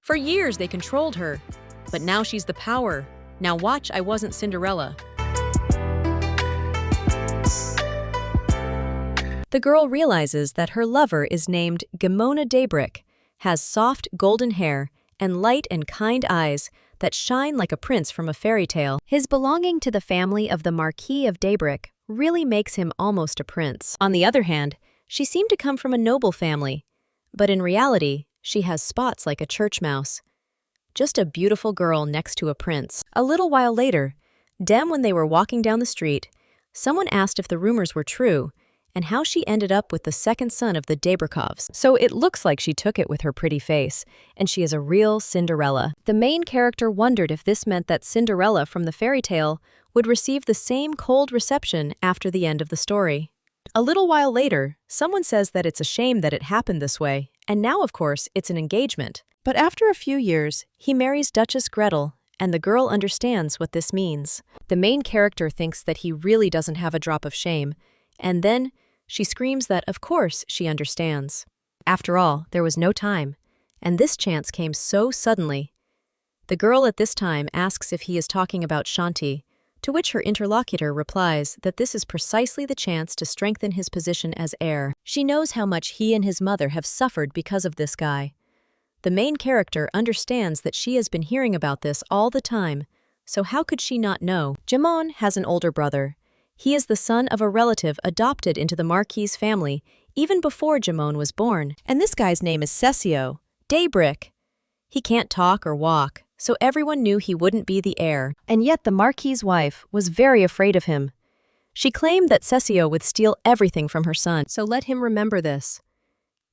For years, they controlled her. But now she's the power. Now watch, I wasn't Cinderella. The girl realizes that her lover is named Gemona Daybreak, has soft golden hair and light and kind eyes that shine like a prince from a fairy tale. His belonging to the family of the Marquis of Daybreak really makes him almost a prince. On the other hand, she seemed to come from a noble family, but in reality, she has spots like a church mouse. Just a beautiful girl next to a prince. A little while later, when they were walking down the street, someone asked if the rumors were true, and how she ended up with the second son of the Daybreakovs. So it looks like she took it with her pretty face, and she is a real Cinderella. The main character wondered if this meant that Cinderella from the fairy tale would receive the same cold reception after the end of the story. A little while later, someone says that it's a shame that it happened this way, and now, of course, it's an engagement. But after a few years, he marries Duchess Gretel, and the girl understands what this means. The main character thinks that he really doesn't have a drop of shame, and then she screams that, of course, she understands. After all, there was no time, and this chance came so suddenly. The girl at this time asks if he is talking about Shanti, to which her interlocutor replies that this is precisely the chance to strengthen his position as heir. She knows how much he and his mother have suffered because of this guy. The main character understands that she has been hearing about this all the time, so how could she not know? Jamon has an older brother. He is the son of a relative adopted into the Marquis' family even before Jamon was born, and this guy's name is Cesio, Daybreak. He can't talk or walk, so everyone knew he wouldn't be the heir, and yet the Marquis' wife was very afraid of him. She claimed that Cesio would steal everything from her son, so let him remember this.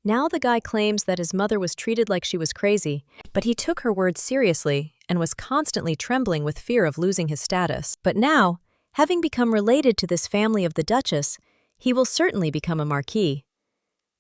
Now the guy claims that his mother was treated like she was crazy, but he took her words seriously and was constantly trembling with fear of losing his status. But now, having become related to this family of the Duchess, he will certainly become a Marquis.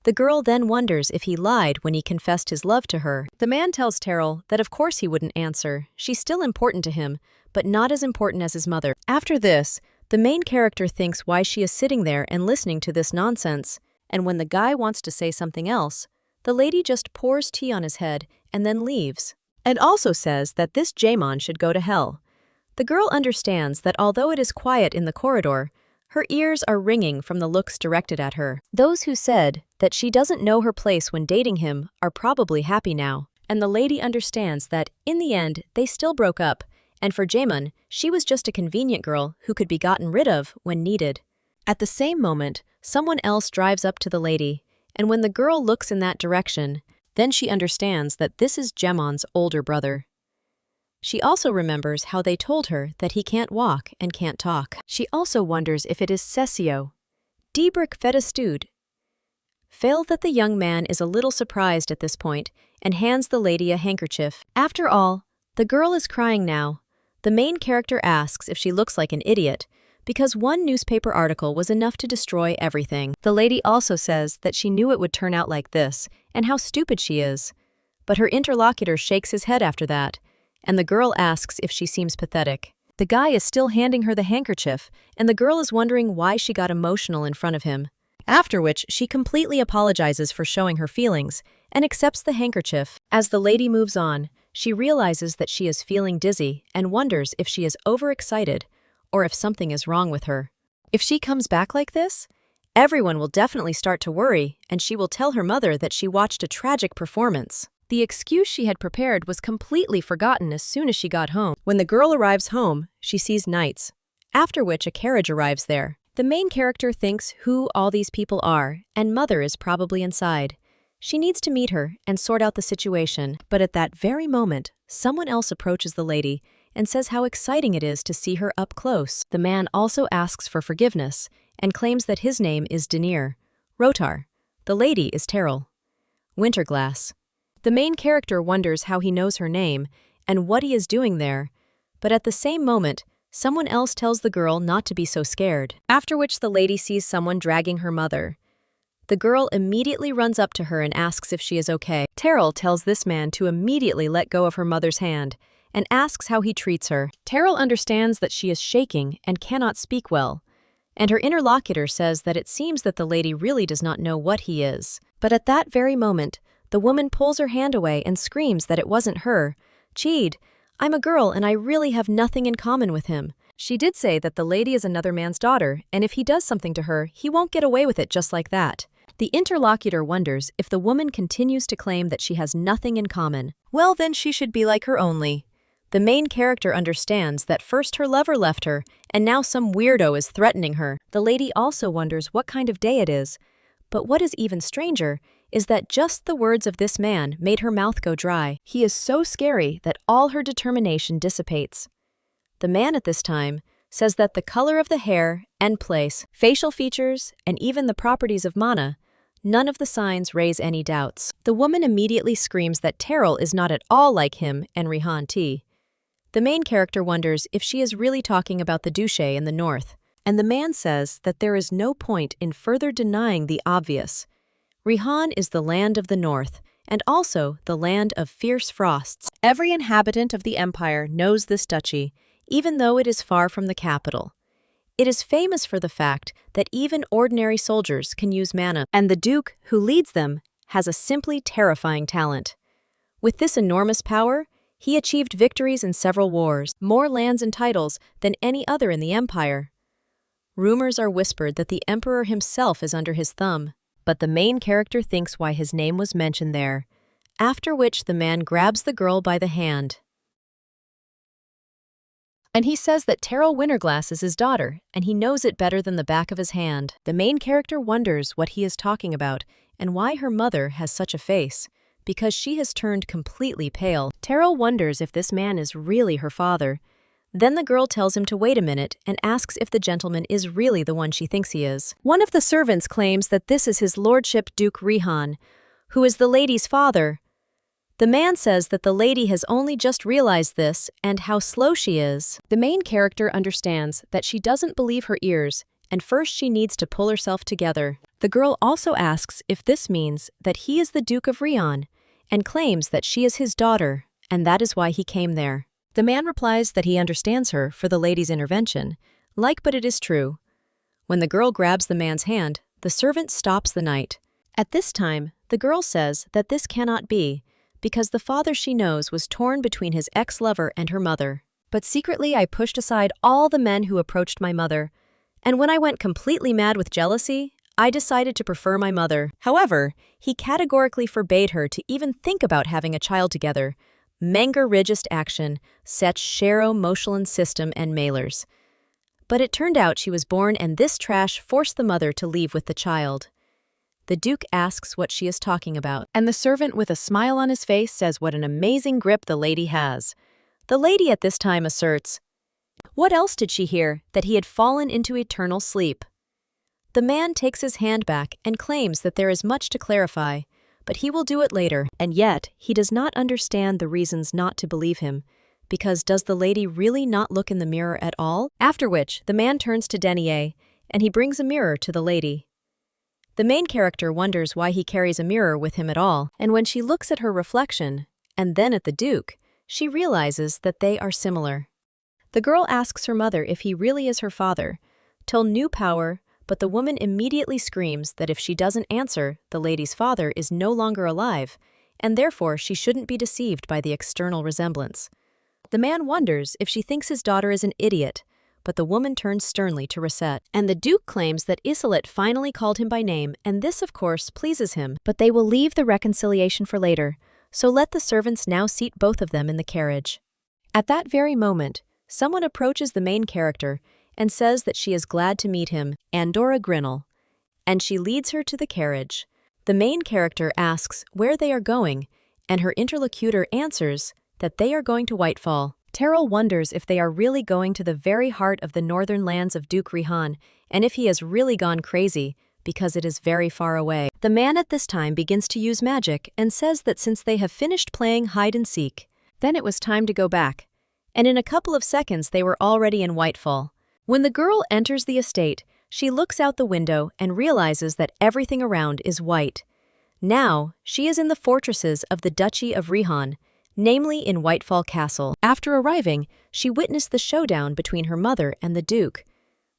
The girl then wonders if he lied when he confessed his love to her. The man tells Terrell that of course he wouldn't answer. She's still important to him, but not as important as his mother. After this, the main character thinks why she is sitting there and listening to this nonsense, and when the guy wants to say something else, the lady just pours tea on his head and then leaves. And also says that this Jamon should go to hell. The girl understands that although it is quiet in the corridor, her ears are ringing from the looks directed at her. Those who said that she doesn't know her place when dating him are probably happy now, and the lady understands that, in the end, they still broke up, and for Jamon, she was just a convenient girl who could be gotten rid of when needed. At the same moment, someone else drives up to the lady, and when the girl looks in that direction, then she understands that this is Jamon's older brother. She also remembers how they told her that he can't walk and can't talk. She also wonders if it is Cesio. Daybreak Fedestude. Failed that the young man is a little surprised at this point and hands the lady a handkerchief. After all, the girl is crying now. The main character asks if she looks like an idiot, because one newspaper article was enough to destroy everything. The lady also says that she knew it would turn out like this, and how stupid she is. But her interlocutor shakes his head after that, and the girl asks if she seems pathetic. The guy is still handing her the handkerchief, and the girl is wondering why she got emotional in front of him. After which, she completely apologizes for showing her feelings, and accepts the handkerchief. As the lady moves on, she realizes that she is feeling dizzy and wonders if she is overexcited, or if something is wrong with her. If she comes back like this, everyone will definitely start to worry, and she will tell her mother that she watched a tragic performance. The excuse she had prepared was completely forgotten as soon as she got home. When the girl arrives home, she sees knights, after which a carriage arrives there. The main character thinks who all these people are, and Mother is probably inside. She needs to meet her and sort out the situation, but at that very moment, someone else approaches the lady and says how exciting it is to see her up close. The man also asks for forgiveness and claims that his name is Denier. Rotar. The lady is Terrell. Winterglass. The main character wonders how he knows her name and what he is doing there, but at the same moment, someone else tells the girl not to be so scared, after which the lady sees someone dragging her mother. The girl immediately runs up to her and asks if she is okay. Terrell tells this man to immediately let go of her mother's hand and asks how he treats her. Terrell understands that she is shaking and cannot speak well, and her interlocutor says that it seems that the lady really does not know what he is. But at that very moment, the woman pulls her hand away and screams that it wasn't her. "Cheed, I'm a girl and I really have nothing in common with him. She did say that the lady is another man's daughter, and if he does something to her, he won't get away with it just like that." The interlocutor wonders if the woman continues to claim that she has nothing in common. Well, then she should be like her only. The main character understands that first her lover left her, and now some weirdo is threatening her. The lady also wonders what kind of day it is. But what is even stranger is that just the words of this man made her mouth go dry. He is so scary that all her determination dissipates. The man at this time says that the color of the hair and place, facial features, and even the properties of mana, none of the signs raise any doubts. The woman immediately screams that Terrell is not at all like him and Rihan T. The main character wonders if she is really talking about the Duche in the north, and the man says that there is no point in further denying the obvious. Rihan is the land of the north, and also the land of fierce frosts. Every inhabitant of the empire knows this duchy, even though it is far from the capital. It is famous for the fact that even ordinary soldiers can use mana, and the duke who leads them has a simply terrifying talent. With this enormous power, he achieved victories in several wars, more lands and titles than any other in the empire. Rumors are whispered that the emperor himself is under his thumb, but the main character thinks why his name was mentioned there, after which the man grabs the girl by the hand. And he says that Terrell Winterglass is his daughter, and he knows it better than the back of his hand. The main character wonders what he is talking about and why her mother has such a face, because she has turned completely pale. Terrell wonders if this man is really her father. Then the girl tells him to wait a minute and asks if the gentleman is really the one she thinks he is. One of the servants claims that this is his lordship Duke Rihan, who is the lady's father. The man says that the lady has only just realized this and how slow she is. The main character understands that she doesn't believe her ears, and first she needs to pull herself together. The girl also asks if this means that he is the Duke of Rihan, and claims that she is his daughter, and that is why he came there. The man replies that he understands her for the lady's intervention, but it is true. When the girl grabs the man's hand, the servant stops the knight. At this time, the girl says that this cannot be, because the father she knows was torn between his ex-lover and her mother. But secretly I pushed aside all the men who approached my mother, and when I went completely mad with jealousy, I decided to prefer my mother. However, he categorically forbade her to even think about having a child together. Menger rigist action, set shero moshlan system and mailers. But it turned out she was born and this trash forced the mother to leave with the child. The Duke asks what she is talking about, and the servant with a smile on his face says what an amazing grip the lady has. The lady at this time asserts, what else did she hear? That he had fallen into eternal sleep. The man takes his hand back and claims that there is much to clarify, but he will do it later, and yet he does not understand the reasons not to believe him, because does the lady really not look in the mirror at all? After which, the man turns to Denier, and he brings a mirror to the lady. The main character wonders why he carries a mirror with him at all, and when she looks at her reflection, and then at the Duke, she realizes that they are similar. The girl asks her mother if he really is her father, till new power, but the woman immediately screams that if she doesn't answer, the lady's father is no longer alive, and therefore she shouldn't be deceived by the external resemblance. The man wonders if she thinks his daughter is an idiot, but the woman turns sternly to Reset, and the Duke claims that Iselet finally called him by name, and this, of course, pleases him, but they will leave the reconciliation for later, so let the servants now seat both of them in the carriage. At that very moment, someone approaches the main character and says that she is glad to meet him, Andorra Grinnell, and she leads her to the carriage. The main character asks where they are going, and her interlocutor answers that they are going to Whitefall. Terrell wonders if they are really going to the very heart of the northern lands of Duke Rihan, and if he has really gone crazy, because it is very far away. The man at this time begins to use magic and says that since they have finished playing hide-and-seek, then it was time to go back, and in a couple of seconds they were already in Whitefall. When the girl enters the estate, she looks out the window and realizes that everything around is white. Now, she is in the fortresses of the Duchy of Rihan, namely in Whitefall Castle. After arriving, she witnessed the showdown between her mother and the Duke.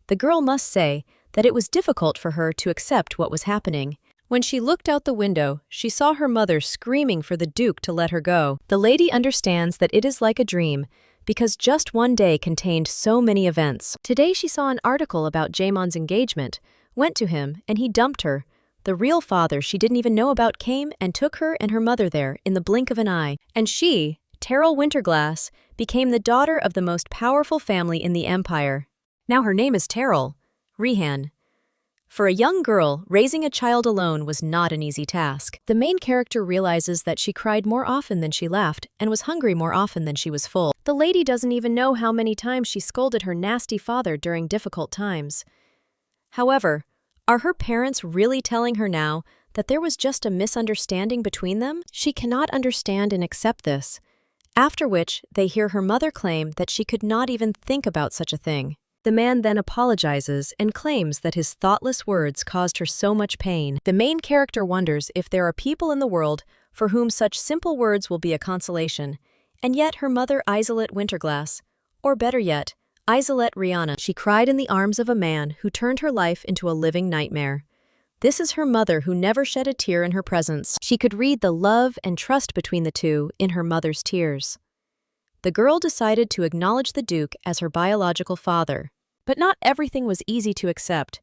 The girl must say that it was difficult for her to accept what was happening. When she looked out the window, she saw her mother screaming for the Duke to let her go. The lady understands that it is like a dream, because just one day contained so many events. Today she saw an article about Jaemon's engagement, went to him, and he dumped her. The real father she didn't even know about came and took her and her mother there in the blink of an eye. And she, Terrell Winterglass, became the daughter of the most powerful family in the empire. Now her name is Terrell, Rehan. For a young girl, raising a child alone was not an easy task. The main character realizes that she cried more often than she laughed and was hungry more often than she was full. The lady doesn't even know how many times she scolded her nasty father during difficult times. However, are her parents really telling her now that there was just a misunderstanding between them? She cannot understand and accept this. After which, they hear her mother claim that she could not even think about such a thing. The man then apologizes and claims that his thoughtless words caused her so much pain. The main character wonders if there are people in the world for whom such simple words will be a consolation, and yet her mother Isolette Winterglass, or better yet, Isolette Rihanna, she cried in the arms of a man who turned her life into a living nightmare. This is her mother who never shed a tear in her presence. She could read the love and trust between the two in her mother's tears. The girl decided to acknowledge the Duke as her biological father. But not everything was easy to accept.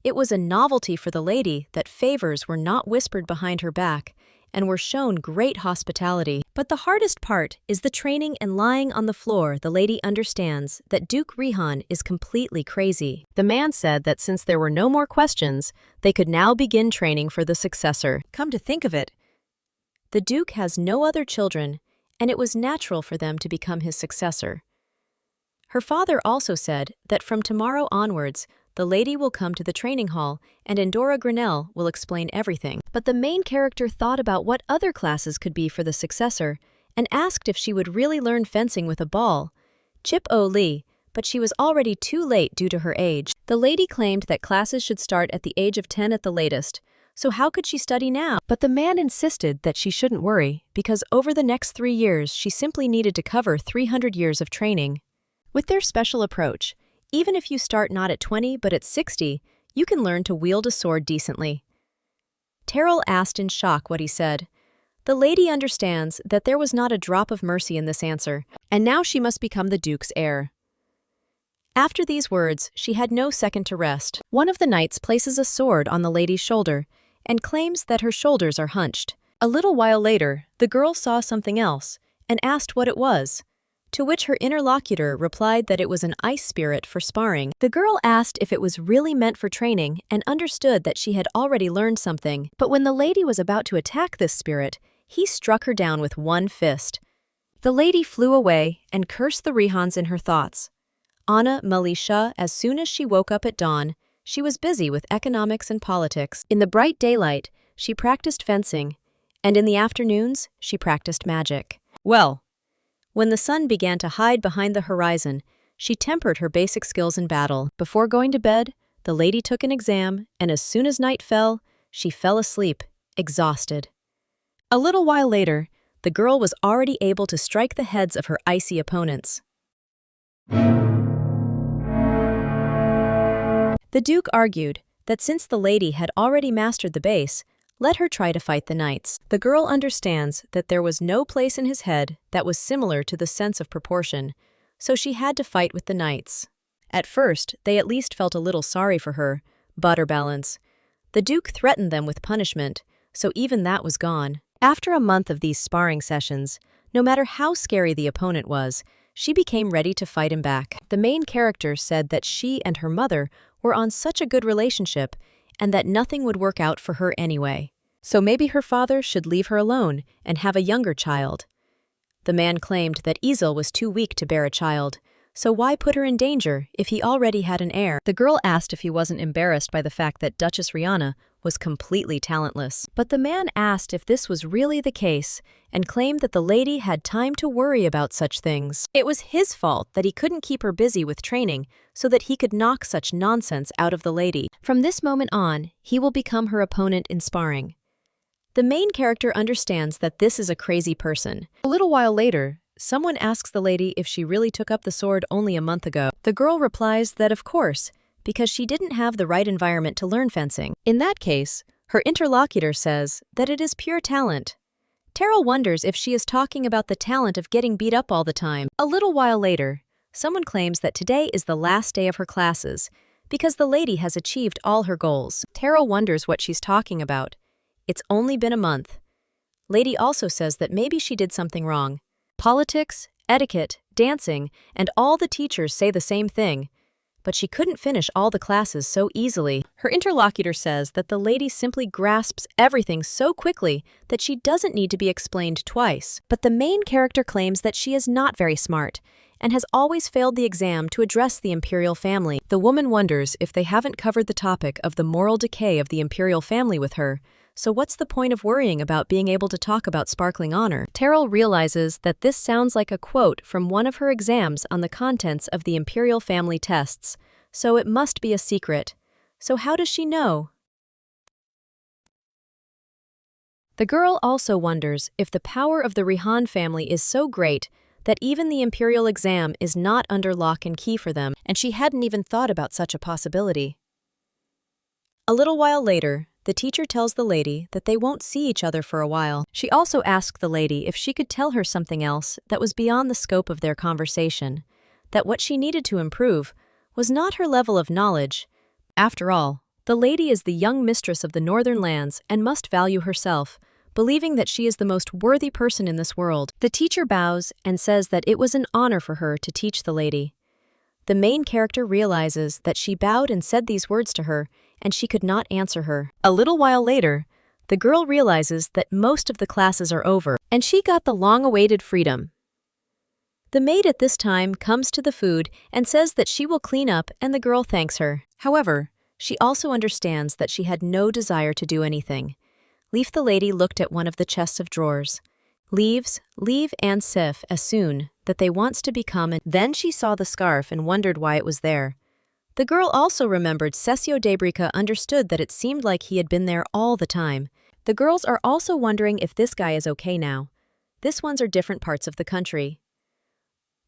It was a novelty for the lady that favors were not whispered behind her back and were shown great hospitality. But the hardest part is the training and lying on the floor. The lady understands that Duke Rehan is completely crazy. The man said that since there were no more questions, they could now begin training for the successor. Come to think of it, the Duke has no other children, and it was natural for them to become his successor. Her father also said that from tomorrow onwards, the lady will come to the training hall and Endora Grinnell will explain everything. But the main character thought about what other classes could be for the successor and asked if she would really learn fencing with a ball. Chip O. Lee, but she was already too late due to her age. The lady claimed that classes should start at the age of 10 at the latest, so how could she study now? But the man insisted that she shouldn't worry because over the next 3 years she simply needed to cover 300 years of training. With their special approach, even if you start not at 20 but at 60, you can learn to wield a sword decently. Terrell asked in shock what he said. The lady understands that there was not a drop of mercy in this answer, and now she must become the Duke's heir. After these words, she had no second to rest. One of the knights places a sword on the lady's shoulder and claims that her shoulders are hunched. A little while later, the girl saw something else and asked what it was, to which her interlocutor replied that it was an ice spirit for sparring. The girl asked if it was really meant for training and understood that she had already learned something, but when the lady was about to attack this spirit, he struck her down with one fist. The lady flew away and cursed the Rehans in her thoughts. Anna Malisha, as soon as she woke up at dawn, she was busy with economics and politics. In the bright daylight, she practiced fencing, and in the afternoons, she practiced magic. Well, when the sun began to hide behind the horizon, she tempered her basic skills in battle. Before going to bed, the lady took an exam, and as soon as night fell, she fell asleep, exhausted. A little while later, the girl was already able to strike the heads of her icy opponents. The Duke argued that since the lady had already mastered the base, let her try to fight the knights. The girl understands that there was no place in his head that was similar to the sense of proportion, so she had to fight with the knights. At first, they at least felt a little sorry for her, butter balance. The Duke threatened them with punishment, so even that was gone. After a month of these sparring sessions, no matter how scary the opponent was, she became ready to fight him back. The main character said that she and her mother were on such a good relationship and that nothing would work out for her anyway. So maybe her father should leave her alone and have a younger child. The man claimed that Isel was too weak to bear a child, so why put her in danger if he already had an heir? The girl asked if he wasn't embarrassed by the fact that Duchess Rihanna was completely talentless. But the man asked if this was really the case and claimed that the lady had time to worry about such things. It was his fault that he couldn't keep her busy with training so that he could knock such nonsense out of the lady. From this moment on, he will become her opponent in sparring. The main character understands that this is a crazy person. A little while later, someone asks the lady if she really took up the sword only a month ago. The girl replies that of course, because she didn't have the right environment to learn fencing. In that case, Her interlocutor says that it is pure talent. Terrell wonders if she is talking about the talent of getting beat up all the time. A little while later, someone claims that today is the last day of her classes because the lady has achieved all her goals. Terrell wonders what she's talking about. It's only been a month. Lady also says that maybe she did something wrong. Politics, etiquette, dancing, and all the teachers say the same thing. But she couldn't finish all the classes so easily. Her interlocutor says that the lady simply grasps everything so quickly that she doesn't need to be explained twice. But the main character claims that she is not very smart and has always failed the exam to address the imperial family. The woman wonders if they haven't covered the topic of the moral decay of the imperial family with her. So what's the point of worrying about being able to talk about sparkling honor? Terrell realizes that this sounds like a quote from one of her exams on the contents of the imperial family tests, so it must be a secret. So how does she know? The girl also wonders if the power of the Rihan family is so great that even the imperial exam is not under lock and key for them, and she hadn't even thought about such a possibility. A little while later, the teacher tells the lady that they won't see each other for a while. She also asked the lady if she could tell her something else that was beyond the scope of their conversation, that what she needed to improve was not her level of knowledge. After all, the lady is the young mistress of the northern lands and must value herself, believing that she is the most worthy person in this world. The teacher bows and says that it was an honor for her to teach the lady. The main character realizes that she bowed and said these words to her, and she could not answer her. A little while later, the girl realizes that most of the classes are over, and she got the long-awaited freedom. The maid at this time comes to the food and says that she will clean up, and the girl thanks her. However, she also understands that she had no desire to do anything. The lady looked at one of the chests of drawers. Leave and Sif as soon that they wants to become, and then she saw the scarf and wondered why it was there. The girl also remembered Cesio Debrica understood that it seemed like he had been there all the time. The girls are also wondering if this guy is okay now. This ones are different parts of the country.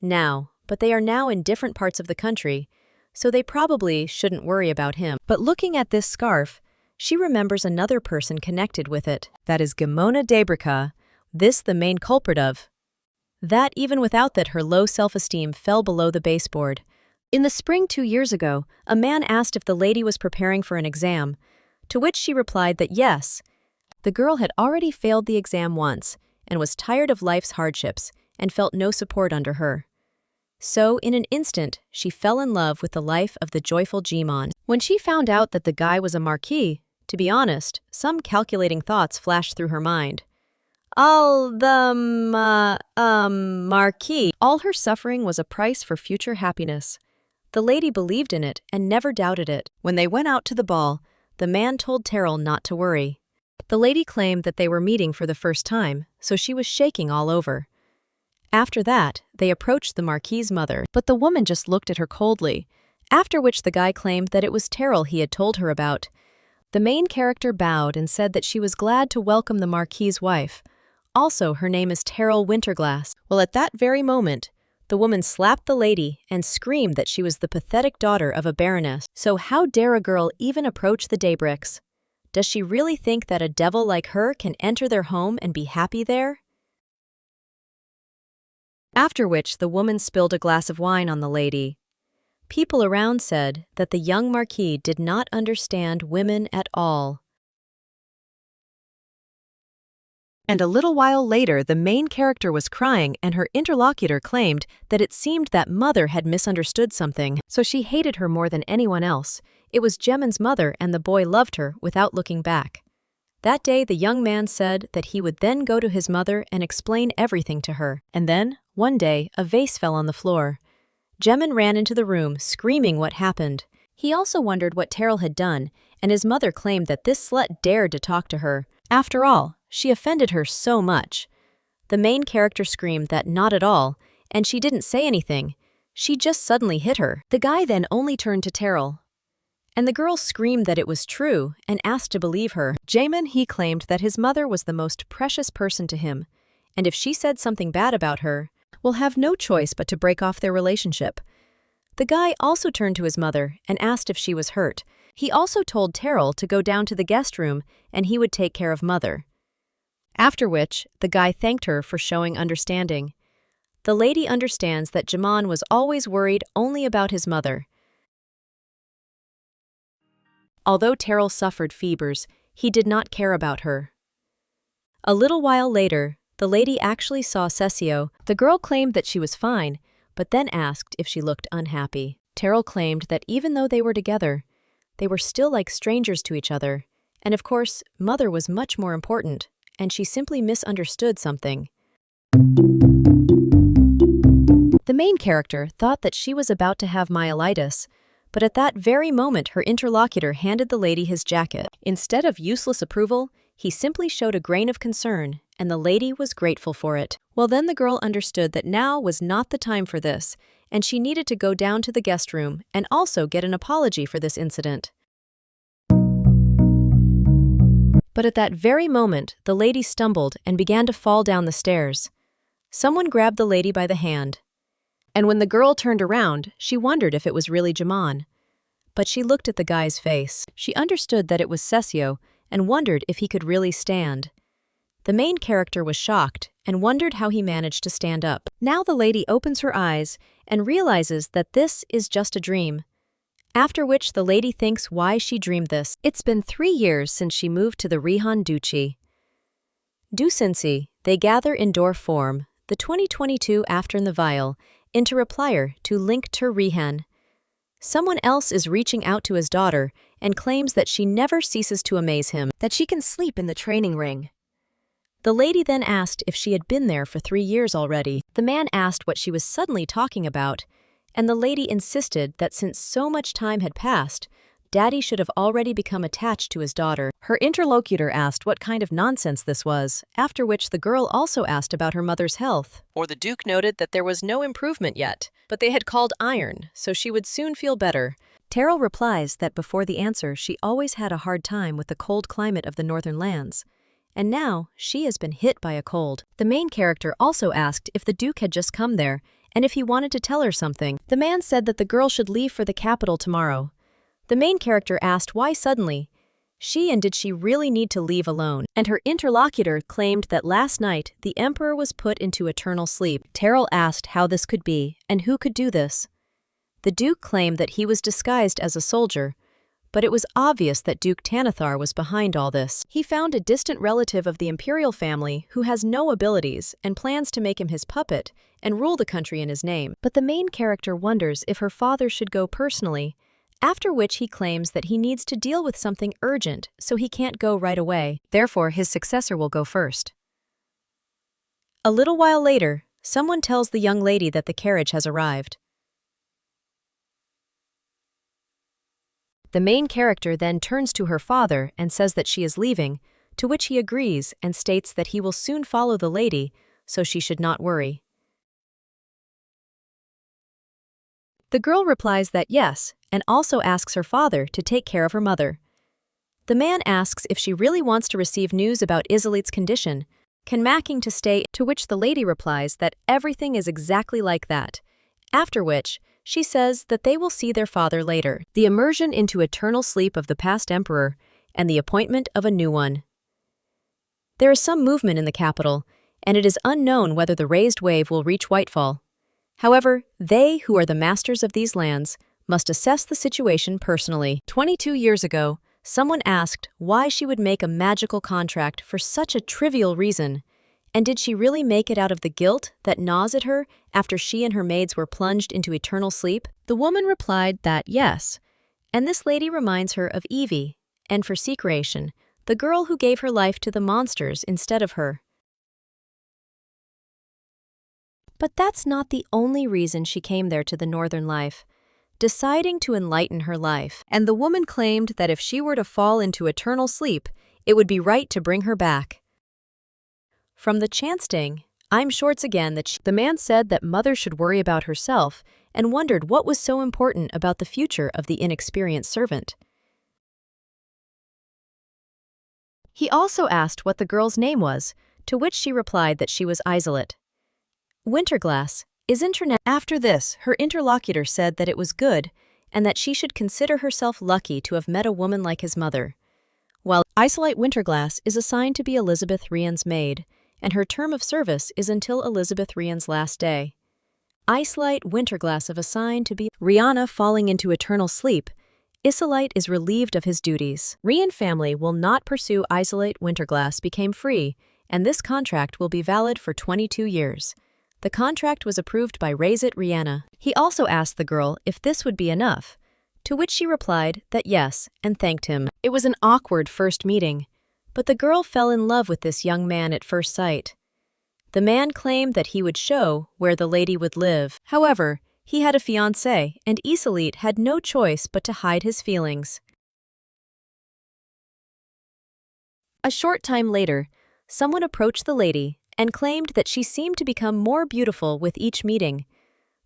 But they are now in different parts of the country, so they probably shouldn't worry about him. But looking at this scarf, she remembers another person connected with it. That is Gimona Debrica, this the main culprit of. That even without that her low self-esteem fell below the baseboard. In the spring 2 years ago, a man asked if the lady was preparing for an exam, to which she replied that yes. The girl had already failed the exam once and was tired of life's hardships and felt no support under her. So, in an instant, she fell in love with the life of the joyful Jimon. When she found out that the guy was a marquis, to be honest, some calculating thoughts flashed through her mind. Marquis. All her suffering was a price for future happiness. The lady believed in it and never doubted it. When they went out to the ball, the man told Terrell not to worry. The lady claimed that they were meeting for the first time, so she was shaking all over. After that, they approached the Marquis's mother, but the woman just looked at her coldly, after which the guy claimed that it was Terrell he had told her about. The main character bowed and said that she was glad to welcome the Marquis's wife. Also, her name is Terrell Winterglass. Well, at that very moment, the woman slapped the lady and screamed that she was the pathetic daughter of a baroness. So how dare a girl even approach the Daybricks? Does she really think that a devil like her can enter their home and be happy there? After which the woman spilled a glass of wine on the lady. People around said that the young Marquis did not understand women at all. And a little while later, the main character was crying and her interlocutor claimed that it seemed that mother had misunderstood something, so she hated her more than anyone else. It was Jemon's mother and the boy loved her without looking back. That day, the young man said that he would then go to his mother and explain everything to her. And then, one day, a vase fell on the floor. Jemon ran into the room, screaming what happened. He also wondered what Terrell had done, and his mother claimed that this slut dared to talk to her. After all, she offended her so much. The main character screamed that not at all, and she didn't say anything. She just suddenly hit her. The guy then only turned to Terrell. And the girl screamed that it was true and asked to believe her. Jemon, he claimed that his mother was the most precious person to him, and if she said something bad about her, will have no choice but to break off their relationship. The guy also turned to his mother and asked if she was hurt, He also told Terrell to go down to the guest room and he would take care of Mother. After which, the guy thanked her for showing understanding. The lady understands that Jaman was always worried only about his mother. Although Terrell suffered fevers, he did not care about her. A little while later, the lady actually saw Cesio. The girl claimed that she was fine, but then asked if she looked unhappy. Terrell claimed that even though they were together, they were still like strangers to each other, and of course, Mother was much more important, and she simply misunderstood something. The main character thought that she was about to have myelitis, but at that very moment her interlocutor handed the lady his jacket. Instead of useless approval, he simply showed a grain of concern, and the lady was grateful for it. Well, then the girl understood that now was not the time for this, and she needed to go down to the guest room and also get an apology for this incident. But at that very moment, the lady stumbled and began to fall down the stairs. Someone grabbed the lady by the hand. And when the girl turned around, she wondered if it was really Jaman. But she looked at the guy's face. She understood that it was Cesio and wondered if he could really stand. The main character was shocked and wondered how he managed to stand up. Now the lady opens her eyes and realizes that this is just a dream. After which the lady thinks why she dreamed this. It's been 3 years since she moved to the Rihan Duchi. Ducincy, they gather in door form, the 2022 after in the vial, into replier to link to Rihan. Someone else is reaching out to his daughter and claims that she never ceases to amaze him, that she can sleep in the training ring. The lady then asked if she had been there for 3 years already. The man asked what she was suddenly talking about, and the lady insisted that since so much time had passed, Daddy should have already become attached to his daughter. Her interlocutor asked what kind of nonsense this was, after which the girl also asked about her mother's health. Or the Duke noted that there was no improvement yet, but they had called iron, so she would soon feel better. Terrell replies that before the answer she always had a hard time with the cold climate of the northern lands, and now she has been hit by a cold. The main character also asked if the Duke had just come there, and if he wanted to tell her something. The man said that the girl should leave for the capital tomorrow. The main character asked why suddenly, and did she really need to leave alone? And her interlocutor claimed that last night the emperor was put into eternal sleep. Terrell asked how this could be and who could do this. The Duke claimed that he was disguised as a soldier, but it was obvious that Duke Tanathar was behind all this. He found a distant relative of the imperial family who has no abilities and plans to make him his puppet and rule the country in his name. But the main character wonders if her father should go personally, after which he claims that he needs to deal with something urgent, so he can't go right away. Therefore, his successor will go first. A little while later, someone tells the young lady that the carriage has arrived. The main character then turns to her father and says that she is leaving, to which he agrees and states that he will soon follow the lady, so she should not worry. The girl replies that yes, and also asks her father to take care of her mother. The man asks if she really wants to receive news about Isolite's condition, conmacking to stay, to which the lady replies that everything is exactly like that, after which she says that they will see their father later. The immersion into eternal sleep of the past emperor and the appointment of a new one. There is some movement in the capital, and it is unknown whether the raised wave will reach Whitefall. However, they who are the masters of these lands must assess the situation personally. 22 years ago, someone asked why she would make a magical contract for such a trivial reason, and did she really make it out of the guilt that gnaws at her after she and her maids were plunged into eternal sleep? The woman replied that yes, and this lady reminds her of Evie, and for sea creation, the girl who gave her life to the monsters instead of her. But that's not the only reason she came there to the northern life, deciding to enlighten her life. And the woman claimed that if she were to fall into eternal sleep, it would be right to bring her back. From the chanting, I'm shorts again that the man said that mother should worry about herself and wondered what was so important about the future of the inexperienced servant. He also asked what the girl's name was, to which she replied that she was Isolate. Winterglass, is internet. After this, her interlocutor said that it was good, and that she should consider herself lucky to have met a woman like his mother. While Isolite Winterglass is assigned to be Elizabeth Rian's maid, and her term of service is until Elizabeth Rian's last day. Isolite Winterglass is assigned to be Rihanna falling into eternal sleep. Isolite is relieved of his duties. Rian family will not pursue Isolite Winterglass became free, and this contract will be valid for 22 years. The contract was approved by Raisit Rihanna. He also asked the girl if this would be enough, to which she replied that yes, and thanked him. It was an awkward first meeting, but the girl fell in love with this young man at first sight. The man claimed that he would show where the lady would live. However, he had a fiancée, and Isolite had no choice but to hide his feelings. A short time later, someone approached the lady and claimed that she seemed to become more beautiful with each meeting.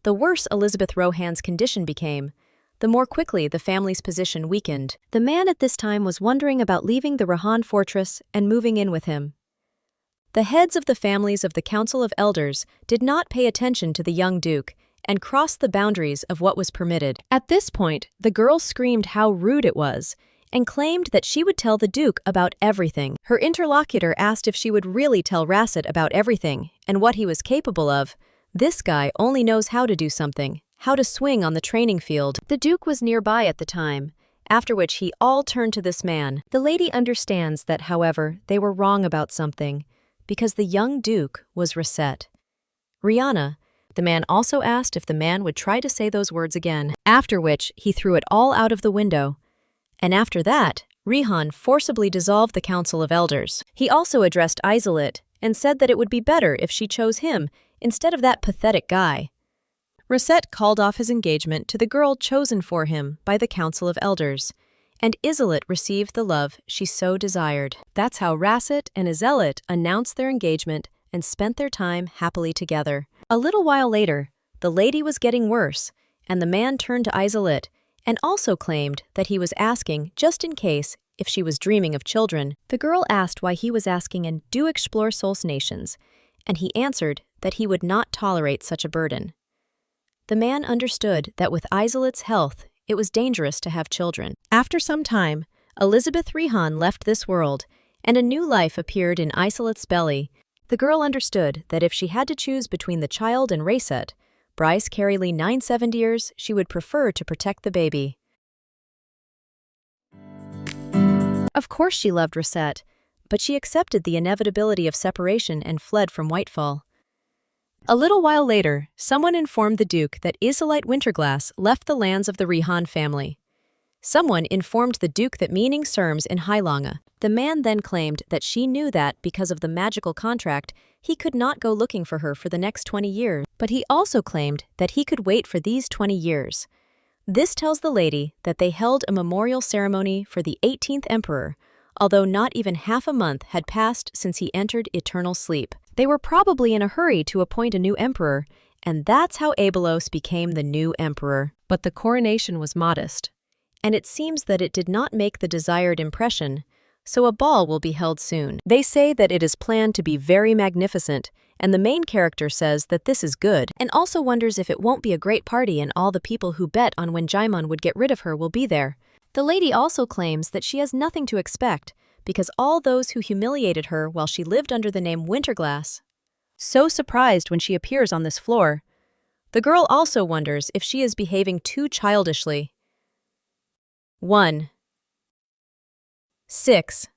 The worse Elizabeth Rohan's condition became, the more quickly the family's position weakened. The man at this time was wondering about leaving the Rohan fortress and moving in with him. The heads of the families of the Council of Elders did not pay attention to the young duke and crossed the boundaries of what was permitted. At this point, the girl screamed how rude it was and claimed that she would tell the duke about everything. Her interlocutor asked if she would really tell Racit about everything and what he was capable of. This guy only knows how to do something, how to swing on the training field. The duke was nearby at the time, after which he all turned to this man. The lady understands that, however, they were wrong about something, because the young duke was Racit. Rihanna. The man also asked if the man would try to say those words again, after which he threw it all out of the window. And after that, Rihan forcibly dissolved the Council of Elders. He also addressed Isolite and said that it would be better if she chose him instead of that pathetic guy. Racit called off his engagement to the girl chosen for him by the Council of Elders, and Isolite received the love she so desired. That's how Racit and Isolite announced their engagement and spent their time happily together. A little while later, the lady was getting worse, and the man turned to Isolite and also claimed that he was asking just in case if she was dreaming of children. The girl asked why he was asking and do explore Souls nations, and he answered that he would not tolerate such a burden. The man understood that with Isolite's health, it was dangerous to have children. After some time, Elizabeth Rihan left this world, and a new life appeared in Isolite's belly. The girl understood that if she had to choose between the child and Racit, Bryce Carey Lee 9/7 years, she would prefer to protect the baby. Of course she loved Racit, but she accepted the inevitability of separation and fled from Whitefall. A little while later, someone informed the Duke that Isolite Winterglass left the lands of the Rihan family. Someone informed the Duke that meaning serms in Hylonga. The man then claimed that she knew that because of the magical contract, he could not go looking for her for the next 20 years, but he also claimed that he could wait for these 20 years. This tells the lady that they held a memorial ceremony for the 18th emperor, although not even half a month had passed since he entered eternal sleep. They were probably in a hurry to appoint a new emperor, and that's how Abelos became the new emperor. But the coronation was modest, and it seems that it did not make the desired impression, so a ball will be held soon. They say that it is planned to be very magnificent, and the main character says that this is good, and also wonders if it won't be a great party and all the people who bet on when Jaimon would get rid of her will be there. The lady also claims that she has nothing to expect, because all those who humiliated her while she lived under the name Winterglass. So surprised when she appears on this floor. The girl also wonders if she is behaving too childishly. 1. 6.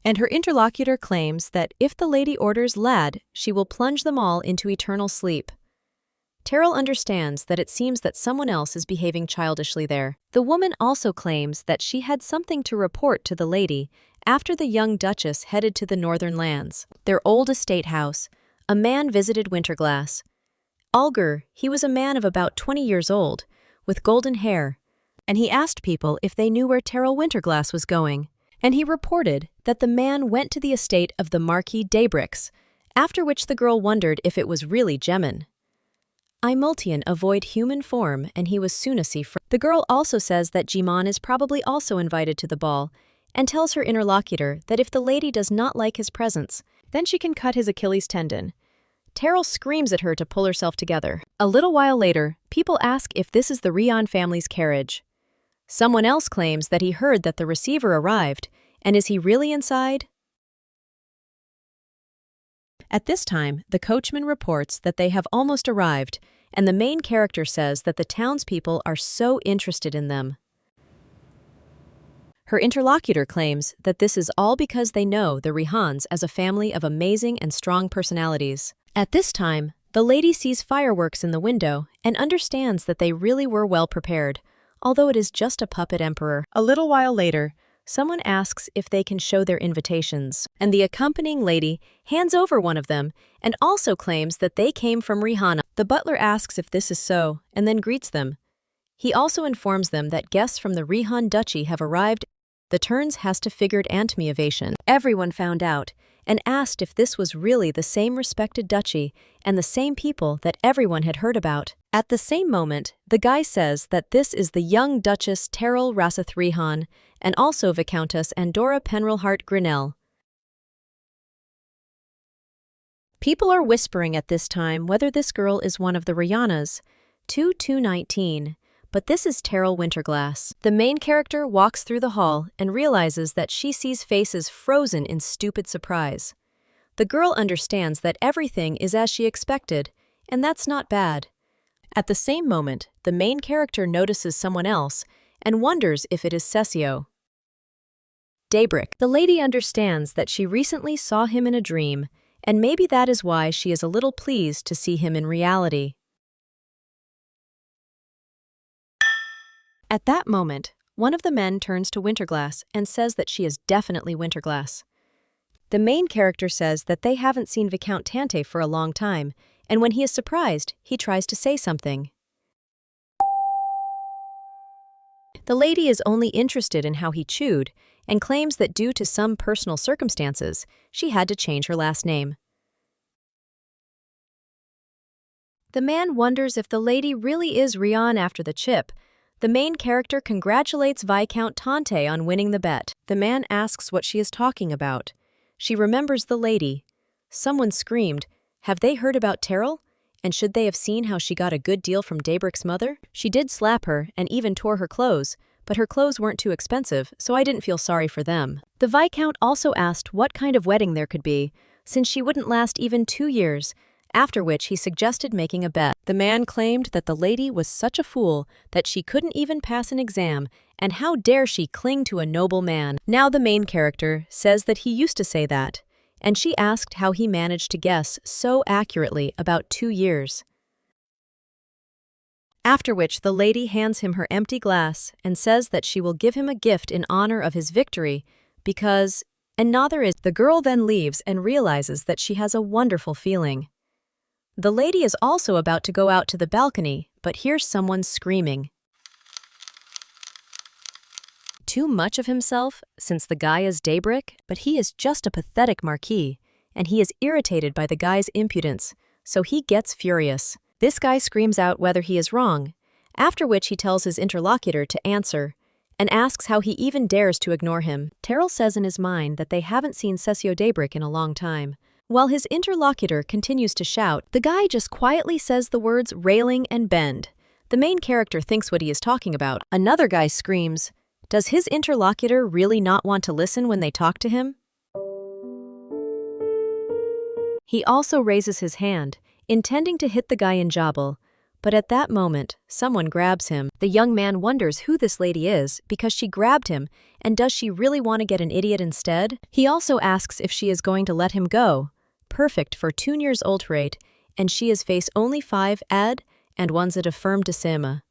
And her interlocutor claims that if the lady orders Lad, she will plunge them all into eternal sleep. Terrell understands that it seems that someone else is behaving childishly there. The woman also claims that she had something to report to the lady after the young Duchess headed to the northern lands. Their old estate house, a man visited Winterglass. Alger, he was a man of about 20 years old, with golden hair, and he asked people if they knew where Terrell Winterglass was going, and he reported that the man went to the estate of the Marquis Daybricks, after which the girl wondered if it was really Gemmin. Imultian avoid human form, and he was Sunasi. The girl also says that Jimon is probably also invited to the ball, and tells her interlocutor that if the lady does not like his presence, then she can cut his Achilles tendon. Terrell screams at her to pull herself together. A little while later, people ask if this is the Rion family's carriage. Someone else claims that he heard that the receiver arrived, and is he really inside? At this time, the coachman reports that they have almost arrived, and the main character says that the townspeople are so interested in them. Her interlocutor claims that this is all because they know the Rihans as a family of amazing and strong personalities. At this time, the lady sees fireworks in the window and understands that they really were well prepared, although it is just a puppet emperor. A little while later, someone asks if they can show their invitations, and the accompanying lady hands over one of them and also claims that they came from Rihanna. The butler asks if this is so and then greets them. He also informs them that guests from the Rihan duchy have arrived. The turns has to figured Antmi-ovation. Everyone found out and asked if this was really the same respected duchy and the same people that everyone had heard about. At the same moment, the guy says that this is the young Duchess Terrell Rasath Rihan and also Viscountess Andorra Penralhart Grinnell. People are whispering at this time whether this girl is one of the Rihannas, 2219. But this is Terrell Winterglass. The main character walks through the hall and realizes that she sees faces frozen in stupid surprise. The girl understands that everything is as she expected, and that's not bad. At the same moment, the main character notices someone else and wonders if it is Cesio. Daybreak. The lady understands that she recently saw him in a dream, and maybe that is why she is a little pleased to see him in reality. At that moment, one of the men turns to Winterglass and says that she is definitely Winterglass. The main character says that they haven't seen Viscount Tante for a long time, and when he is surprised, he tries to say something. The lady is only interested in how he chewed and claims that due to some personal circumstances, she had to change her last name. The man wonders if the lady really is Rian after the chip. The main character congratulates Viscount Tante on winning the bet. The man asks what she is talking about. She remembers the lady. Someone screamed, "Have they heard about Terrell? And should they have seen how she got a good deal from Daybreak's mother? She did slap her and even tore her clothes, but her clothes weren't too expensive, so I didn't feel sorry for them." The Viscount also asked what kind of wedding there could be, since she wouldn't last even 2 years, after which he suggested making a bet. The man claimed that the lady was such a fool that she couldn't even pass an exam, and how dare she cling to a noble man. Now the main character says that he used to say that, and she asked how he managed to guess so accurately about 2 years. After which the lady hands him her empty glass and says that she will give him a gift in honor of his victory because, and neither is. The girl then leaves and realizes that she has a wonderful feeling. The lady is also about to go out to the balcony, but hears someone screaming. Too much of himself, since the guy is Daybreak, but he is just a pathetic marquis, and he is irritated by the guy's impudence, so he gets furious. This guy screams out whether he is wrong, after which he tells his interlocutor to answer, and asks how he even dares to ignore him. Terrell says in his mind that they haven't seen Cesio Daybreak in a long time. While his interlocutor continues to shout, the guy just quietly says the words railing and bend. The main character thinks what he is talking about. Another guy screams, does his interlocutor really not want to listen when they talk to him? He also raises his hand, intending to hit the guy in jawbone, but at that moment, someone grabs him. The young man wonders who this lady is because she grabbed him, and does she really want to get an idiot instead? He also asks if she is going to let him go. Perfect for 2 years old rate, and she is face only 5 ad, and one's at a firm decima.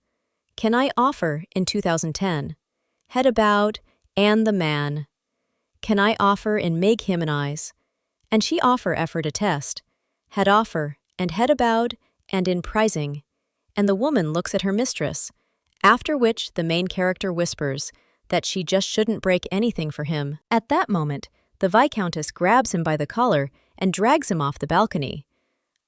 Can I offer in 2010? Head about, and the man. Can I offer in make him an eyes? And she offer effort a test. Head offer, and head about, and in prizing. And the woman looks at her mistress, after which the main character whispers that she just shouldn't break anything for him. At that moment, the Viscountess grabs him by the collar and drags him off the balcony.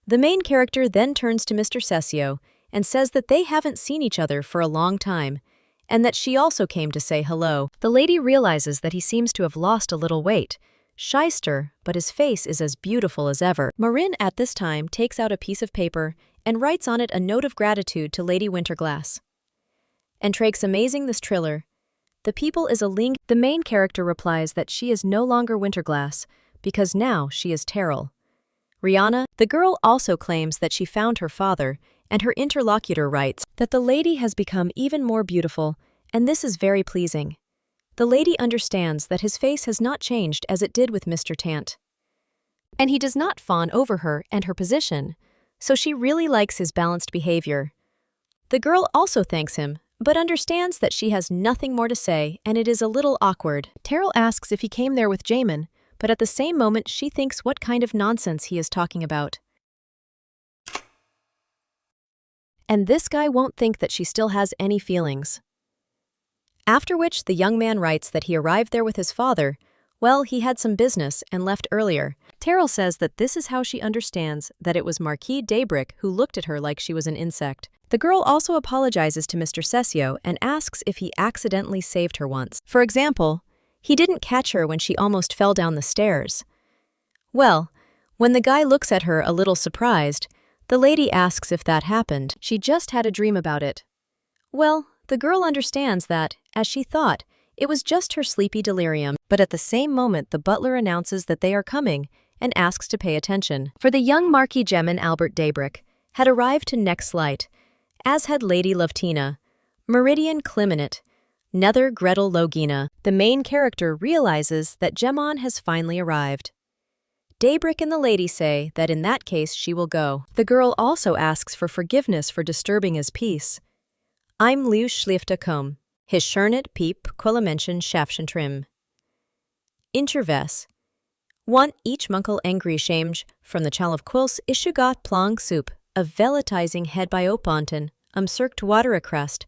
The main character then turns to Mr. Cesio and says that they haven't seen each other for a long time, and that she also came to say hello. The lady realizes that he seems to have lost a little weight, shyster, but his face is as beautiful as ever. Marin at this time takes out a piece of paper and writes on it a note of gratitude to Lady Winterglass. And Trake's amazing this triller. The people is a link. The main character replies that she is no longer Winterglass, because now she is Terrell. Rihanna, the girl also claims that she found her father, and her interlocutor writes that the lady has become even more beautiful, and this is very pleasing. The lady understands that his face has not changed as it did with Mr. Tant. And he does not fawn over her and her position, so she really likes his balanced behavior. The girl also thanks him, but understands that she has nothing more to say and it is a little awkward. Terrell asks if he came there with Jamin, but at the same moment she thinks what kind of nonsense he is talking about. And this guy won't think that she still has any feelings. After which the young man writes that he arrived there with his father. Well, he had some business and left earlier. Terrell says that this is how she understands that it was Marquis Daybrick who looked at her like she was an insect. The girl also apologizes to Mr. Cesio and asks if he accidentally saved her once. For example, he didn't catch her when she almost fell down the stairs. Well, when the guy looks at her a little surprised, the lady asks if that happened. She just had a dream about it. Well, the girl understands that, as she thought, it was just her sleepy delirium, but at the same moment the butler announces that they are coming and asks to pay attention. For the young Marquis Gemin Albert Daybrick had arrived to next light, as had Lady Lovetina, Meridian Climinate, Nether Gretel Logina. The main character realizes that Gemon has finally arrived. Daybrick and the lady say that in that case she will go. The girl also asks for forgiveness for disturbing his peace. I'm Liu Schliefte kom, his Schernet Piep Quillamention Schafchen Trim. Interves. Want each munkel angry shamed from the chal of quils issugot plong soup, of velatizing head by oponten, circt water a crest.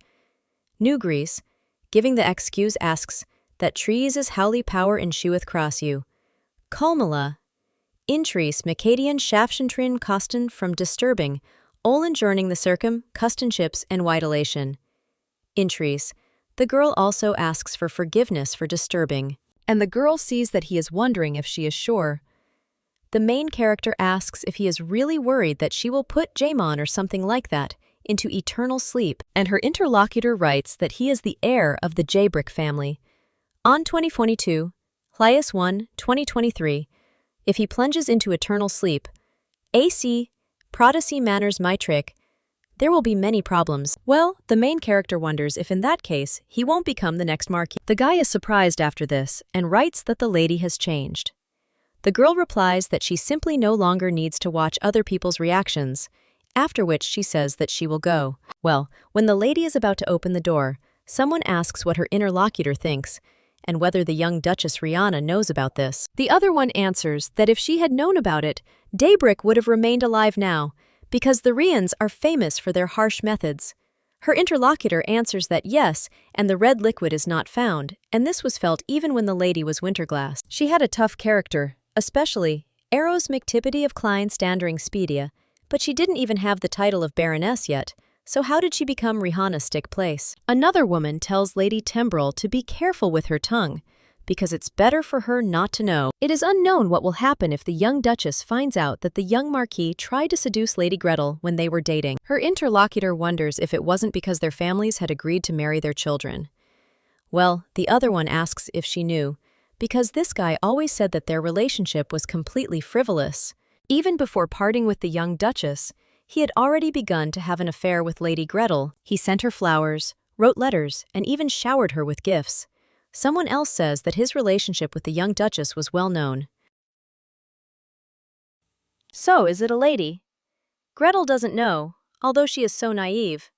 New Greece, giving the excuse asks, that trees is howly power ensueth cross you. Culmala. Intrees Macadian Schafchentrin Kosten from disturbing, Olin journing the circum, custonships and widulation. Intrees. The girl also asks for forgiveness for disturbing, and the girl sees that he is wondering if she is sure. The main character asks if he is really worried that she will put Jaimon or something like that into eternal sleep, and her interlocutor writes that he is the heir of the Daybrick family. On 2022, Plius 1, 2023, if he plunges into eternal sleep, AC, Prodicy Manners my trick, there will be many problems. Well, the main character wonders if in that case, he won't become the next Marquis. The guy is surprised after this and writes that the lady has changed. The girl replies that she simply no longer needs to watch other people's reactions, after which she says that she will go. Well, when the lady is about to open the door, someone asks what her interlocutor thinks, and whether the young Duchess Rihanna knows about this. The other one answers that if she had known about it, Daybrick would have remained alive now, because the Rians are famous for their harsh methods. Her interlocutor answers that yes, and the red liquid is not found, and this was felt even when the lady was Winterglass. She had a tough character, especially Eros McTippity of Klein Standering Speedia, but she didn't even have the title of Baroness yet, so how did she become Rihanna stick place? Another woman tells Lady Tembrel to be careful with her tongue, because it's better for her not to know. It is unknown what will happen if the young Duchess finds out that the young Marquis tried to seduce Lady Gretel when they were dating. Her interlocutor wonders if it wasn't because their families had agreed to marry their children. Well, the other one asks if she knew, because this guy always said that their relationship was completely frivolous. Even before parting with the young Duchess, he had already begun to have an affair with Lady Gretel. He sent her flowers, wrote letters, and even showered her with gifts. Someone else says that his relationship with the young Duchess was well known. So, is it a lady? Gretel doesn't know, although she is so naive.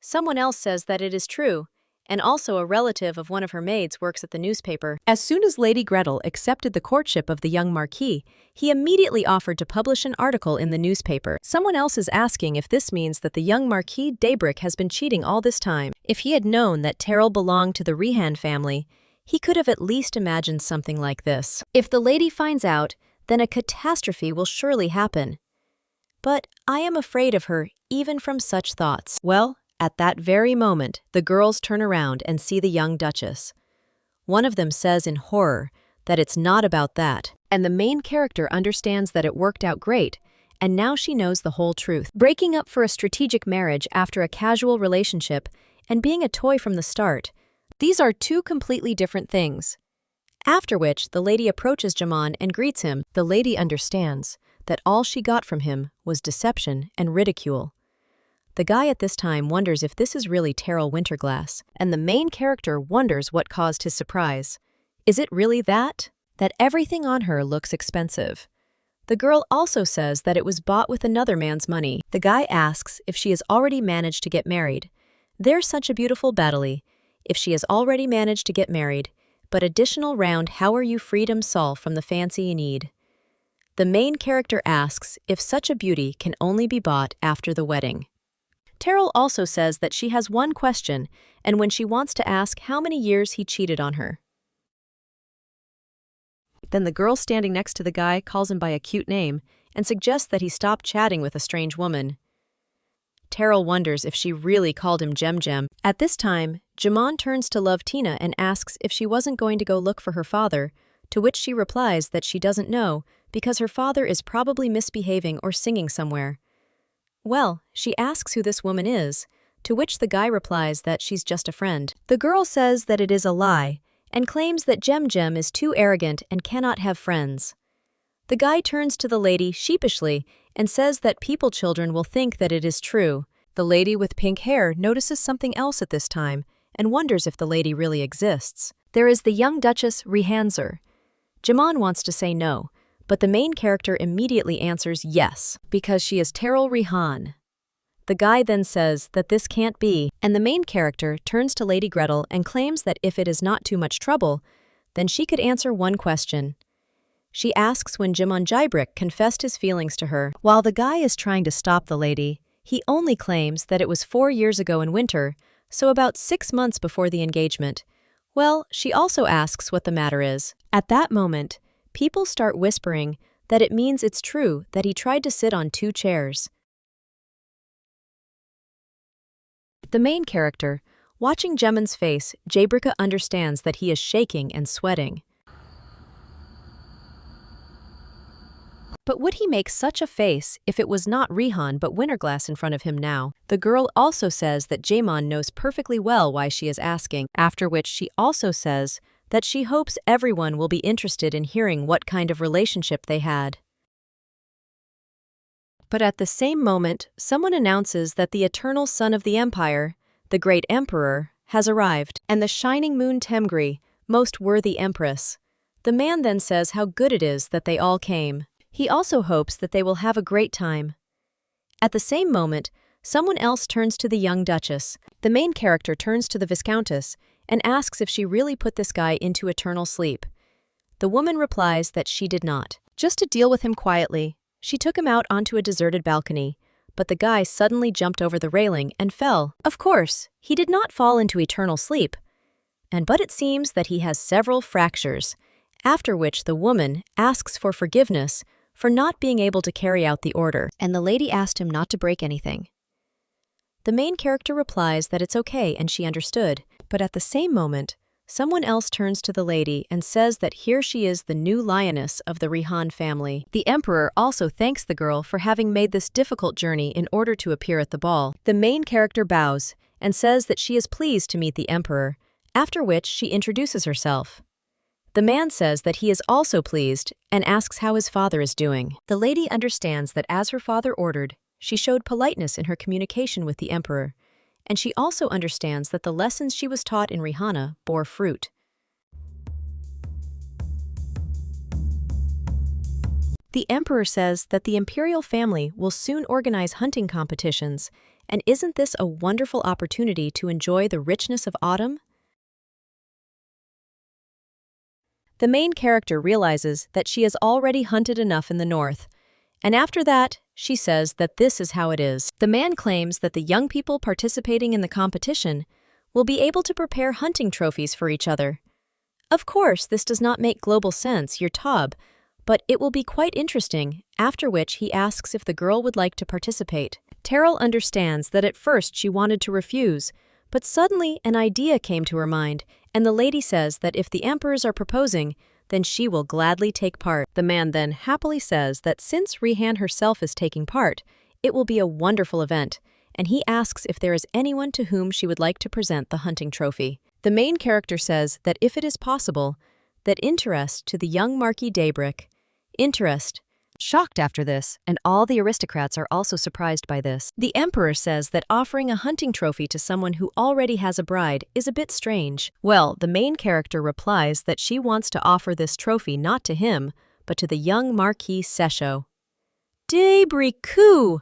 Someone else says that it is true, and also a relative of one of her maids works at the newspaper. As soon as Lady Gretel accepted the courtship of the young Marquis, he immediately offered to publish an article in the newspaper. Someone else is asking if this means that the young Marquis Daybrick has been cheating all this time. If he had known that Terrell belonged to the Rehan family, he could have at least imagined something like this. If the lady finds out, then a catastrophe will surely happen. But I am afraid of her, even from such thoughts. Well, at that very moment, the girls turn around and see the young Duchess. One of them says in horror that it's not about that. And the main character understands that it worked out great, and now she knows the whole truth. Breaking up for a strategic marriage after a casual relationship and being a toy from the start, these are two completely different things. After which, the lady approaches Jaman and greets him. The lady understands that all she got from him was deception and ridicule. The guy at this time wonders if this is really Terrell Winterglass, and the main character wonders what caused his surprise. Is it really that? That everything on her looks expensive. The girl also says that it was bought with another man's money. The guy asks if she has already managed to get married. There's such a beautiful battle. If she has already managed to get married, but additional round how are you freedom Saul from the fancy you need. The main character asks if such a beauty can only be bought after the wedding. Terrell also says that she has one question, and when she wants to ask how many years he cheated on her. Then the girl standing next to the guy calls him by a cute name and suggests that he stop chatting with a strange woman. Terrell wonders if she really called him Gem Gem. At this time, Jaman turns to Love Tina and asks if she wasn't going to go look for her father, to which she replies that she doesn't know because her father is probably misbehaving or singing somewhere. Well, she asks who this woman is, to which the guy replies that she's just a friend. The girl says that it is a lie and claims that Gem Gem is too arrogant and cannot have friends. The guy turns to the lady sheepishly and says that people children will think that it is true. The lady with pink hair notices something else at this time and wonders if the lady really exists. There is the young Duchess Rehanser. Jaman wants to say no, but the main character immediately answers yes, because she is Terrell Rehan. The guy then says that this can't be, and the main character turns to Lady Gretel and claims that if it is not too much trouble, then she could answer one question. She asks when Jaman Jybrik confessed his feelings to her. While the guy is trying to stop the lady, he only claims that it was 4 years ago in winter, so about 6 months before the engagement. Well, she also asks what the matter is. At that moment, people start whispering that it means it's true that he tried to sit on 2 chairs. The main character, watching Jaman's face, Jaybrika understands that he is shaking and sweating. But would he make such a face if it was not Rehan but Winterglass in front of him now? The girl also says that Jaman knows perfectly well why she is asking, after which she also says that she hopes everyone will be interested in hearing what kind of relationship they had. But at the same moment, someone announces that the eternal son of the empire, the great emperor, has arrived, and the shining moon Temgri, most worthy empress. The man then says how good it is that they all came. He also hopes that they will have a great time. At the same moment, someone else turns to the young duchess. The main character turns to the viscountess and asks if she really put this guy into eternal sleep. The woman replies that she did not. Just to deal with him quietly, she took him out onto a deserted balcony, but the guy suddenly jumped over the railing and fell. Of course, he did not fall into eternal sleep, but it seems that he has several fractures, after which the woman asks for forgiveness for not being able to carry out the order, and the lady asked him not to break anything. The main character replies that it's okay and she understood, but at the same moment, someone else turns to the lady and says that here she is the new lioness of the Rehan family. The emperor also thanks the girl for having made this difficult journey in order to appear at the ball. The main character bows and says that she is pleased to meet the emperor, after which she introduces herself. The man says that he is also pleased and asks how his father is doing. The lady understands that as her father ordered, she showed politeness in her communication with the emperor, and she also understands that the lessons she was taught in Rihanna bore fruit. The emperor says that the imperial family will soon organize hunting competitions, and isn't this a wonderful opportunity to enjoy the richness of autumn? The main character realizes that she has already hunted enough in the north, and after that, she says that this is how it is. The man claims that the young people participating in the competition will be able to prepare hunting trophies for each other. Of course, this does not make global sense, your Tob, but it will be quite interesting, after which he asks if the girl would like to participate. Terrell understands that at first she wanted to refuse, but suddenly an idea came to her mind, and the lady says that if the emperors are proposing, then she will gladly take part. The man then happily says that since Rihan herself is taking part, it will be a wonderful event, and he asks if there is anyone to whom she would like to present the hunting trophy. The main character says that if it is possible, that interest to the young Marquis Daybreak. Shocked after this, and all the aristocrats are also surprised by this. The emperor says that offering a hunting trophy to someone who already has a bride is a bit strange. Well, the main character replies that she wants to offer this trophy not to him, but to the young Marquis Cesio. Daybreak!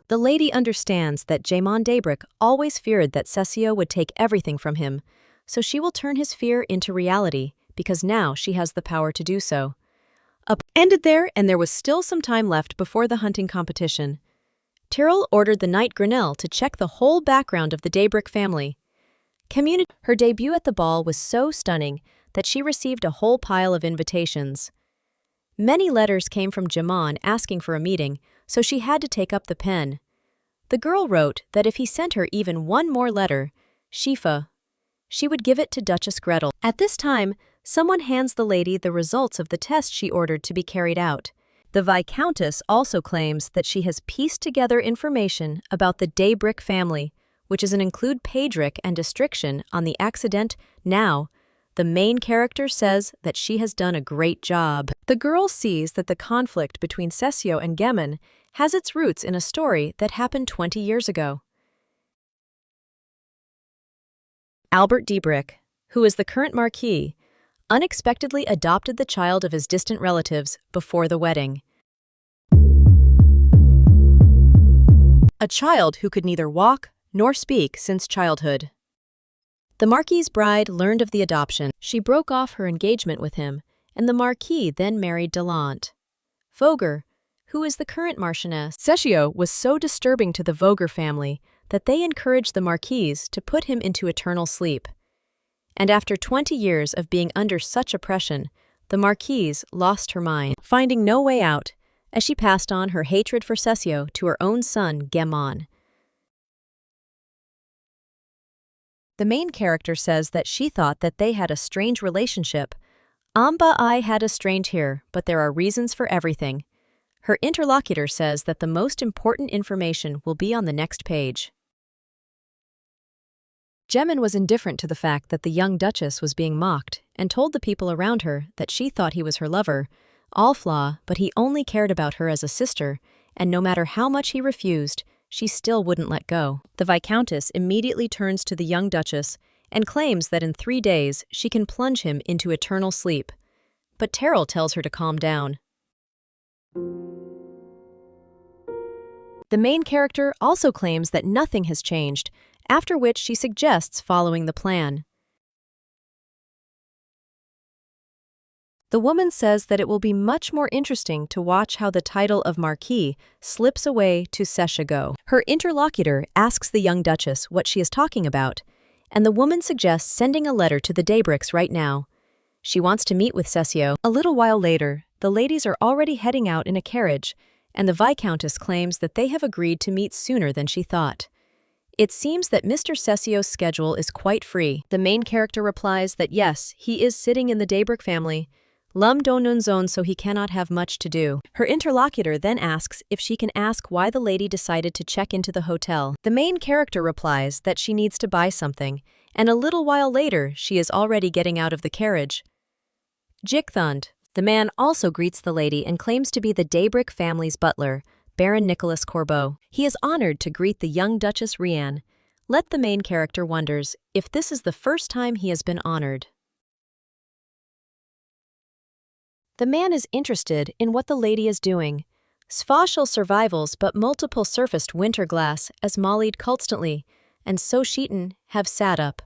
The lady understands that Jaimon Daybreak always feared that Cesio would take everything from him, so she will turn his fear into reality, because now she has the power to do so. Ended there, and there was still some time left before the hunting competition. Tyrrell ordered the Knight Grinnell to check the whole background of the Daybreak family. Her debut at the ball was so stunning that she received a whole pile of invitations. Many letters came from Jaimon asking for a meeting, so she had to take up the pen. The girl wrote that if he sent her even one more letter, she would give it to Duchess Gretel. At this time, someone hands the lady the results of the test she ordered to be carried out. The Viscountess also claims that she has pieced together information about the Daybreak family, which is an include Paedric and Distriction on the accident. Now, the main character says that she has done a great job. The girl sees that the conflict between Cesio and Gemon has its roots in a story that happened 20 years ago. Albert Daybreak, who is the current Marquis, unexpectedly adopted the child of his distant relatives before the wedding. A child who could neither walk nor speak since childhood. The Marquis's bride learned of the adoption. She broke off her engagement with him, and the Marquis then married Delant. Vogler, who is the current Marchioness. Cesio was so disturbing to the Vogler family that they encouraged the Marquis to put him into eternal sleep. And after 20 years of being under such oppression, the Marquise lost her mind, finding no way out, as she passed on her hatred for Cesio to her own son, Gemon. The main character says that she thought that they had a strange relationship. I had a strange here, but there are reasons for everything. Her interlocutor says that the most important information will be on the next page. Gemon was indifferent to the fact that the young Duchess was being mocked and told the people around her that she thought he was her lover, all flaw, but he only cared about her as a sister, and no matter how much he refused, she still wouldn't let go. The Viscountess immediately turns to the young Duchess and claims that in 3 days she can plunge him into eternal sleep. But Tyrrell tells her to calm down. The main character also claims that nothing has changed, after which she suggests following the plan. The woman says that it will be much more interesting to watch how the title of Marquis slips away to Cesio. Her interlocutor asks the young Duchess what she is talking about, and the woman suggests sending a letter to the Daybreaks right now. She wants to meet with Cesio. A little while later, the ladies are already heading out in a carriage, and the Viscountess claims that they have agreed to meet sooner than she thought. It seems that Mr. Cesio's schedule is quite free. The main character replies that yes, he is sitting in the Daybreak family, Lum Donun Zone, so he cannot have much to do. Her interlocutor then asks if she can ask why the lady decided to check into the hotel. The main character replies that she needs to buy something, and a little while later she is already getting out of the carriage. Jickthund. The man also greets the lady and claims to be the Daybreak family's butler, Baron Nicholas Corbeau. He is honored to greet the young Duchess Rianne. Let the main character wonders if this is the first time he has been honored. The man is interested in what the lady is doing. Sfashal survivals but multiple surfaced winter glass as Mollied constantly, and so Sheeton have sat up.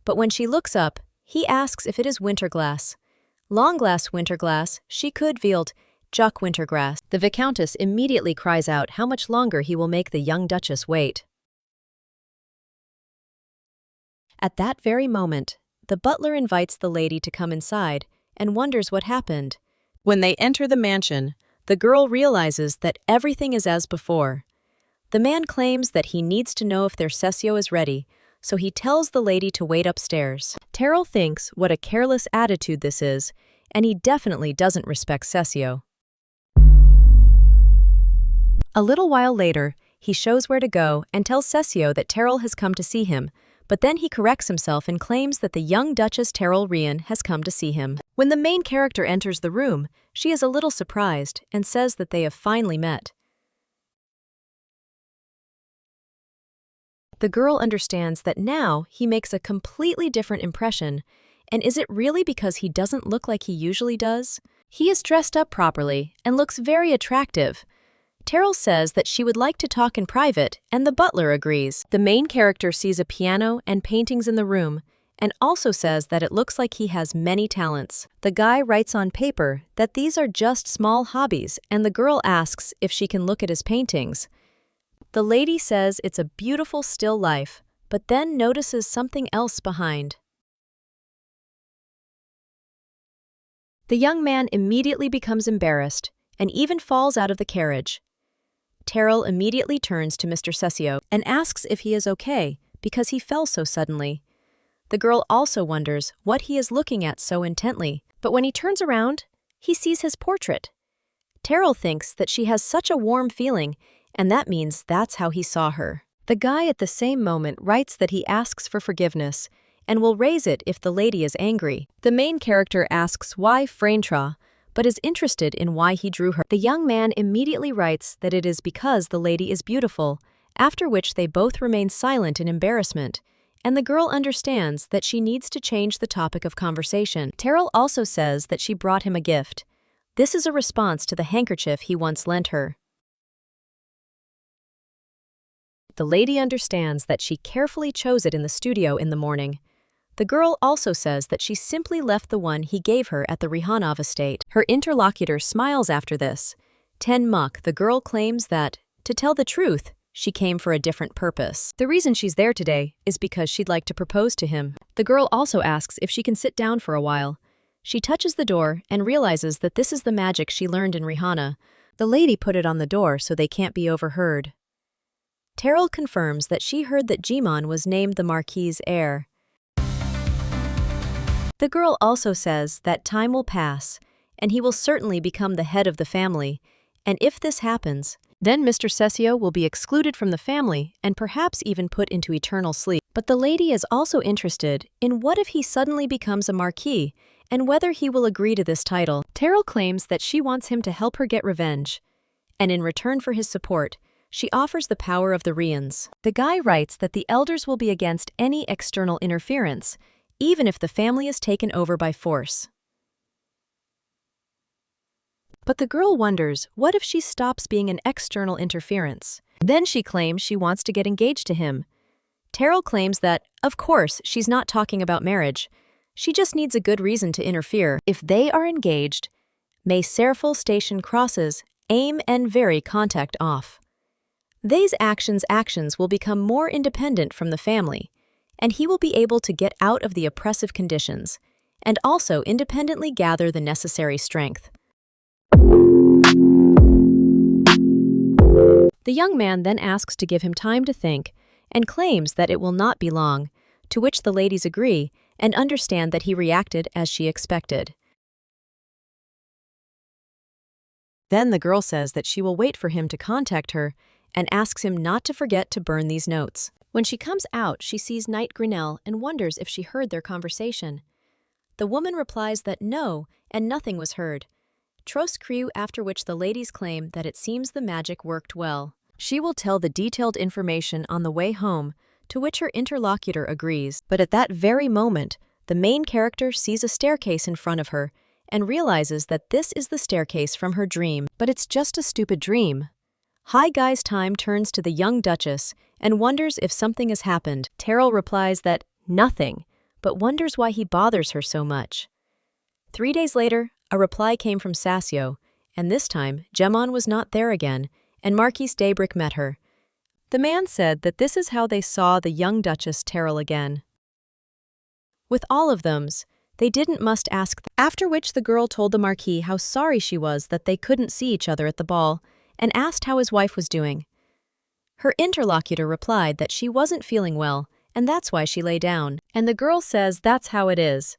But when she looks up, he asks if it is winter glass. Long glass winter glass, she could veiled, Jock Wintergrass. The Viscountess immediately cries out how much longer he will make the young Duchess wait. At that very moment, the butler invites the lady to come inside and wonders what happened. When they enter the mansion, the girl realizes that everything is as before. The man claims that he needs to know if their Cesio is ready, so he tells the lady to wait upstairs. Tyrrell thinks what a careless attitude this is, and he definitely doesn't respect Cesio. A little while later, he shows where to go and tells Cesio that Terrell has come to see him, but then he corrects himself and claims that the young Duchess Terrell Rian has come to see him. When the main character enters the room, she is a little surprised and says that they have finally met. The girl understands that now he makes a completely different impression, and is it really because he doesn't look like he usually does? He is dressed up properly and looks very attractive. Terrell says that she would like to talk in private, and the butler agrees. The main character sees a piano and paintings in the room, and also says that it looks like he has many talents. The guy writes on paper that these are just small hobbies, and the girl asks if she can look at his paintings. The lady says it's a beautiful still life, but then notices something else behind. The young man immediately becomes embarrassed and even falls out of the carriage. Terrell immediately turns to Mr. Cesio and asks if he is okay because he fell so suddenly. The girl also wonders what he is looking at so intently, but when he turns around, he sees his portrait. Terrell thinks that she has such a warm feeling, and that means that's how he saw her. The guy at the same moment writes that he asks for forgiveness and will raise it if the lady is angry. The main character asks why Fraintra, but is interested in why he drew her. The young man immediately writes that it is because the lady is beautiful, after which they both remain silent in embarrassment, and the girl understands that she needs to change the topic of conversation. Terrell also says that she brought him a gift. This is a response to the handkerchief he once lent her. The lady understands that she carefully chose it in the studio in the morning. The girl also says that she simply left the one he gave her at the Rihanov estate. Her interlocutor smiles after this. 10 Muck, the girl claims that, to tell the truth, she came for a different purpose. The reason she's there today is because she'd like to propose to him. The girl also asks if she can sit down for a while. She touches the door and realizes that this is the magic she learned in Rihanna. The lady put it on the door so they can't be overheard. Terrell confirms that she heard that Jimon was named the Marquis's heir. The girl also says that time will pass, and he will certainly become the head of the family, and if this happens, then Mr. Cesio will be excluded from the family and perhaps even put into eternal sleep. But the lady is also interested in what if he suddenly becomes a marquis, and whether he will agree to this title. Terrell claims that she wants him to help her get revenge, and in return for his support, she offers the power of the Rians. The guy writes that the elders will be against any external interference, even if the family is taken over by force. But the girl wonders, what if she stops being an external interference? Then she claims she wants to get engaged to him. Terrell claims that, of course, she's not talking about marriage. She just needs a good reason to interfere. If they are engaged, may Serful station crosses, aim and vary contact off. These actions will become more independent from the family, and he will be able to get out of the oppressive conditions, and also independently gather the necessary strength. The young man then asks to give him time to think, and claims that it will not be long, to which the ladies agree and understand that he reacted as she expected. Then the girl says that she will wait for him to contact her and asks him not to forget to burn these notes. When she comes out, she sees Knight Grinnell and wonders if she heard their conversation. The woman replies that no, and nothing was heard. Tros Crew, after which the ladies claim that it seems the magic worked well. She will tell the detailed information on the way home, to which her interlocutor agrees. But at that very moment, the main character sees a staircase in front of her and realizes that this is the staircase from her dream. But it's just a stupid dream. High Guy's time turns to the young Duchess and wonders if something has happened. Terrell replies that nothing, but wonders why he bothers her so much. 3 days later, a reply came from Cesio, and this time Gemon was not there again, and Marquis Daybreak met her. The man said that this is how they saw the young Duchess Terrell again. With all of them, they didn't must ask. After which the girl told the Marquis how sorry she was that they couldn't see each other at the ball, and asked how his wife was doing. Her interlocutor replied that she wasn't feeling well, and that's why she lay down, and the girl says that's how it is.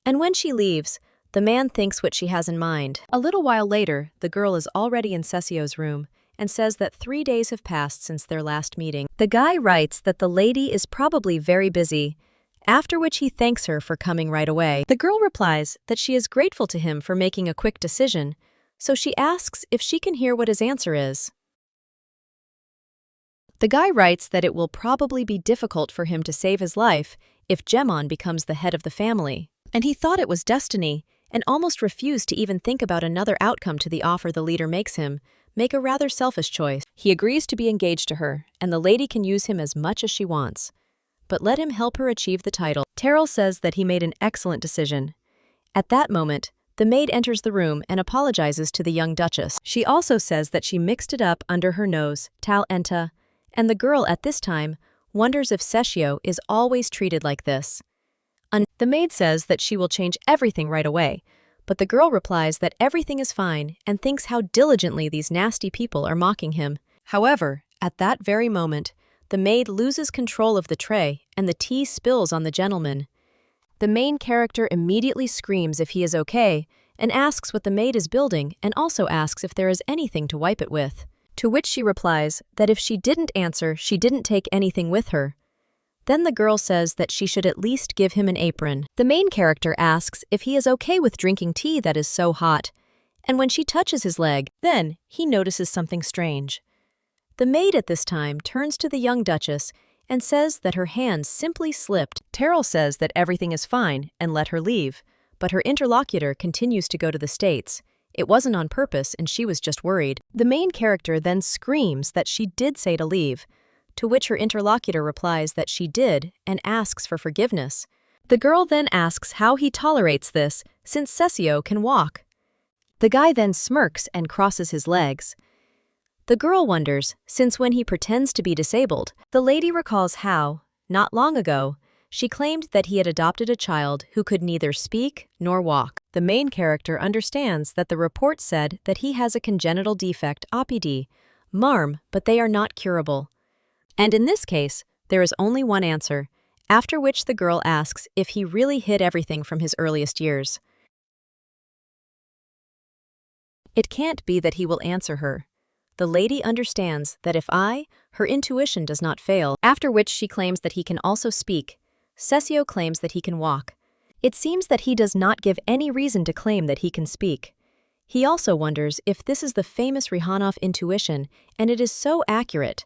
And when she leaves, The man thinks what she has in mind. A little while later, the girl is already in Cesio's room and says that 3 days have passed since their last meeting. The guy writes that the lady is probably very busy, after which he thanks her for coming right away. The girl replies that she is grateful to him for making a quick decision, so she asks if she can hear what his answer is. The guy writes that it will probably be difficult for him to save his life if Gemon becomes the head of the family, and he thought it was destiny and almost refused to even think about another outcome to the offer the leader makes him, make a rather selfish choice. He agrees to be engaged to her, and the lady can use him as much as she wants. But let him help her achieve the title. Terrell says that he made an excellent decision. At that moment, the maid enters the room and apologizes to the young duchess. She also says that she mixed it up under her nose, tal enta, and the girl at this time wonders if Cesio is always treated like this. The maid says that she will change everything right away, but the girl replies that everything is fine and thinks how diligently these nasty people are mocking him. However, at that very moment, the maid loses control of the tray and the tea spills on the gentleman. The main character immediately screams if he is okay and asks what the maid is building and also asks if there is anything to wipe it with. To which she replies that if she didn't answer, she didn't take anything with her. Then the girl says that she should at least give him an apron. The main character asks if he is okay with drinking tea that is so hot, and when she touches his leg, then he notices something strange. The maid at this time turns to the young duchess and says that her hand simply slipped. Terrell says that everything is fine and let her leave, but her interlocutor continues to go to the States. It wasn't on purpose and she was just worried. The main character then screams that she did say to leave, to which her interlocutor replies that she did and asks for forgiveness. The girl then asks how he tolerates this since Cesio can walk. The guy then smirks and crosses his legs. The girl wonders, since when he pretends to be disabled. The lady recalls how, not long ago, she claimed that he had adopted a child who could neither speak nor walk. The main character understands that the report said that he has a congenital defect OPD, MARM, but they are not curable. And in this case, there is only one answer, after which the girl asks if he really hid everything from his earliest years. It can't be that he will answer her. The lady understands that if her intuition does not fail, after which she claims that he can also speak. Cesio claims that he can walk. It seems that he does not give any reason to claim that he can speak. He also wonders if this is the famous Rihanna intuition, and it is so accurate.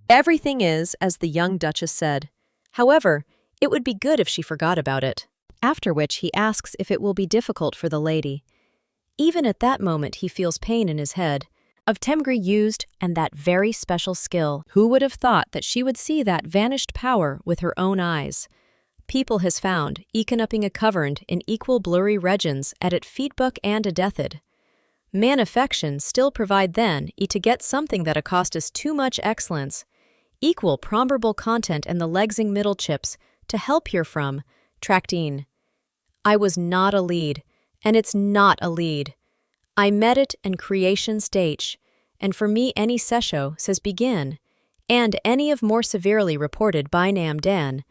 Everything is as the young duchess said. However, it would be good if she forgot about it. After which he asks if it will be difficult for the lady. Even at that moment he feels pain in his head. Of Temgri used and that very special skill. Who would have thought that she would see that vanished power with her own eyes? People has found, upping a covered in equal blurry regions at it feedbook and a deathid. Man affection still provide then to get something that cost us too much excellence. Equal prombable content and the legsing middle chips to help here from, Tractine. I was not a lead, and it's not a lead. I met it and creation stage, and for me any Cesio says begin, and any of more severely reported by Nam Dan,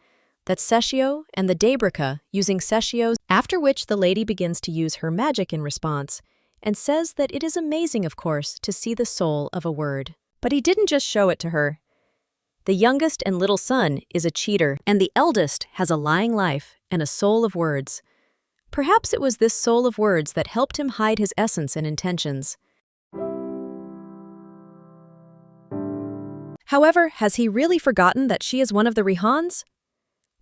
that Cesio and the Dabrica using Cesio's, after which the lady begins to use her magic in response, and says that it is amazing of course to see the soul of a word. But he didn't just show it to her. The youngest and little son is a cheater, and the eldest has a lying life and a soul of words. Perhaps it was this soul of words that helped him hide his essence and intentions. However, has he really forgotten that she is one of the Rihans?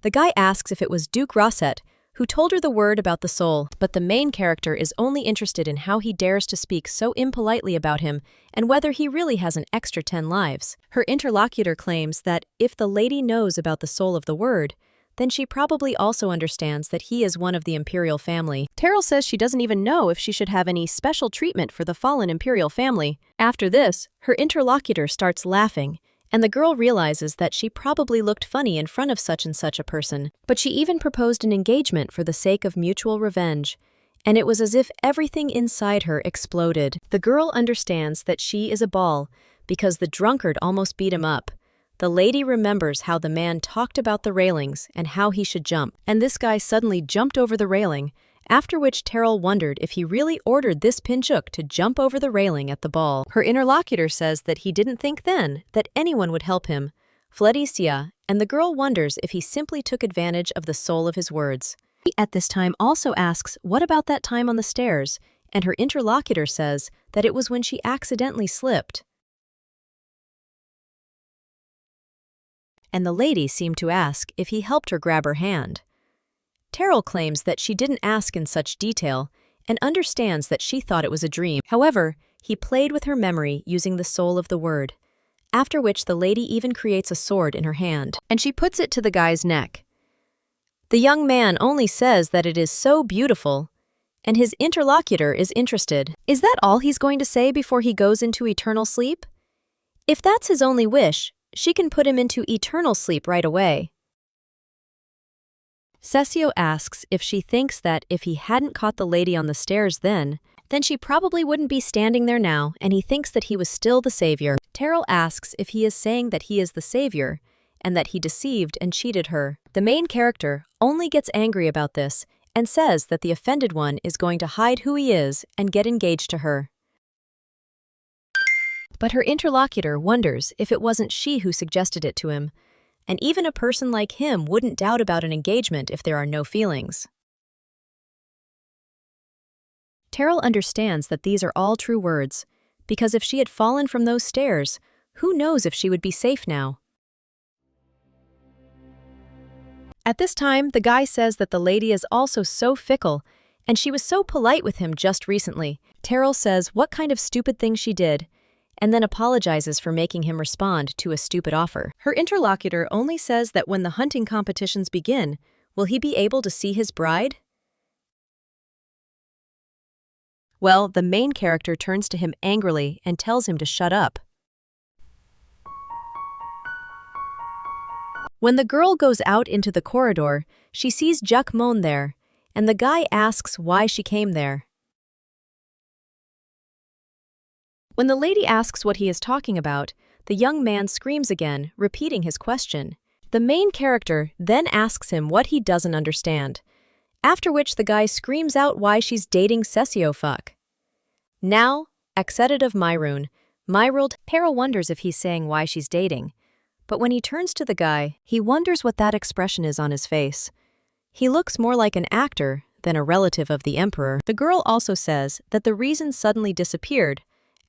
The guy asks if it was Duke Rosset who told her the word about the soul, but the main character is only interested in how he dares to speak so impolitely about him and whether he really has an extra 10 lives. Her interlocutor claims that if the lady knows about the soul of the word, then she probably also understands that he is one of the imperial family. Terrell says she doesn't even know if she should have any special treatment for the fallen imperial family. After this, her interlocutor starts laughing, and the girl realizes that she probably looked funny in front of such and such a person, but she even proposed an engagement for the sake of mutual revenge, and it was as if everything inside her exploded. The girl understands that she is a ball because the drunkard almost beat him up. the lady remembers how the man talked about the railings and how he should jump, and this guy suddenly jumped over the railing, after which Terrell wondered if he really ordered this Pinchuk to jump over the railing at the ball. Her interlocutor says that he didn't think then that anyone would help him, Felicia, and the girl wonders if he simply took advantage of the soul of his words. He at this time also asks what about that time on the stairs, and her interlocutor says that it was when she accidentally slipped. And the lady seemed to ask if he helped her grab her hand. Terrell claims that she didn't ask in such detail and understands that she thought it was a dream. However, he played with her memory using the soul of the word, after which the lady even creates a sword in her hand, and she puts it to the guy's neck. The young man only says that it is so beautiful, and his interlocutor is interested. Is that all he's going to say before he goes into eternal sleep? If that's his only wish, she can put him into eternal sleep right away. Cesio asks if she thinks that if he hadn't caught the lady on the stairs then she probably wouldn't be standing there now, and he thinks that he was still the savior. Terrell asks if he is saying that he is the savior, and that he deceived and cheated her. The main character only gets angry about this and says that the offended one is going to hide who he is and get engaged to her. But her interlocutor wonders if it wasn't she who suggested it to him, and even a person like him wouldn't doubt about an engagement if there are no feelings. Terrell understands that these are all true words, because if she had fallen from those stairs, who knows if she would be safe now. At this time, the guy says that the lady is also so fickle, and she was so polite with him just recently. Terrell says what kind of stupid thing she did, and then apologizes for making him respond to a stupid offer. Her interlocutor only says that when the hunting competitions begin, will he be able to see his bride? Well, the main character turns to him angrily and tells him to shut up. When the girl goes out into the corridor, she sees Jacquemone there, and the guy asks why she came there. When the lady asks what he is talking about, the young man screams again, repeating his question. The main character then asks him what he doesn't understand, after which the guy screams out why she's dating Cesio fuck. Now, acceted of Myrune, Terrell wonders if he's saying why she's dating, but when he turns to the guy, he wonders what that expression is on his face. He looks more like an actor than a relative of the emperor. The girl also says that the reason suddenly disappeared,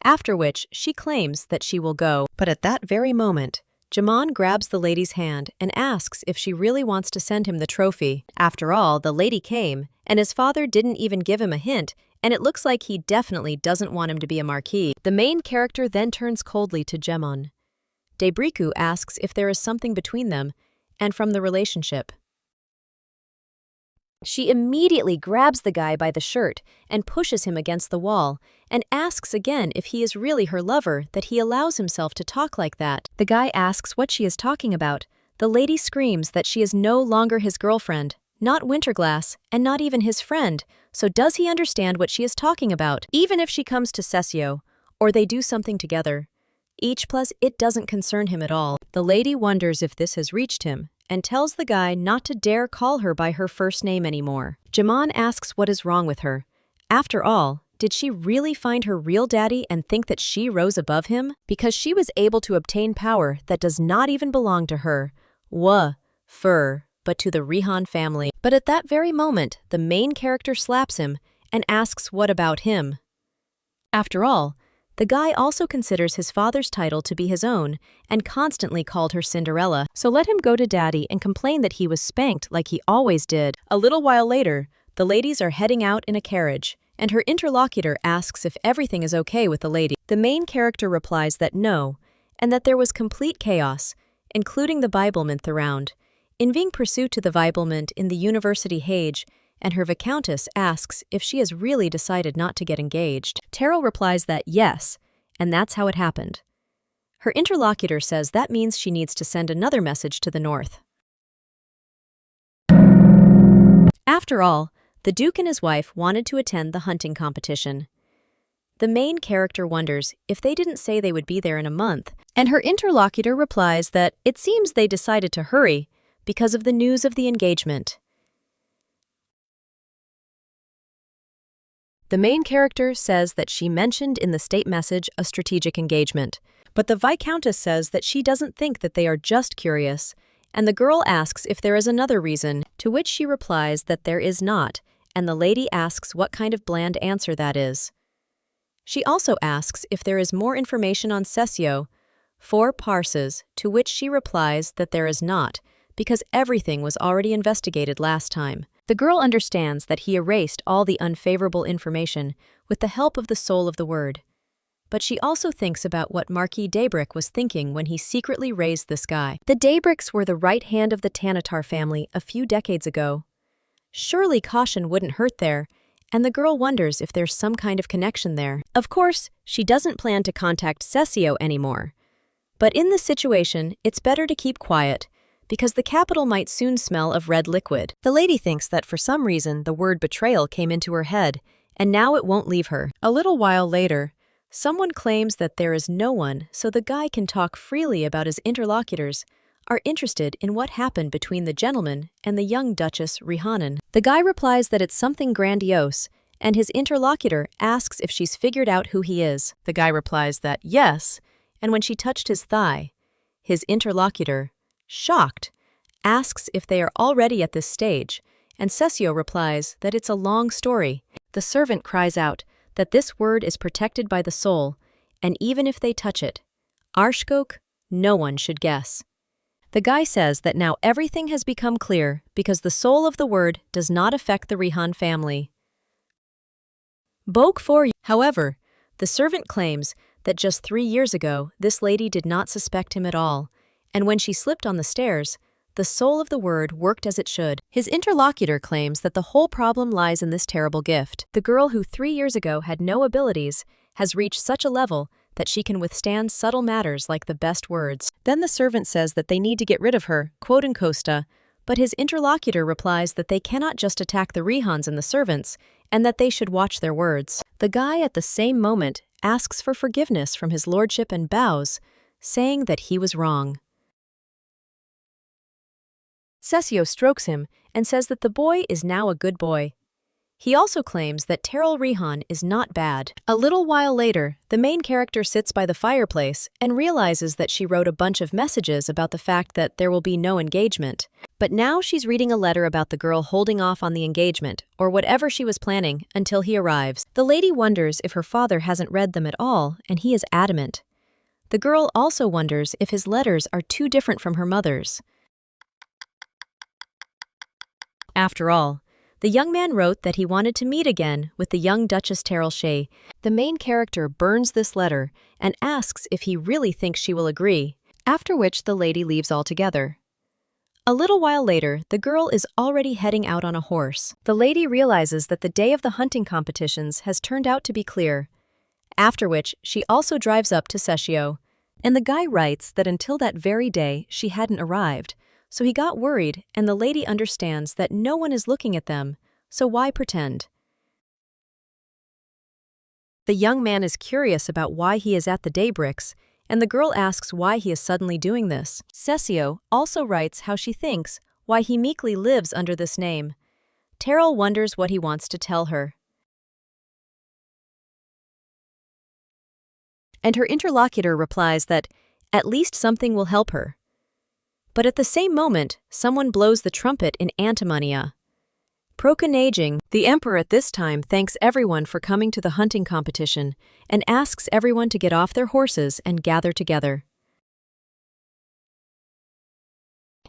after which she claims that she will go. But at that very moment, Jamon grabs the lady's hand and asks if she really wants to send him the trophy. After all, the lady came, and his father didn't even give him a hint, and it looks like he definitely doesn't want him to be a marquis. The main character then turns coldly to Jamon. Debriku asks if there is something between them, and from the relationship. She immediately grabs the guy by the shirt and pushes him against the wall, and asks again if he is really her lover that he allows himself to talk like that. The guy asks what she is talking about. The lady screams that she is no longer his girlfriend, not Winterglass, and not even his friend, so does he understand what she is talking about? Even if she comes to Cesio, or they do something together, it doesn't concern him at all. The lady wonders if this has reached him, and tells the guy not to dare call her by her first name anymore. Jamon asks what is wrong with her. After all, did she really find her real daddy and think that she rose above him? Because she was able to obtain power that does not even belong to her, but to the Rihan family. But at that very moment, the main character slaps him and asks what about him. After all, the guy also considers his father's title to be his own and constantly called her Cinderella, so let him go to daddy and complain that he was spanked like he always did. A little while later, the ladies are heading out in a carriage, and her interlocutor asks if everything is okay with the lady. The main character replies that no, and that there was complete chaos, including the Biblement around. In being pursuit to the Biblement in the University Hage, and her Viscountess asks if she has really decided not to get engaged. Terrell replies that yes, and that's how it happened. Her interlocutor says that means she needs to send another message to the north. After all, the Duke and his wife wanted to attend the hunting competition. The main character wonders if they didn't say they would be there in a month, and her interlocutor replies that it seems they decided to hurry because of the news of the engagement. The main character says that she mentioned in the state message a strategic engagement, but the Viscountess says that she doesn't think that they are just curious, and the girl asks if there is another reason, to which she replies that there is not, and the lady asks what kind of bland answer that is. She also asks if there is more information on Cesio, 4 parses, to which she replies that there is not, because everything was already investigated last time. The girl understands that he erased all the unfavorable information with the help of the soul of the word. But she also thinks about what Marquis Daybrick was thinking when he secretly raised this guy. The Daybricks were the right hand of the Tanatar family a few decades ago. Surely caution wouldn't hurt there, and the girl wonders if there's some kind of connection there. Of course, she doesn't plan to contact Cesio anymore. But in this situation, it's better to keep quiet, because the capital might soon smell of red liquid. The lady thinks that for some reason the word betrayal came into her head, and now it won't leave her. A little while later, someone claims that there is no one, so the guy can talk freely about his interlocutors, are interested in what happened between the gentleman and the young Duchess Rihannan. The guy replies that it's something grandiose, and his interlocutor asks if she's figured out who he is. The guy replies that yes, and when she touched his thigh, his interlocutor, shocked, asks if they are already at this stage, and Cesio replies that it's a long story. The servant cries out that this word is protected by the soul, and even if they touch it, Arshkok, no one should guess. The guy says that now everything has become clear because the soul of the word does not affect the Rihan family. Bok for you. However, the servant claims that just 3 years ago this lady did not suspect him at all, and when she slipped on the stairs, the soul of the word worked as it should. His interlocutor claims that the whole problem lies in this terrible gift. The girl who 3 years ago had no abilities has reached such a level that she can withstand subtle matters like the best words. Then the servant says that they need to get rid of her, quote and costa, but his interlocutor replies that they cannot just attack the Rihans and the servants, and that they should watch their words. The guy at the same moment asks for forgiveness from his lordship and bows, saying that he was wrong. Cesio strokes him and says that the boy is now a good boy. He also claims that Terrell Rihan is not bad. A little while later, the main character sits by the fireplace and realizes that she wrote a bunch of messages about the fact that there will be no engagement. But now she's reading a letter about the girl holding off on the engagement, or whatever she was planning, until he arrives. The lady wonders if her father hasn't read them at all, and he is adamant. The girl also wonders if his letters are too different from her mother's. After all, the young man wrote that he wanted to meet again with the young Duchess Terrell Shea. The main character burns this letter and asks if he really thinks she will agree, after which the lady leaves altogether. A little while later, the girl is already heading out on a horse. The lady realizes that the day of the hunting competitions has turned out to be clear, after which she also drives up to Cesio. And the guy writes that until that very day she hadn't arrived, so he got worried, and the lady understands that no one is looking at them, so why pretend? The young man is curious about why he is at the Daybricks, and the girl asks why he is suddenly doing this. Cesio also writes how she thinks why he meekly lives under this name. Terrell wonders what he wants to tell her. And her interlocutor replies that at least something will help her. But at the same moment, someone blows the trumpet in Antimania. Reconnecting, the emperor at this time thanks everyone for coming to the hunting competition and asks everyone to get off their horses and gather together.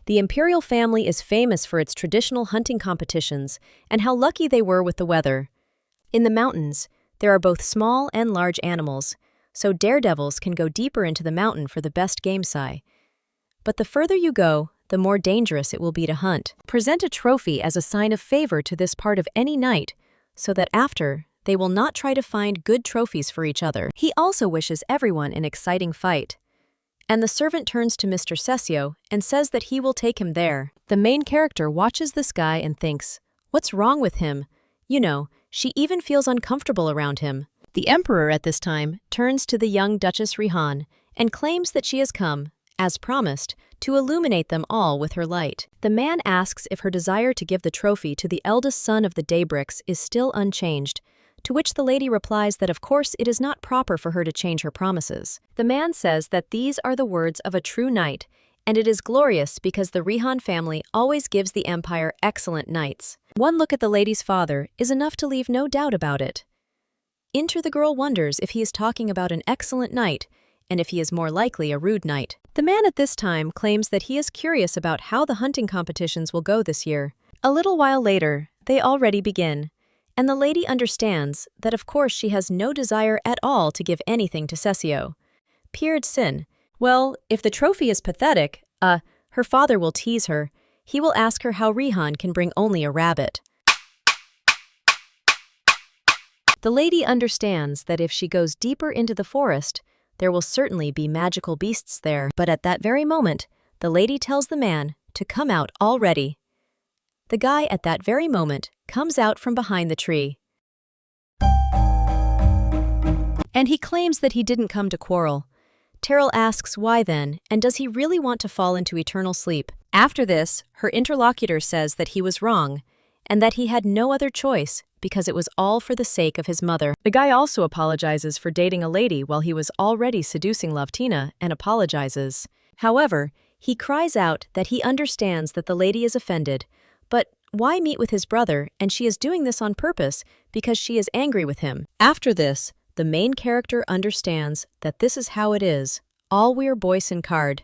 The imperial family is famous for its traditional hunting competitions and how lucky they were with the weather. In the mountains, there are both small and large animals, so daredevils can go deeper into the mountain for the best game size. But the further you go, the more dangerous it will be to hunt. Present a trophy as a sign of favor to this part of any night, so that after, they will not try to find good trophies for each other. He also wishes everyone an exciting fight. And the servant turns to Mr. Cesio and says that he will take him there. The main character watches this guy and thinks, what's wrong with him? You know, she even feels uncomfortable around him. The emperor at this time turns to the young Duchess Rihan and claims that she has come, as promised, to illuminate them all with her light. The man asks if her desire to give the trophy to the eldest son of the Daybricks is still unchanged, to which the lady replies that of course it is not proper for her to change her promises. The man says that these are the words of a true knight, and it is glorious because the Rihan family always gives the empire excellent knights. One look at the lady's father is enough to leave no doubt about it. Enter the girl wonders if he is talking about an excellent knight, and if he is more likely a rude knight. The man at this time claims that he is curious about how the hunting competitions will go this year. A little while later, they already begin, and the lady understands that of course she has no desire at all to give anything to Cesio. Pierred sin. Well, if the trophy is pathetic, her father will tease her. He will ask her how Rihan can bring only a rabbit. The lady understands that if she goes deeper into the forest, there will certainly be magical beasts there. But at that very moment, the lady tells the man to come out already. The guy at that very moment comes out from behind the tree. And he claims that he didn't come to quarrel. Terrell asks why then, and does he really want to fall into eternal sleep? After this, her interlocutor says that he was wrong, and that he had no other choice because it was all for the sake of his mother. The guy also apologizes for dating a lady while he was already seducing Lovtina and apologizes. However, he cries out that he understands that the lady is offended, but why meet with his brother, and she is doing this on purpose because she is angry with him. After this, the main character understands that this is how it is, all we're boys in card,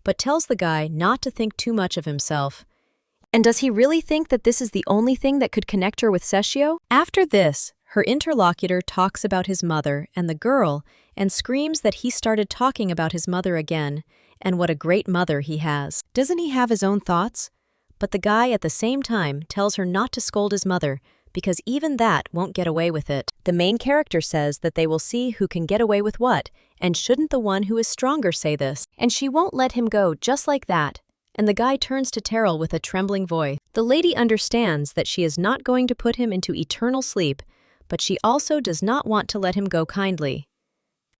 but tells the guy not to think too much of himself. And does he really think that this is the only thing that could connect her with Cesio? After this, her interlocutor talks about his mother and the girl and screams that he started talking about his mother again and what a great mother he has. Doesn't he have his own thoughts? But the guy at the same time tells her not to scold his mother because even that won't get away with it. The main character says that they will see who can get away with what, and shouldn't the one who is stronger say this? And she won't let him go just like that. And the guy turns to Terrell with a trembling voice. The lady understands that she is not going to put him into eternal sleep, but she also does not want to let him go kindly.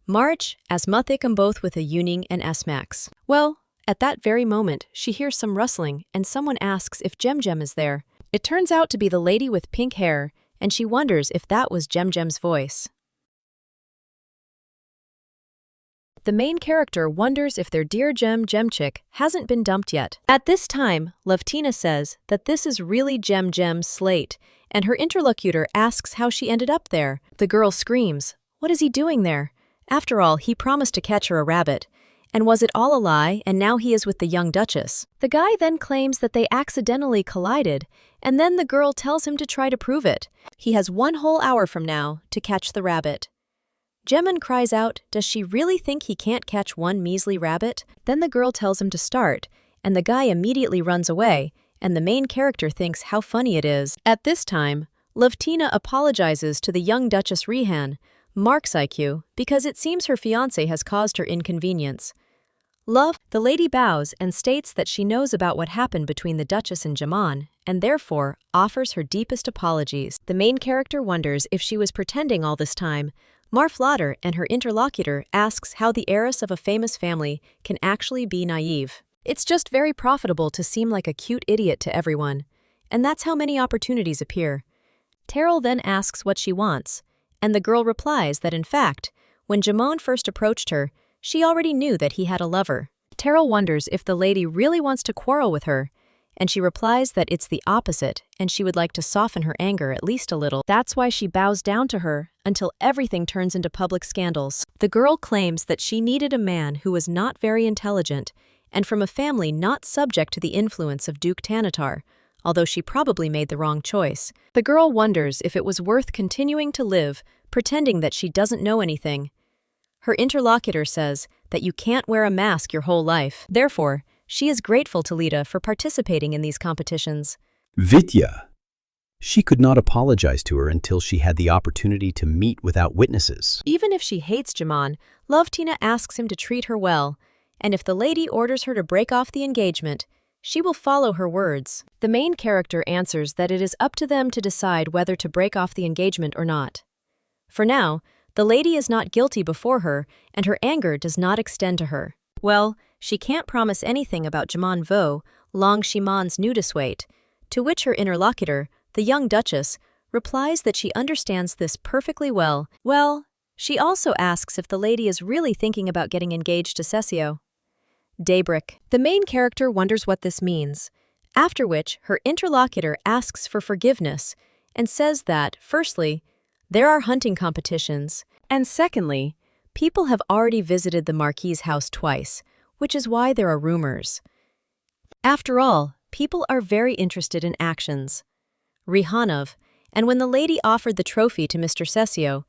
March, as Muthik both with a Uning and S-Max. Well, at that very moment, she hears some rustling, and someone asks if Jem is there. It turns out to be the lady with pink hair, and she wonders if that was Jem's voice. The main character wonders if their dear Jem chick hasn't been dumped yet. At this time, Lovtina says that this is really Jem's slate, and her interlocutor asks how she ended up there. The girl screams, "What is he doing there? After all, he promised to catch her a rabbit. And was it all a lie, and now he is with the young Duchess?" The guy then claims that they accidentally collided, and then the girl tells him to try to prove it. He has 1 whole hour from now to catch the rabbit. Jemin cries out, does she really think he can't catch one measly rabbit? Then the girl tells him to start, and the guy immediately runs away, and the main character thinks how funny it is. At this time, Lovtina apologizes to the young Duchess Rihan, Mark's IQ, because it seems her fiancé has caused her inconvenience. The lady bows and states that she knows about what happened between the Duchess and Jaman, and therefore offers her deepest apologies. The main character wonders if she was pretending all this time. Marflatter and her interlocutor asks how the heiress of a famous family can actually be naive. It's just very profitable to seem like a cute idiot to everyone, and that's how many opportunities appear. Terrell then asks what she wants, and the girl replies that in fact, when Jamon first approached her, she already knew that he had a lover. Terrell wonders if the lady really wants to quarrel with her, and she replies that it's the opposite, and she would like to soften her anger at least a little. That's why she bows down to her until everything turns into public scandals. The girl claims that she needed a man who was not very intelligent and from a family not subject to the influence of Duke Tanatar, although she probably made the wrong choice. The girl wonders if it was worth continuing to live, pretending that she doesn't know anything. Her interlocutor says that you can't wear a mask your whole life. Therefore, she is grateful to Lita for participating in these competitions. Vitya. She could not apologize to her until she had the opportunity to meet without witnesses. Even if she hates Jaman, Lovtina asks him to treat her well, and if the lady orders her to break off the engagement, she will follow her words. The main character answers that it is up to them to decide whether to break off the engagement or not. For now, The lady is not guilty before her, and her anger does not extend to her. Well, she can't promise anything about Jaman Vo, Long Shimon's nudist weight, to which her interlocutor, the young duchess, replies that she understands this perfectly well. Well, she also asks if the lady is really thinking about getting engaged to Cesio. Daybreak. The main character wonders what this means, after which her interlocutor asks for forgiveness and says that, firstly, there are hunting competitions, and secondly, people have already visited the Marquis's house twice, which is why there are rumors. After all, people are very interested in actions. Rihanov, and when the lady offered the trophy to Mr. Cesio,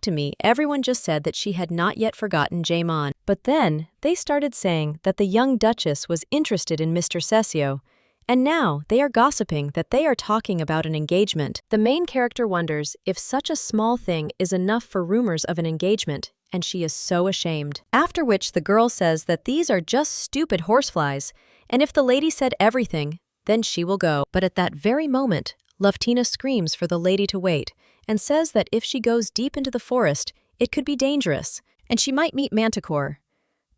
to me, everyone just said that she had not yet forgotten Jaman. But then, they started saying that the young duchess was interested in Mr. Cesio, and now they are gossiping that they are talking about an engagement. The main character wonders if such a small thing is enough for rumors of an engagement, and she is so ashamed. After which the girl says that these are just stupid horseflies, and if the lady said everything, then she will go. But at that very moment, Lovtina screams for the lady to wait, and says that if she goes deep into the forest, it could be dangerous, and she might meet Manticore.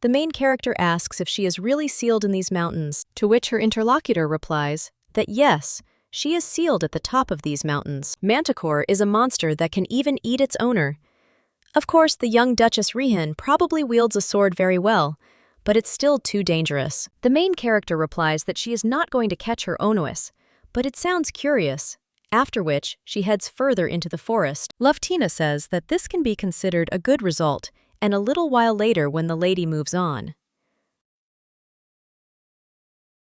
The main character asks if she is really sealed in these mountains, to which her interlocutor replies that yes, she is sealed at the top of these mountains. Manticore is a monster that can even eat its owner. Of course, the young Duchess Rihan probably wields a sword very well, but it's still too dangerous. The main character replies that she is not going to catch her Onuus, but it sounds curious. After which, she heads further into the forest. Lovtina says that this can be considered a good result, and a little while later when the lady moves on.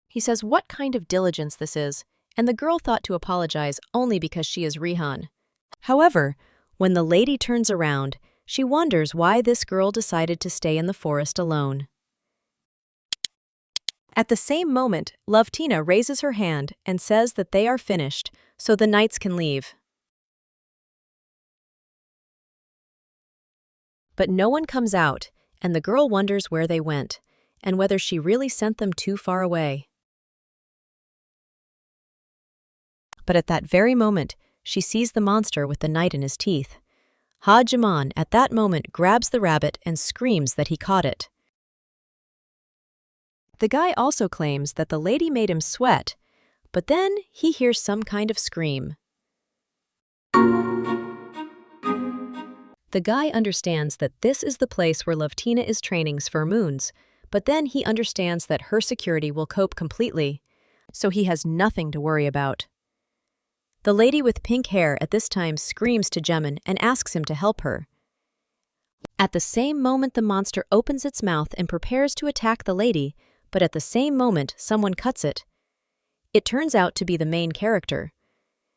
He says what kind of diligence this is, and the girl thought to apologize only because she is Rihan. However, when the lady turns around, she wonders why this girl decided to stay in the forest alone. At the same moment, Lovtina raises her hand and says that they are finished, so the knights can leave. But no one comes out, and the girl wonders where they went, and whether she really sent them too far away. But at that very moment, she sees the monster with the knight in his teeth. Hajaman at that moment grabs the rabbit and screams that he caught it. The guy also claims that the lady made him sweat, but then he hears some kind of scream. The guy understands that this is the place where Lovtina is training Svermoons, but then he understands that her security will cope completely, so he has nothing to worry about. The lady with pink hair at this time screams to Jemin and asks him to help her. At the same moment the monster opens its mouth and prepares to attack the lady, but at the same moment someone cuts it. It turns out to be the main character.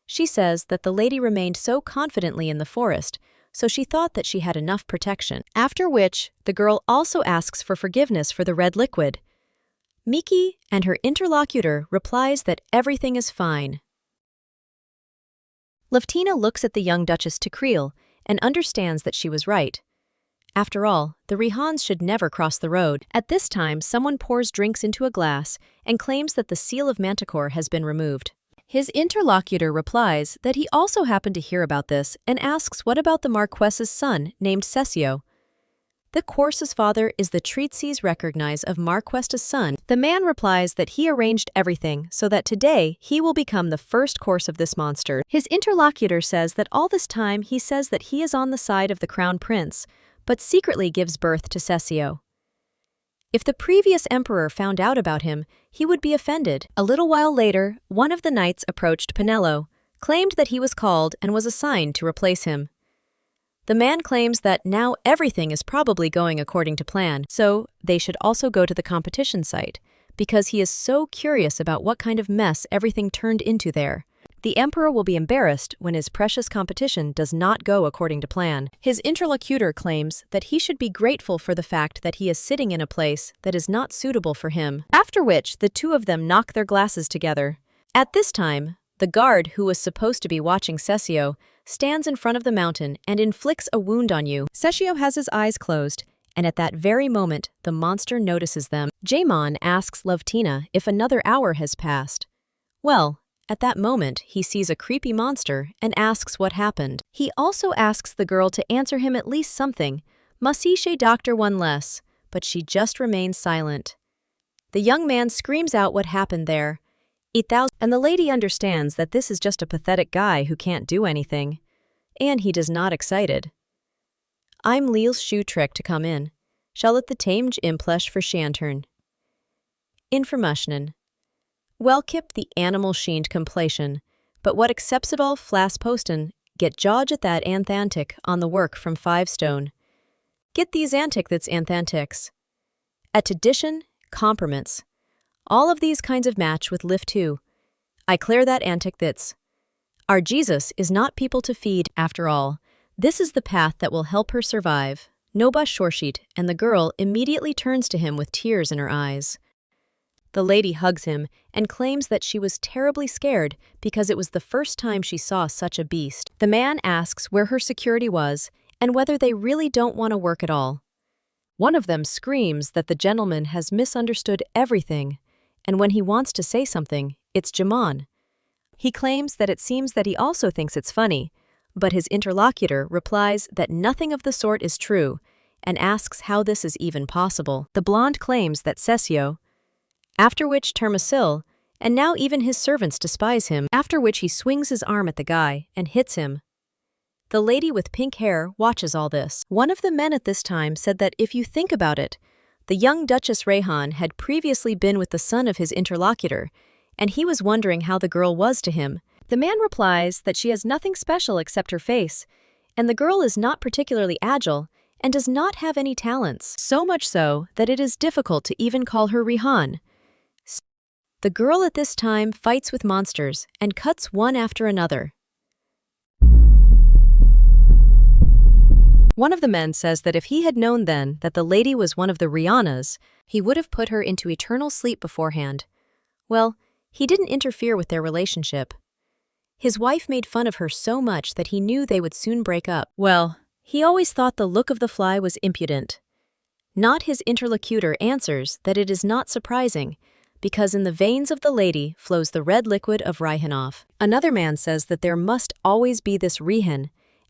She says that the lady remained so confidently in the forest, so she thought that she had enough protection. After which, the girl also asks for forgiveness for the red liquid. Miki and her interlocutor replies that everything is fine. Lovtina looks at the young Duchess Takreel and understands that she was right. After all, the Rihans should never cross the road. At this time, someone pours drinks into a glass and claims that the seal of Manticore has been removed. His interlocutor replies that he also happened to hear about this and asks what about the Marquess's son named Cesio. The course's father is the treatise recognize of Marquess's son. The man replies that he arranged everything so that today he will become the first course of this monster. His interlocutor says that all this time he says that he is on the side of the crown prince, but secretly gives birth to Cesio. If the previous emperor found out about him, he would be offended. A little while later, one of the knights approached Pinello, claimed that he was called and was assigned to replace him. The man claims that now everything is probably going according to plan, so they should also go to the competition site, because he is so curious about what kind of mess everything turned into there. The emperor will be embarrassed when his precious competition does not go according to plan. His interlocutor claims that he should be grateful for the fact that he is sitting in a place that is not suitable for him, after which the two of them knock their glasses together. At this time, the guard who was supposed to be watching Cesio stands in front of the mountain and inflicts a wound on you. Cesio has his eyes closed, and at that very moment, the monster notices them. Jaimon asks Lovtina if another hour has passed. Well, at that moment, he sees a creepy monster and asks what happened. He also asks the girl to answer him at least something. Masiche doctor one less, but she just remains silent. The young man screams out what happened there. And the lady understands that this is just a pathetic guy who can't do anything. And he does not excited. I'm Leal's shoe trick to come in. Shall it the tamed implesh for Shantern. Informationen. Well kip the animal sheened completion, but what acceptable flas posten, get judge at that anthantic on the work from 5 stone. Get these antic that's anthantics. At addition, compriments. All of these kinds of match with lift too. I clear that antic that's. Our Jesus is not people to feed, after all. This is the path that will help her survive. Noba shorsheet, and the girl immediately turns to him with tears in her eyes. The lady hugs him and claims that she was terribly scared because it was the first time she saw such a beast. The man asks where her security was and whether they really don't want to work at all. One of them screams that the gentleman has misunderstood everything, and when he wants to say something, it's Jamon. He claims that it seems that he also thinks it's funny, but his interlocutor replies that nothing of the sort is true and asks how this is even possible. The blonde claims that Cesio, after which Termasil, and now even his servants despise him, after which he swings his arm at the guy and hits him. The lady with pink hair watches all this. One of the men at this time said that if you think about it, the young Duchess Rehan had previously been with the son of his interlocutor, and he was wondering how the girl was to him. The man replies that she has nothing special except her face, and the girl is not particularly agile and does not have any talents, so much so that it is difficult to even call her Rehan. The girl at this time fights with monsters and cuts one after another. One of the men says that if he had known then that the lady was one of the Rihannas, he would have put her into eternal sleep beforehand. Well, he didn't interfere with their relationship. His wife made fun of her so much that he knew they would soon break up. Well, he always thought the look of the fly was impudent. Not his interlocutor answers that it is not surprising, because in the veins of the lady flows the red liquid of Rihanov. Another man says that there must always be this Rihan.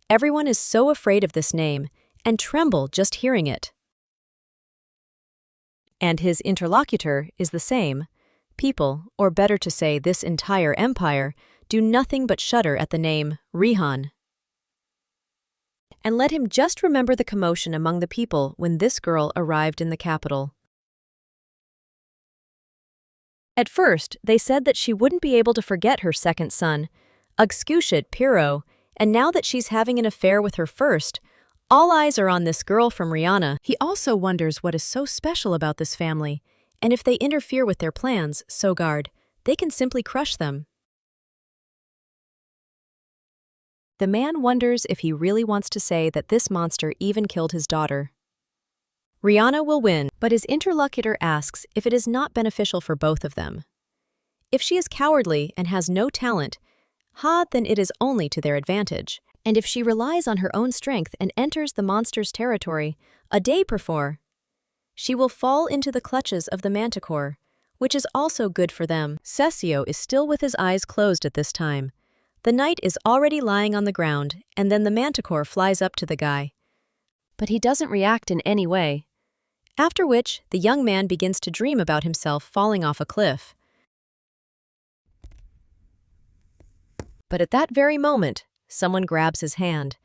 Everyone is so afraid of this name, and tremble just hearing it. And his interlocutor is the same. People, or better to say this entire empire, do nothing but shudder at the name Rihan. And let him just remember the commotion among the people when this girl arrived in the capital. At first, they said that she wouldn't be able to forget her second son, Ugscushit Piro, and now that she's having an affair with her first, all eyes are on this girl from Rihanna. He also wonders what is so special about this family, and if they interfere with their plans, Sogard, they can simply crush them. The man wonders if he really wants to say that this monster even killed his daughter. Rihanna will win, but his interlocutor asks if it is not beneficial for both of them. If she is cowardly and has no talent, then it is only to their advantage. And if she relies on her own strength and enters the monster's territory a day before, she will fall into the clutches of the manticore, which is also good for them. Cesio is still with his eyes closed at this time. The knight is already lying on the ground, and then the manticore flies up to the guy. But he doesn't react in any way. After which, the young man begins to dream about himself falling off a cliff. But at that very moment, someone grabs his hand.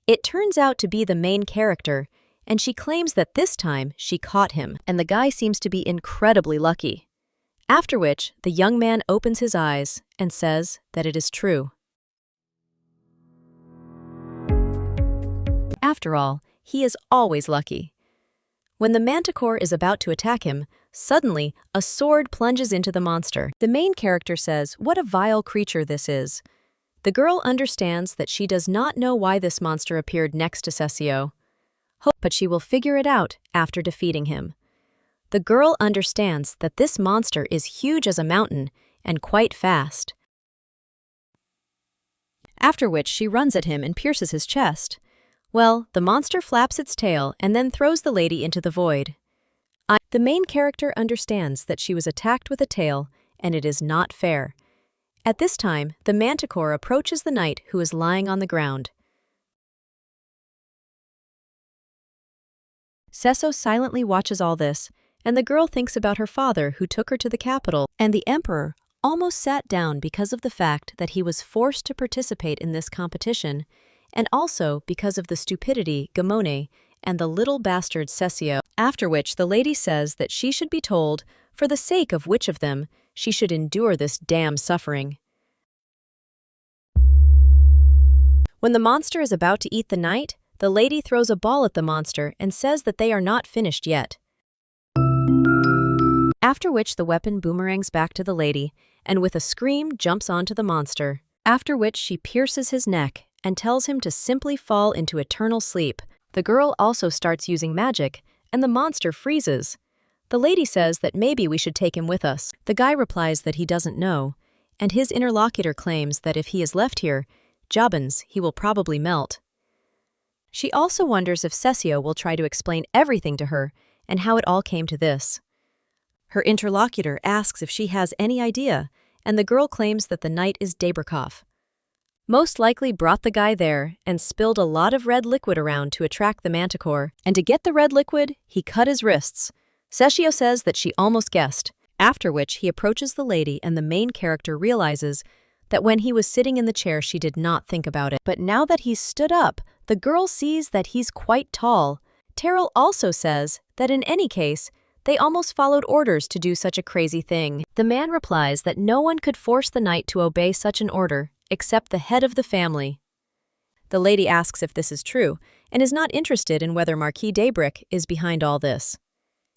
It turns out to be the main character, and she claims that this time she caught him, and the guy seems to be incredibly lucky. After which, the young man opens his eyes and says that it is true. After all, he is always lucky. When the manticore is about to attack him, suddenly a sword plunges into the monster. The main character says, "What a vile creature this is." The girl understands that she does not know why this monster appeared next to Cesio, but she will figure it out after defeating him. The girl understands that this monster is huge as a mountain and quite fast. After which she runs at him and pierces his chest. Well, the monster flaps its tail and then throws the lady into the void. The main character understands that she was attacked with a tail, and it is not fair. At this time, the manticore approaches the knight who is lying on the ground. Cesio silently watches all this, and the girl thinks about her father who took her to the capital, and the emperor almost sat down because of the fact that he was forced to participate in this competition, and also because of the stupidity Gamone and the little bastard Cesio. After which the lady says that she should be told, for the sake of which of them, she should endure this damn suffering. When the monster is about to eat the knight, the lady throws a ball at the monster and says that they are not finished yet. After which the weapon boomerangs back to the lady, and with a scream jumps onto the monster. After which she pierces his neck and tells him to simply fall into eternal sleep. The girl also starts using magic, and the monster freezes. The lady says that maybe we should take him with us. The guy replies that he doesn't know, and his interlocutor claims that if he is left here, Jobbins, he will probably melt. She also wonders if Cesio will try to explain everything to her and how it all came to this. Her interlocutor asks if she has any idea, and the girl claims that the knight is Dabrikov. Most likely brought the guy there and spilled a lot of red liquid around to attract the manticore, and to get the red liquid, he cut his wrists. Cesio says that she almost guessed, after which he approaches the lady and the main character realizes that when he was sitting in the chair she did not think about it. But now that he's stood up, the girl sees that he's quite tall. Terrell also says that in any case, they almost followed orders to do such a crazy thing. The man replies that no one could force the knight to obey such an order, except the head of the family. The lady asks if this is true, and is not interested in whether Marquis Daybreak is behind all this.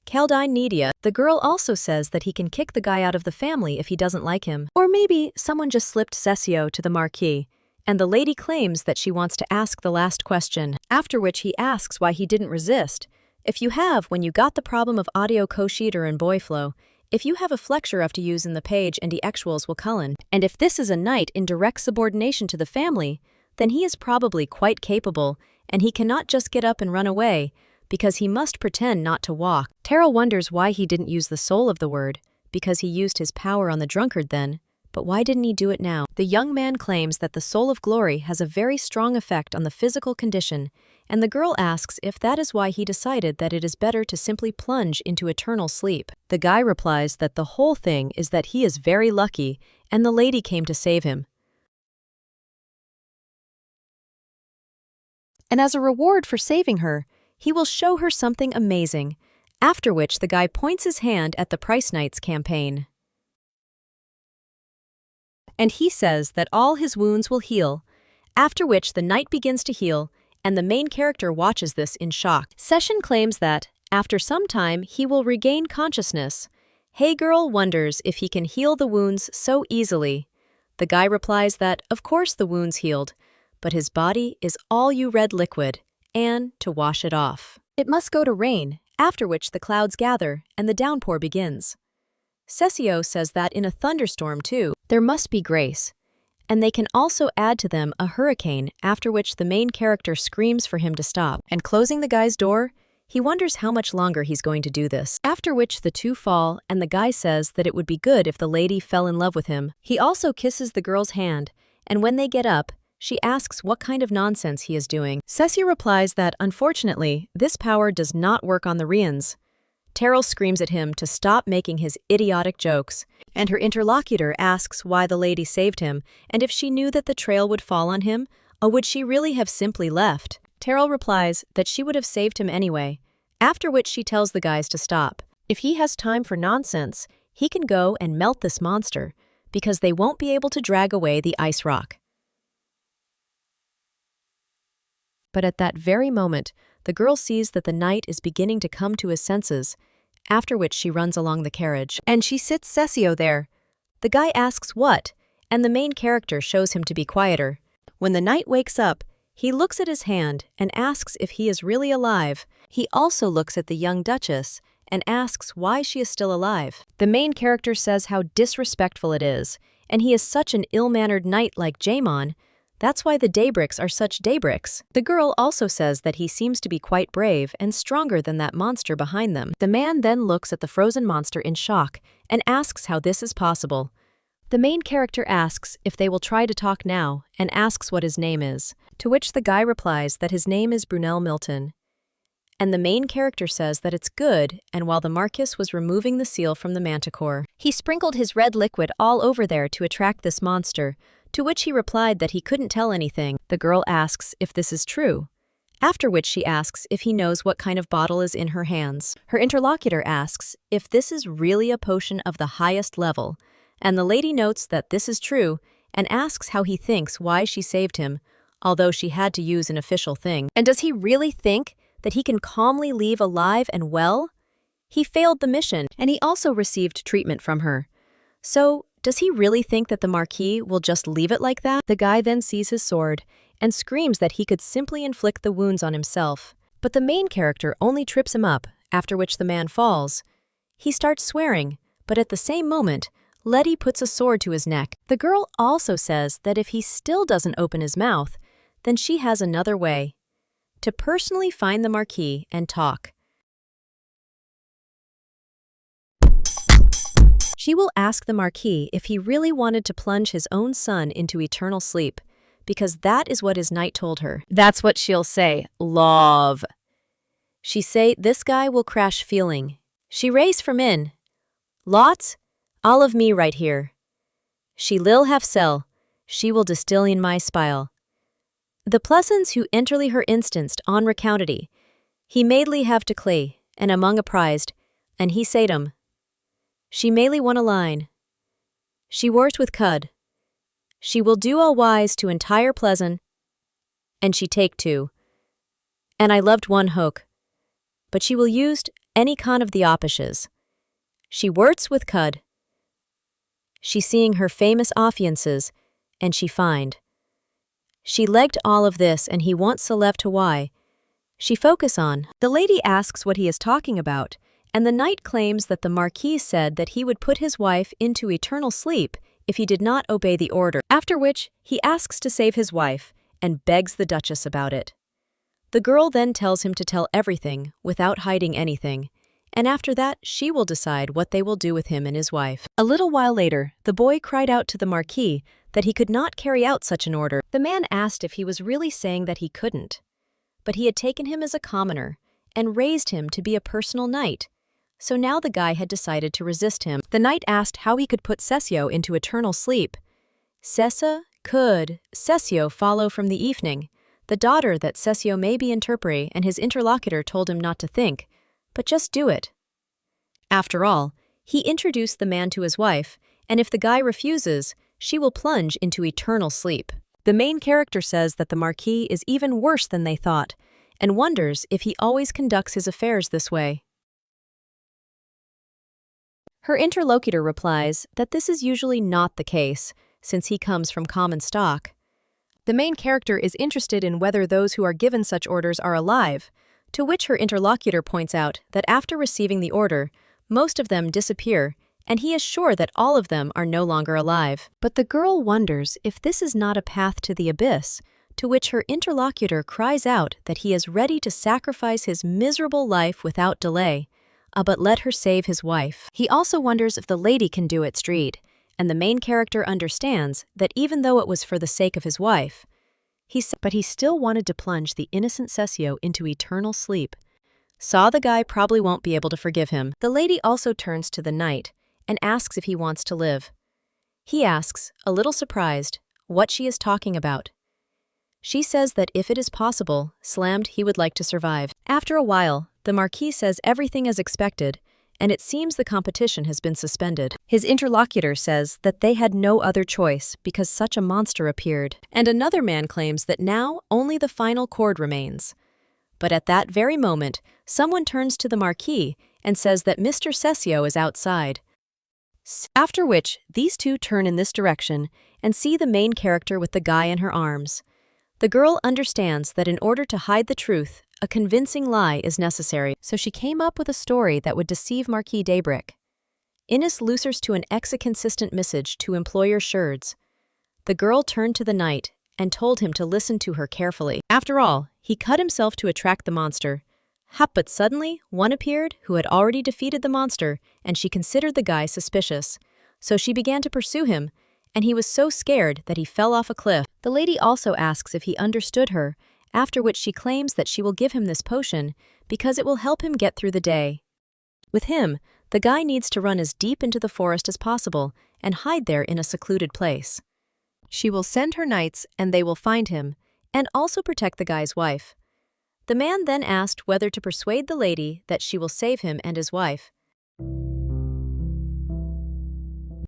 Caldine Nidia, the girl also says that he can kick the guy out of the family if he doesn't like him. Or maybe someone just slipped Cesio to the Marquis, and the lady claims that she wants to ask the last question, after which he asks why he didn't resist. If you have, when you got the problem of audio co-sheeter and boyflow, if you have a flexure to use in the page and the actuals will cullen, and if this is a knight in direct subordination to the family, then he is probably quite capable, and he cannot just get up and run away, because he must pretend not to walk. Terrell wonders why he didn't use the soul of the word, because he used his power on the drunkard then, but why didn't he do it now? The young man claims that the soul of glory has a very strong effect on the physical condition, and the girl asks if that is why he decided that it is better to simply plunge into eternal sleep. The guy replies that the whole thing is that he is very lucky, and the lady came to save him. And as a reward for saving her, he will show her something amazing, after which the guy points his hand at the Price Knights campaign. And he says that all his wounds will heal, after which the knight begins to heal, and the main character watches this in shock. Session claims that, after some time, he will regain consciousness. Hey Girl wonders if he can heal the wounds so easily. The guy replies that, of course the wounds healed, but his body is all you red liquid, and to wash it off. It must go to rain, after which the clouds gather and the downpour begins. Cesio says that in a thunderstorm too, there must be grace, and they can also add to them a hurricane, after which the main character screams for him to stop, and closing the guy's door, he wonders how much longer he's going to do this. After which the two fall, and the guy says that it would be good if the lady fell in love with him. He also kisses the girl's hand, and when they get up, she asks what kind of nonsense he is doing. Cesio replies that, unfortunately, this power does not work on the Rians. Terrell screams at him to stop making his idiotic jokes, and her interlocutor asks why the lady saved him, and if she knew that the trail would fall on him, or would she really have simply left? Terrell replies that she would have saved him anyway, after which she tells the guys to stop. If he has time for nonsense, he can go and melt this monster, because they won't be able to drag away the ice rock. But at that very moment, the girl sees that the knight is beginning to come to his senses, after which she runs along the carriage, and she sits Cesio there. The guy asks what, and the main character shows him to be quieter. When the knight wakes up, he looks at his hand and asks if he is really alive. He also looks at the young duchess and asks why she is still alive. The main character says how disrespectful it is, and he is such an ill-mannered knight like Jaemon. That's why the Daybricks are such Daybricks. The girl also says that he seems to be quite brave and stronger than that monster behind them. The man then looks at the frozen monster in shock and asks how this is possible. The main character asks if they will try to talk now and asks what his name is, to which the guy replies that his name is Brunel Milton. And the main character says that it's good, and while the Marquis was removing the seal from the manticore, he sprinkled his red liquid all over there to attract this monster, to which he replied that he couldn't tell anything. The girl asks if this is true, after which she asks if he knows what kind of bottle is in her hands. Her interlocutor asks if this is really a potion of the highest level, and the lady notes that this is true and asks how he thinks why she saved him, although she had to use an official thing. And does he really think that he can calmly leave alive and well? He failed the mission, and he also received treatment from her. So, does he really think that the Marquis will just leave it like that? The guy then sees his sword and screams that he could simply inflict the wounds on himself. But the main character only trips him up, after which the man falls. He starts swearing, but at the same moment, Letty puts a sword to his neck. The girl also says that if he still doesn't open his mouth, then she has another way: to personally find the Marquis and talk. She will ask the Marquis if he really wanted to plunge his own son into eternal sleep, because that is what his knight told her. That's what she'll say, love. She say this guy will crash feeling. She raise from in. Lots, all of me right here. She lil have sell, she will distill in my spile. The pleasants who enterly her instanced on recounted, he madely have to clay, and among apprised, and he said 'em. She mayly won a line. She worked with cud. She will do all wise to entire pleasant, and she take two. And I loved one hoke, but she will used any con of the oppishes. She works with cud. She seeing her famous affiances, and she find. She legged all of this, and he wants so left to why. She focus on. The lady asks what he is talking about, and the knight claims that the Marquis said that he would put his wife into eternal sleep if he did not obey the order, after which he asks to save his wife and begs the Duchess about it. The girl then tells him to tell everything without hiding anything, and after that she will decide what they will do with him and his wife. A little while later, the boy cried out to the Marquis that he could not carry out such an order. The man asked if he was really saying that he couldn't, but he had taken him as a commoner and raised him to be a personal knight. So now the guy had decided to resist him. The knight asked how he could put Cesio into eternal sleep. Cesio follow from the evening, the daughter that Cesio may be interpret, and his interlocutor told him not to think, but just do it. After all, he introduced the man to his wife, and if the guy refuses, she will plunge into eternal sleep. The main character says that the Marquis is even worse than they thought, and wonders if he always conducts his affairs this way. Her interlocutor replies that this is usually not the case, since he comes from common stock. The main character is interested in whether those who are given such orders are alive, to which her interlocutor points out that after receiving the order, most of them disappear, and he is sure that all of them are no longer alive. But the girl wonders if this is not a path to the abyss, to which her interlocutor cries out that he is ready to sacrifice his miserable life without delay, but let her save his wife. He also wonders if the lady can do it street, and the main character understands that even though it was for the sake of his wife, he still wanted to plunge the innocent Cesio into eternal sleep. Saw the guy probably won't be able to forgive him. The lady also turns to the knight and asks if he wants to live. He asks, a little surprised, what she is talking about. She says that if it is possible, slammed, he would like to survive. After a while, the Marquis says everything as expected, and it seems the competition has been suspended. His interlocutor says that they had no other choice because such a monster appeared, and another man claims that now only the final chord remains. But at that very moment, someone turns to the Marquis and says that Mr. Cesio is outside. After which, these two turn in this direction and see the main character with the guy in her arms. The girl understands that in order to hide the truth, a convincing lie is necessary, so she came up with a story that would deceive Marquis Daybreak. Innes losers to an ex-consistent message to employer sherds. The girl turned to the knight and told him to listen to her carefully. After all, he cut himself to attract the monster. But suddenly, one appeared who had already defeated the monster, and she considered the guy suspicious. so she began to pursue him, and he was so scared that he fell off a cliff. The lady also asks if he understood her, after which she claims that she will give him this potion because it will help him get through the day. With him, the guy needs to run as deep into the forest as possible and hide there in a secluded place. She will send her knights and they will find him, and also protect the guy's wife. The man then asked whether to persuade the lady that she will save him and his wife.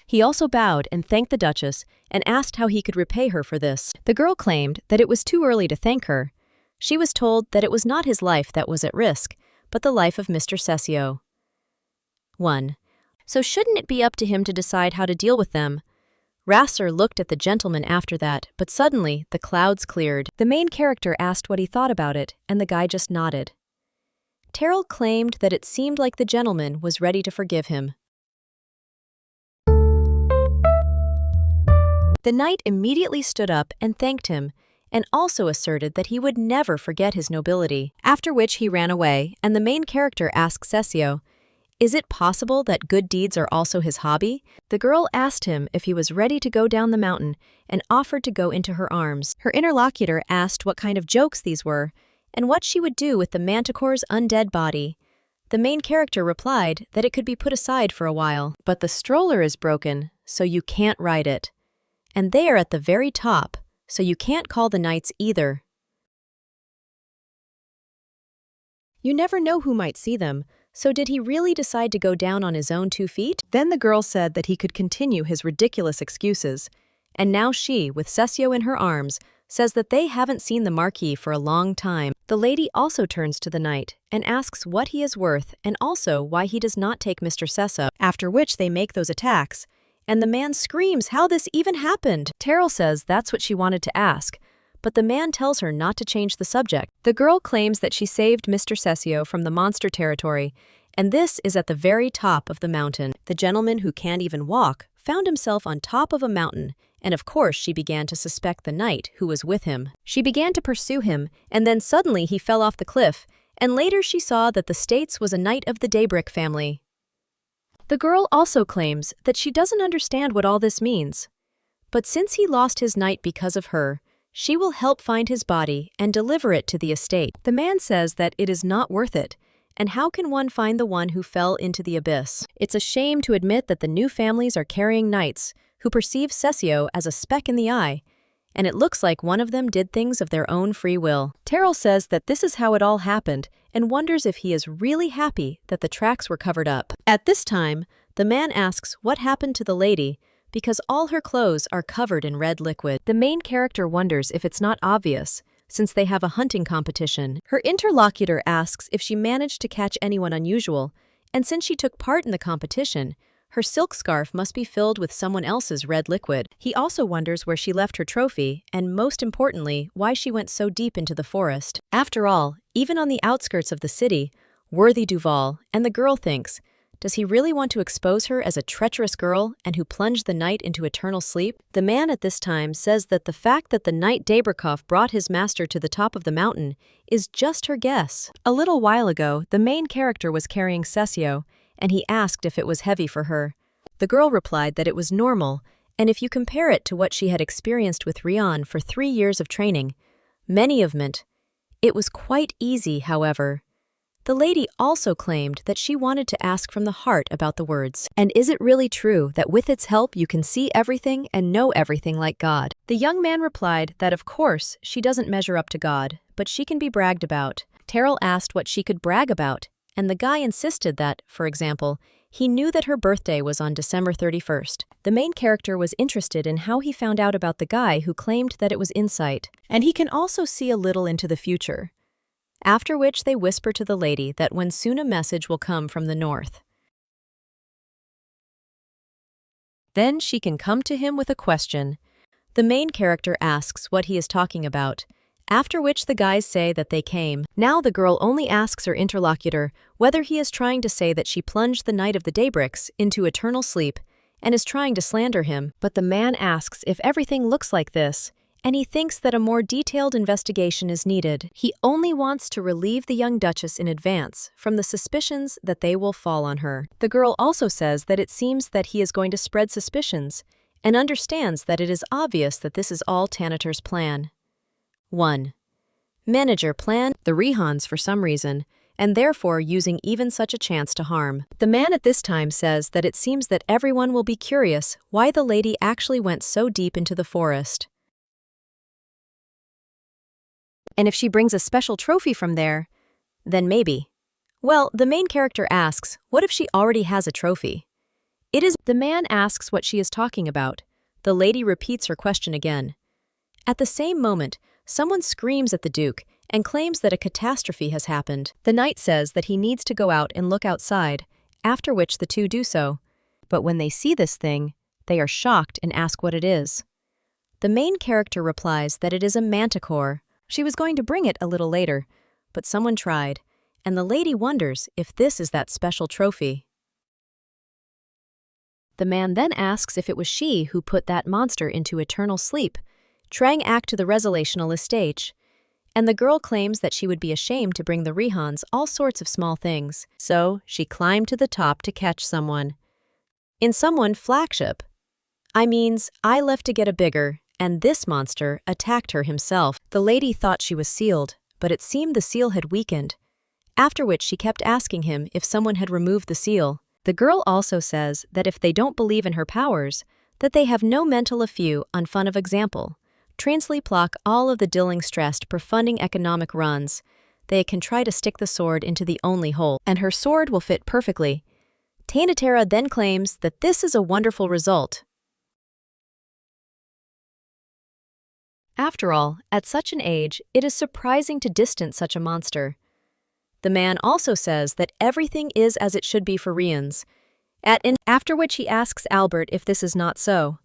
He also bowed and thanked the Duchess and asked how he could repay her for this. The girl claimed that it was too early to thank her. She was told that it was not his life that was at risk, but the life of Mr. Cesio. 1. So shouldn't it be up to him to decide how to deal with them? Rasser looked at the gentleman after that, but suddenly the clouds cleared. The main character asked what he thought about it, and the guy just nodded. Terrell claimed that it seemed like the gentleman was ready to forgive him. The knight immediately stood up and thanked him, and also asserted that he would never forget his nobility, after which he ran away, and the main character asked Cesio, "Is it possible that good deeds are also his hobby?" The girl asked him if he was ready to go down the mountain and offered to go into her arms. Her interlocutor asked what kind of jokes these were, and what she would do with the manticore's undead body. The main character replied that it could be put aside for a while, but the stroller is broken, so you can't ride it. And they are at the very top, so you can't call the knights either. You never know who might see them, so did he really decide to go down on his own 2 feet? Then the girl said that he could continue his ridiculous excuses, and now she, with Cesio in her arms, says that they haven't seen the Marquis for a long time. The lady also turns to the knight and asks what he is worth and also why he does not take Mr. Cesio, after which they make those attacks. And the man screams how this even happened. Terrell says that's what she wanted to ask, but the man tells her not to change the subject. The girl claims that she saved Mr. Cesio from the monster territory, and this is at the very top of the mountain. The gentleman who can't even walk found himself on top of a mountain, and of course she began to suspect the knight who was with him. She began to pursue him, and then suddenly he fell off the cliff, and later she saw that the States was a knight of the Daybreak family. The girl also claims that she doesn't understand what all this means. But since he lost his knight because of her, she will help find his body and deliver it to the estate. The man says that it is not worth it, and how can one find the one who fell into the abyss? It's a shame to admit that the new families are carrying knights who perceive Cesio as a speck in the eye, and it looks like one of them did things of their own free will. Terrell says that this is how it all happened and wonders if he is really happy that the tracks were covered up. At this time, the man asks what happened to the lady because all her clothes are covered in red liquid. The main character wonders if it's not obvious, since they have a hunting competition. Her interlocutor asks if she managed to catch anyone unusual, and since she took part in the competition, her silk scarf must be filled with someone else's red liquid. He also wonders where she left her trophy, and most importantly, why she went so deep into the forest. After all, even on the outskirts of the city, worthy Duval, and the girl thinks, does he really want to expose her as a treacherous girl and who plunged the knight into eternal sleep? The man at this time says that the fact that the knight Dabrikov brought his master to the top of the mountain is just her guess. A little while ago, the main character was carrying Cesio, and he asked if it was heavy for her. The girl replied that it was normal, and if you compare it to what she had experienced with Rion for 3 years of training, many of meant, it was quite easy, however. The lady also claimed that she wanted to ask from the heart about the words. And is it really true that with its help you can see everything and know everything like God? The young man replied that of course she doesn't measure up to God, but she can be bragged about. Terrell asked what she could brag about, and the guy insisted that, for example, he knew that her birthday was on December 31st. The main character was interested in how he found out about the guy who claimed that it was insight, and he can also see a little into the future. After which they whisper to the lady that when soon a message will come from the north. Then she can come to him with a question. The main character asks what he is talking about, after which the guys say that they came. Now the girl only asks her interlocutor whether he is trying to say that she plunged the Knight of the Daybreaks into eternal sleep and is trying to slander him, but the man asks if everything looks like this, and he thinks that a more detailed investigation is needed. He only wants to relieve the young Duchess in advance from the suspicions that they will fall on her. The girl also says that it seems that he is going to spread suspicions, and understands that it is obvious that this is all Tanator's plan. 1. Manager plan the Rehans for some reason, and therefore using even such a chance to harm. The man at this time says that it seems that everyone will be curious why the lady actually went so deep into the forest. And if she brings a special trophy from there, then maybe. Well, the main character asks, what if she already has a trophy? The man asks what she is talking about. The lady repeats her question again. At the same moment, someone screams at the Duke and claims that a catastrophe has happened. The knight says that he needs to go out and look outside, after which the two do so. But when they see this thing, they are shocked and ask what it is. The main character replies that it is a manticore. She was going to bring it a little later, but someone tried, and the lady wonders if this is that special trophy. The man then asks if it was she who put that monster into eternal sleep, trying act to the resolutional stage. And the girl claims that she would be ashamed to bring the Rehans all sorts of small things, so she climbed to the top to catch someone. In someone flagship. I left to get a bigger, and this monster attacked her himself. The lady thought she was sealed, but it seemed the seal had weakened, after which she kept asking him if someone had removed the seal. The girl also says that if they don't believe in her powers, that they have no mental afew on fun of example. Translate block all of the dilling stressed per funding economic runs. They can try to stick the sword into the only hole, and her sword will fit perfectly. Tanatera then claims that this is a wonderful result. After all, at such an age, it is surprising to distance such a monster. The man also says that everything is as it should be for Rians, after which he asks Albert if this is not so.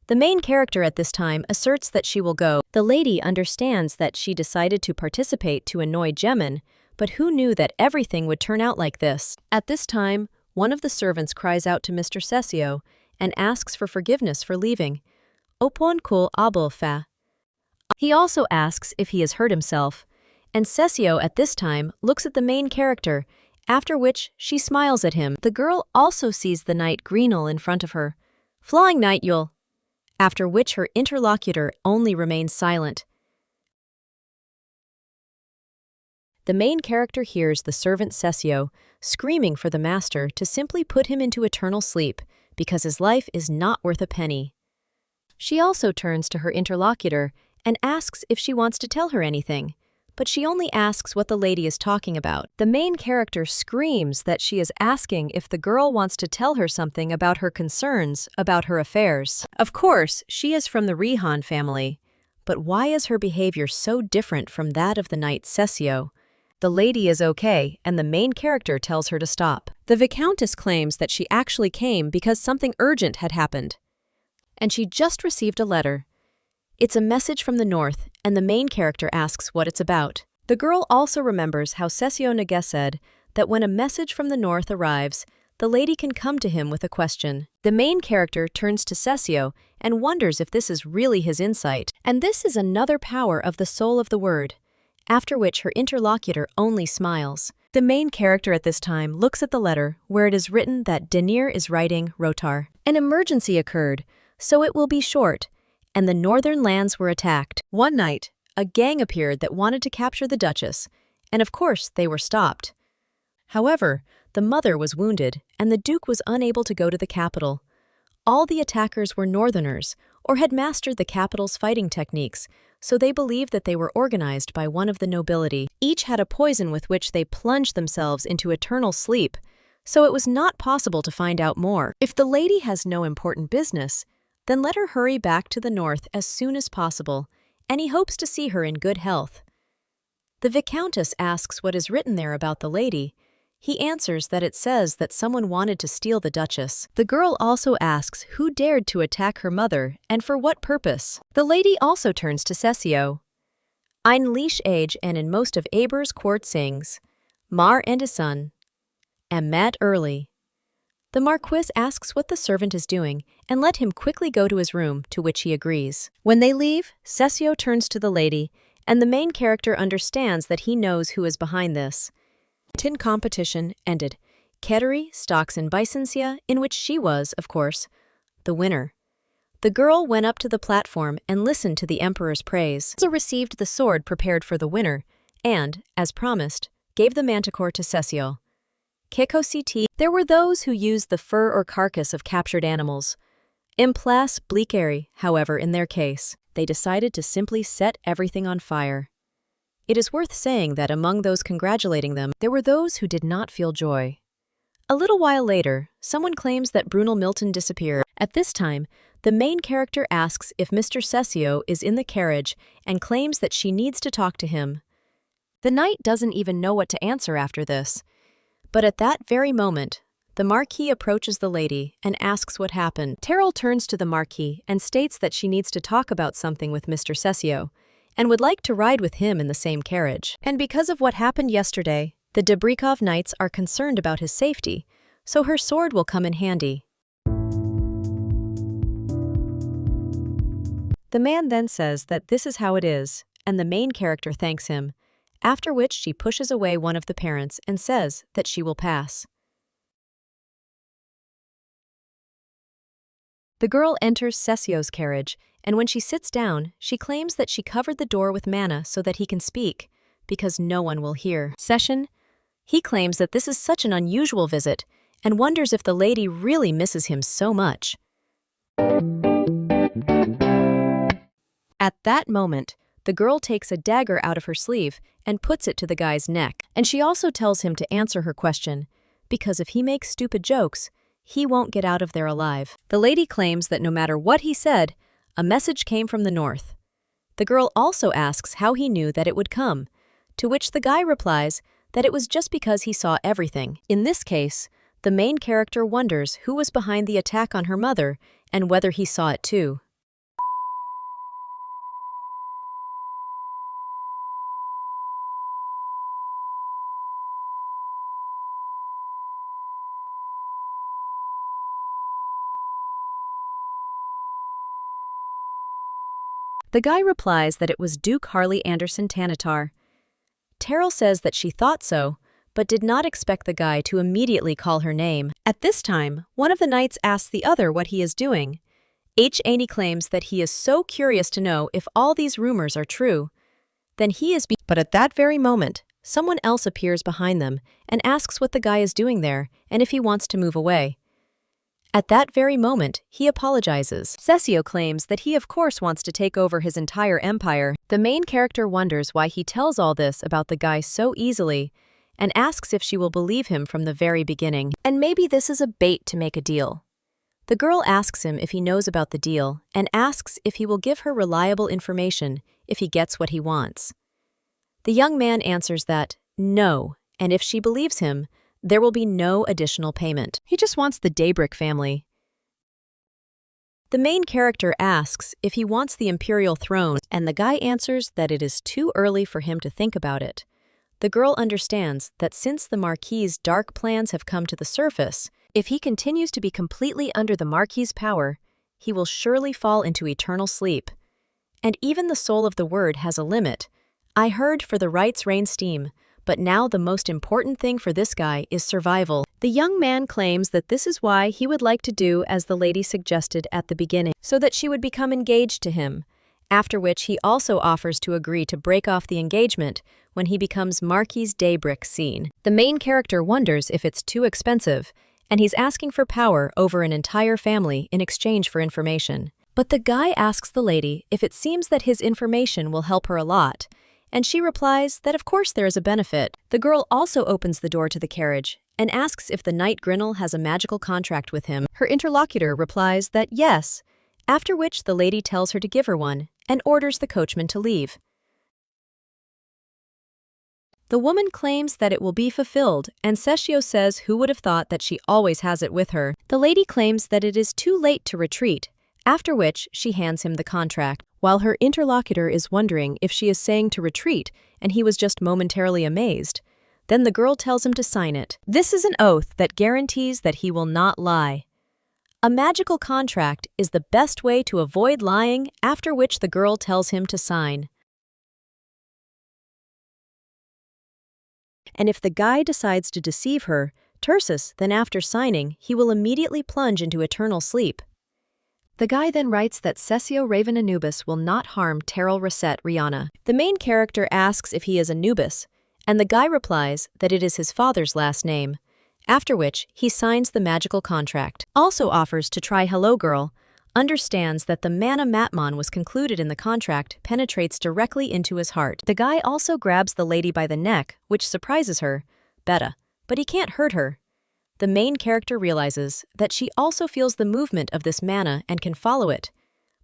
The main character at this time asserts that she will go. The lady understands that she decided to participate to annoy Gemin, but who knew that everything would turn out like this? At this time, one of the servants cries out to Mr. Cesio and asks for forgiveness for leaving. Opon kul abul fa. He also asks if he has hurt himself, and Cesio at this time looks at the main character, after which she smiles at him. The girl also sees the knight Greenel in front of her. Flying knight Yule. After which her interlocutor only remains silent. The main character hears the servant Cesio screaming for the master to simply put him into eternal sleep because his life is not worth a penny. She also turns to her interlocutor and asks if she wants to tell her anything, but she only asks what the lady is talking about. The main character screams that she is asking if the girl wants to tell her something about her concerns, about her affairs. Of course, she is from the Rehan family, but why is her behavior so different from that of the knight Cesio? The lady is okay, and the main character tells her to stop. The Viscountess claims that she actually came because something urgent had happened, and she just received a letter. It's a message from the north, and the main character asks what it's about. The girl also remembers how Cesio Nage said that when a message from the north arrives, the lady can come to him with a question. The main character turns to Cesio and wonders if this is really his insight, and this is another power of the soul of the word, after which her interlocutor only smiles. The main character at this time looks at the letter where it is written that Denir is writing Rotar. An emergency occurred, so it will be short, and the northern lands were attacked. One night, a gang appeared that wanted to capture the Duchess, and of course they were stopped. However, the mother was wounded, and the Duke was unable to go to the capital. All the attackers were northerners, or had mastered the capital's fighting techniques, so they believed that they were organized by one of the nobility. Each had a poison with which they plunged themselves into eternal sleep, so it was not possible to find out more. If the lady has no important business, then let her hurry back to the north as soon as possible, and he hopes to see her in good health. The Viscountess asks what is written there about the lady. He answers that it says that someone wanted to steal the Duchess. The girl also asks who dared to attack her mother and for what purpose. The lady also turns to Cesio. Ein Leash age and in most of Eber's court sings, Mar and his son, am met early. The Marquis asks what the servant is doing and let him quickly go to his room, to which he agrees. When they leave, Cesio turns to the lady, and the main character understands that he knows who is behind this. Tin competition ended. Ketteri stalks in Byzantia, in which she was, of course, the winner. The girl went up to the platform and listened to the emperor's praise. Also received the sword prepared for the winner, and, as promised, gave the manticore to Cesio. Kekositi, there were those who used the fur or carcass of captured animals. In place Bleakeri, however, in their case, they decided to simply set everything on fire. It is worth saying that among those congratulating them, there were those who did not feel joy. A little while later, someone claims that Brunel Milton disappeared. At this time, the main character asks if Mr. Cesio is in the carriage and claims that she needs to talk to him. The knight doesn't even know what to answer after this. But at that very moment, the Marquis approaches the lady and asks what happened. Terrell turns to the Marquis and states that she needs to talk about something with Mr. Cesio and would like to ride with him in the same carriage. And because of what happened yesterday, the Debrikov knights are concerned about his safety, so her sword will come in handy. The man then says that this is how it is, and the main character thanks him, after which she pushes away one of the parents and says that she will pass. The girl enters Cesio's carriage, and when she sits down, she claims that she covered the door with manna so that he can speak, because no one will hear. He claims that this is such an unusual visit, and wonders if the lady really misses him so much. At that moment, the girl takes a dagger out of her sleeve and puts it to the guy's neck, and she also tells him to answer her question, because if he makes stupid jokes, he won't get out of there alive. The lady claims that no matter what he said, a message came from the north. The girl also asks how he knew that it would come, to which the guy replies that it was just because he saw everything. In this case, the main character wonders who was behind the attack on her mother and whether he saw it too. The guy replies that it was Duke Harley Anderson Tanatar. Terrell says that she thought so, but did not expect the guy to immediately call her name. At this time, one of the knights asks the other what he is doing. Aney claims that he is so curious to know if all these rumors are true. Then he is But at that very moment, someone else appears behind them and asks what the guy is doing there and if he wants to move away. At that very moment, he apologizes. Cesio claims that he of course wants to take over his entire empire. The main character wonders why he tells all this about the guy so easily and asks if she will believe him from the very beginning. And maybe this is a bait to make a deal. The girl asks him if he knows about the deal and asks if he will give her reliable information if he gets what he wants. The young man answers that no, and if she believes him, there will be no additional payment. He just wants the Daybreak family. The main character asks if he wants the imperial throne, and the guy answers that it is too early for him to think about it. The girl understands that since the Marquis's dark plans have come to the surface, if he continues to be completely under the Marquis's power, he will surely fall into eternal sleep. And even the soul of the word has a limit. I heard for the rights reign steam, but now the most important thing for this guy is survival. The young man claims that this is why he would like to do as the lady suggested at the beginning, so that she would become engaged to him, after which he also offers to agree to break off the engagement when he becomes Marquis Daybreak scene. The main character wonders if it's too expensive, and he's asking for power over an entire family in exchange for information. But the guy asks the lady if it seems that his information will help her a lot, and she replies that of course there is a benefit. The girl also opens the door to the carriage and asks if the knight Grinnell has a magical contract with him. Her interlocutor replies that yes, after which the lady tells her to give her one and orders the coachman to leave. The woman claims that it will be fulfilled, and Cesio says who would have thought that she always has it with her. The lady claims that it is too late to retreat, after which she hands him the contract, while her interlocutor is wondering if she is saying to retreat, and he was just momentarily amazed. Then the girl tells him to sign it. This is an oath that guarantees that he will not lie. A magical contract is the best way to avoid lying, after which the girl tells him to sign. And if the guy decides to deceive her, Tersus, then after signing, he will immediately plunge into eternal sleep. The guy then writes that Cesio Raven Anubis will not harm Terrell Reset Rihanna. The main character asks if he is Anubis, and the guy replies that it is his father's last name, after which he signs the magical contract. Also offers to try Hello Girl, understands that the mana matmon was concluded in the contract penetrates directly into his heart. The guy also grabs the lady by the neck, which surprises her, Beta, but he can't hurt her. The main character realizes that she also feels the movement of this mana and can follow it.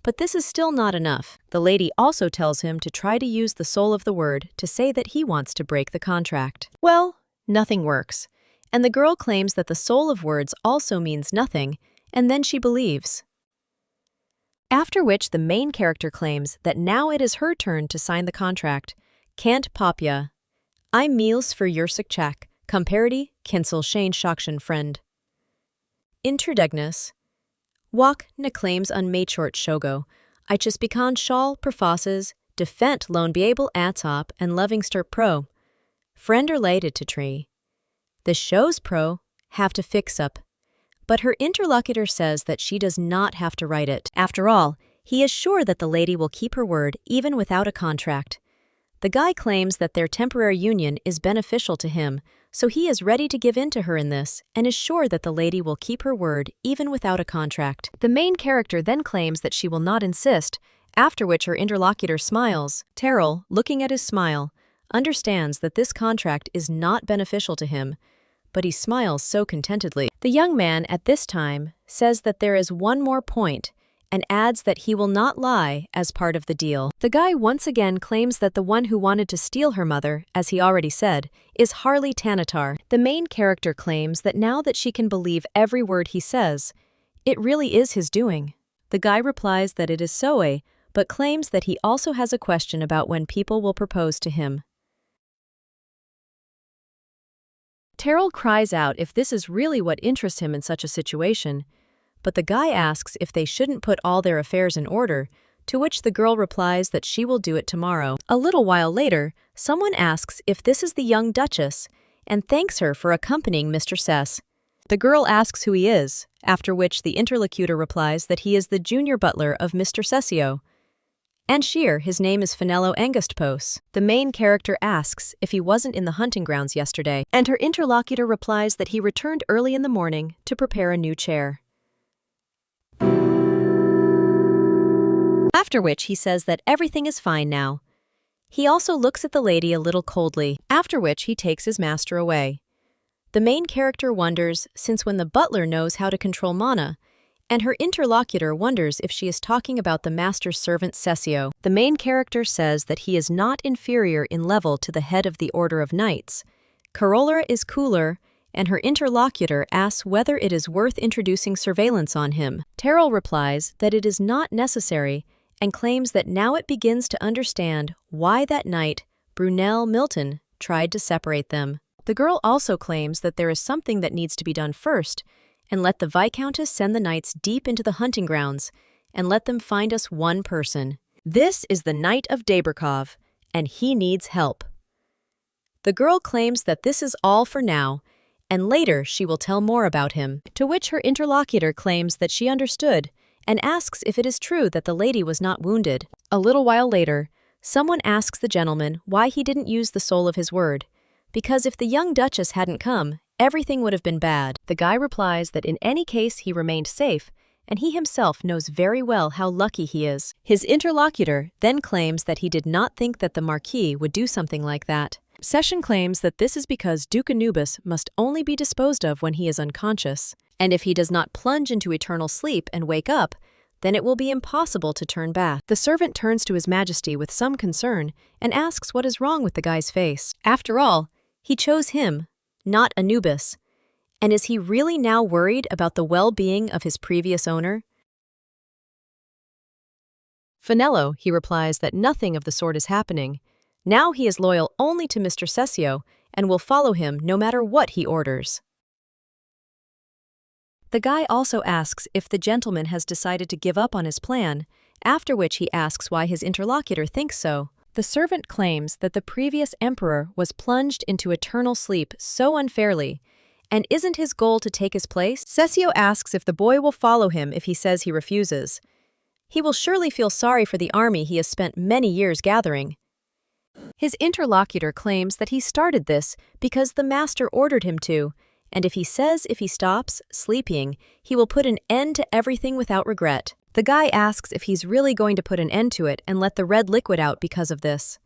But this is still not enough. The lady also tells him to try to use the soul of the word to say that he wants to break the contract. Well, nothing works. And the girl claims that the soul of words also means nothing, and then she believes. After which the main character claims that now it is her turn to sign the contract. Can't popya. I meals for yursik chak. Comparity, kinsel shane shakshan friend. Interdegnas. Wak na claims unmateshort shogo. I just bekan shawl profosses, defent lone beable atop and loving stir pro. Friend related to tree. The show's pro have to fix up. But her interlocutor says that she does not have to write it. After all, he is sure that the lady will keep her word even without a contract. The guy claims that their temporary union is beneficial to him, so he is ready to give in to her in this and is sure that the lady will keep her word even without a contract. The main character then claims that she will not insist, after which her interlocutor smiles. Terrell, looking at his smile, understands that this contract is not beneficial to him, but he smiles so contentedly. The young man at this time says that there is one more point and adds that he will not lie as part of the deal. The guy once again claims that the one who wanted to steal her mother, as he already said, is Harley Tanatar. The main character claims that now that she can believe every word he says, it really is his doing. The guy replies that it is Soe, but claims that he also has a question about when people will propose to him. Terrell cries out if this is really what interests him in such a situation, but the guy asks if they shouldn't put all their affairs in order, to which the girl replies that she will do it tomorrow. A little while later, someone asks if this is the young Duchess, and thanks her for accompanying Mr. Cess. The girl asks who he is, after which the interlocutor replies that he is the junior butler of Mr. Cesio. And sheer, his name is Finello Angustpos. The main character asks if he wasn't in the hunting grounds yesterday, and her interlocutor replies that he returned early in the morning to prepare a new chair. After which he says that everything is fine now. He also looks at the lady a little coldly, after which he takes his master away. The main character wonders, since when the butler knows how to control mana, and her interlocutor wonders if she is talking about the master's servant Cesio. The main character says that he is not inferior in level to the head of the Order of Knights. Corolla is cooler, and her interlocutor asks whether it is worth introducing surveillance on him. Terrell replies that it is not necessary and claims that now it begins to understand why that night Brunel Milton tried to separate them. The girl also claims that there is something that needs to be done first, and let the Viscountess send the knights deep into the hunting grounds and let them find us one person. This is the Knight of Daberkov, and he needs help. The girl claims that this is all for now, and later she will tell more about him, to which her interlocutor claims that she understood and asks if it is true that the lady was not wounded. A little while later, someone asks the gentleman why he didn't use the soul of his word, because if the young Duchess hadn't come, everything would have been bad. The guy replies that in any case he remained safe, and he himself knows very well how lucky he is. His interlocutor then claims that he did not think that the Marquis would do something like that. Session claims that this is because Duke Anubis must only be disposed of when he is unconscious, and if he does not plunge into eternal sleep and wake up, then it will be impossible to turn back. The servant turns to His Majesty with some concern and asks what is wrong with the guy's face. After all, he chose him, not Anubis. And is he really now worried about the well-being of his previous owner? Finello, he replies that nothing of the sort is happening. Now he is loyal only to Mr. Cesio and will follow him no matter what he orders. The guy also asks if the gentleman has decided to give up on his plan, after which he asks why his interlocutor thinks so. The servant claims that the previous emperor was plunged into eternal sleep so unfairly, and isn't his goal to take his place? Cesio asks if the boy will follow him if he says he refuses. He will surely feel sorry for the army he has spent many years gathering. His interlocutor claims that he started this because the master ordered him to, and if he stops sleeping, he will put an end to everything without regret. The guy asks if he's really going to put an end to it and let the red liquid out because of this.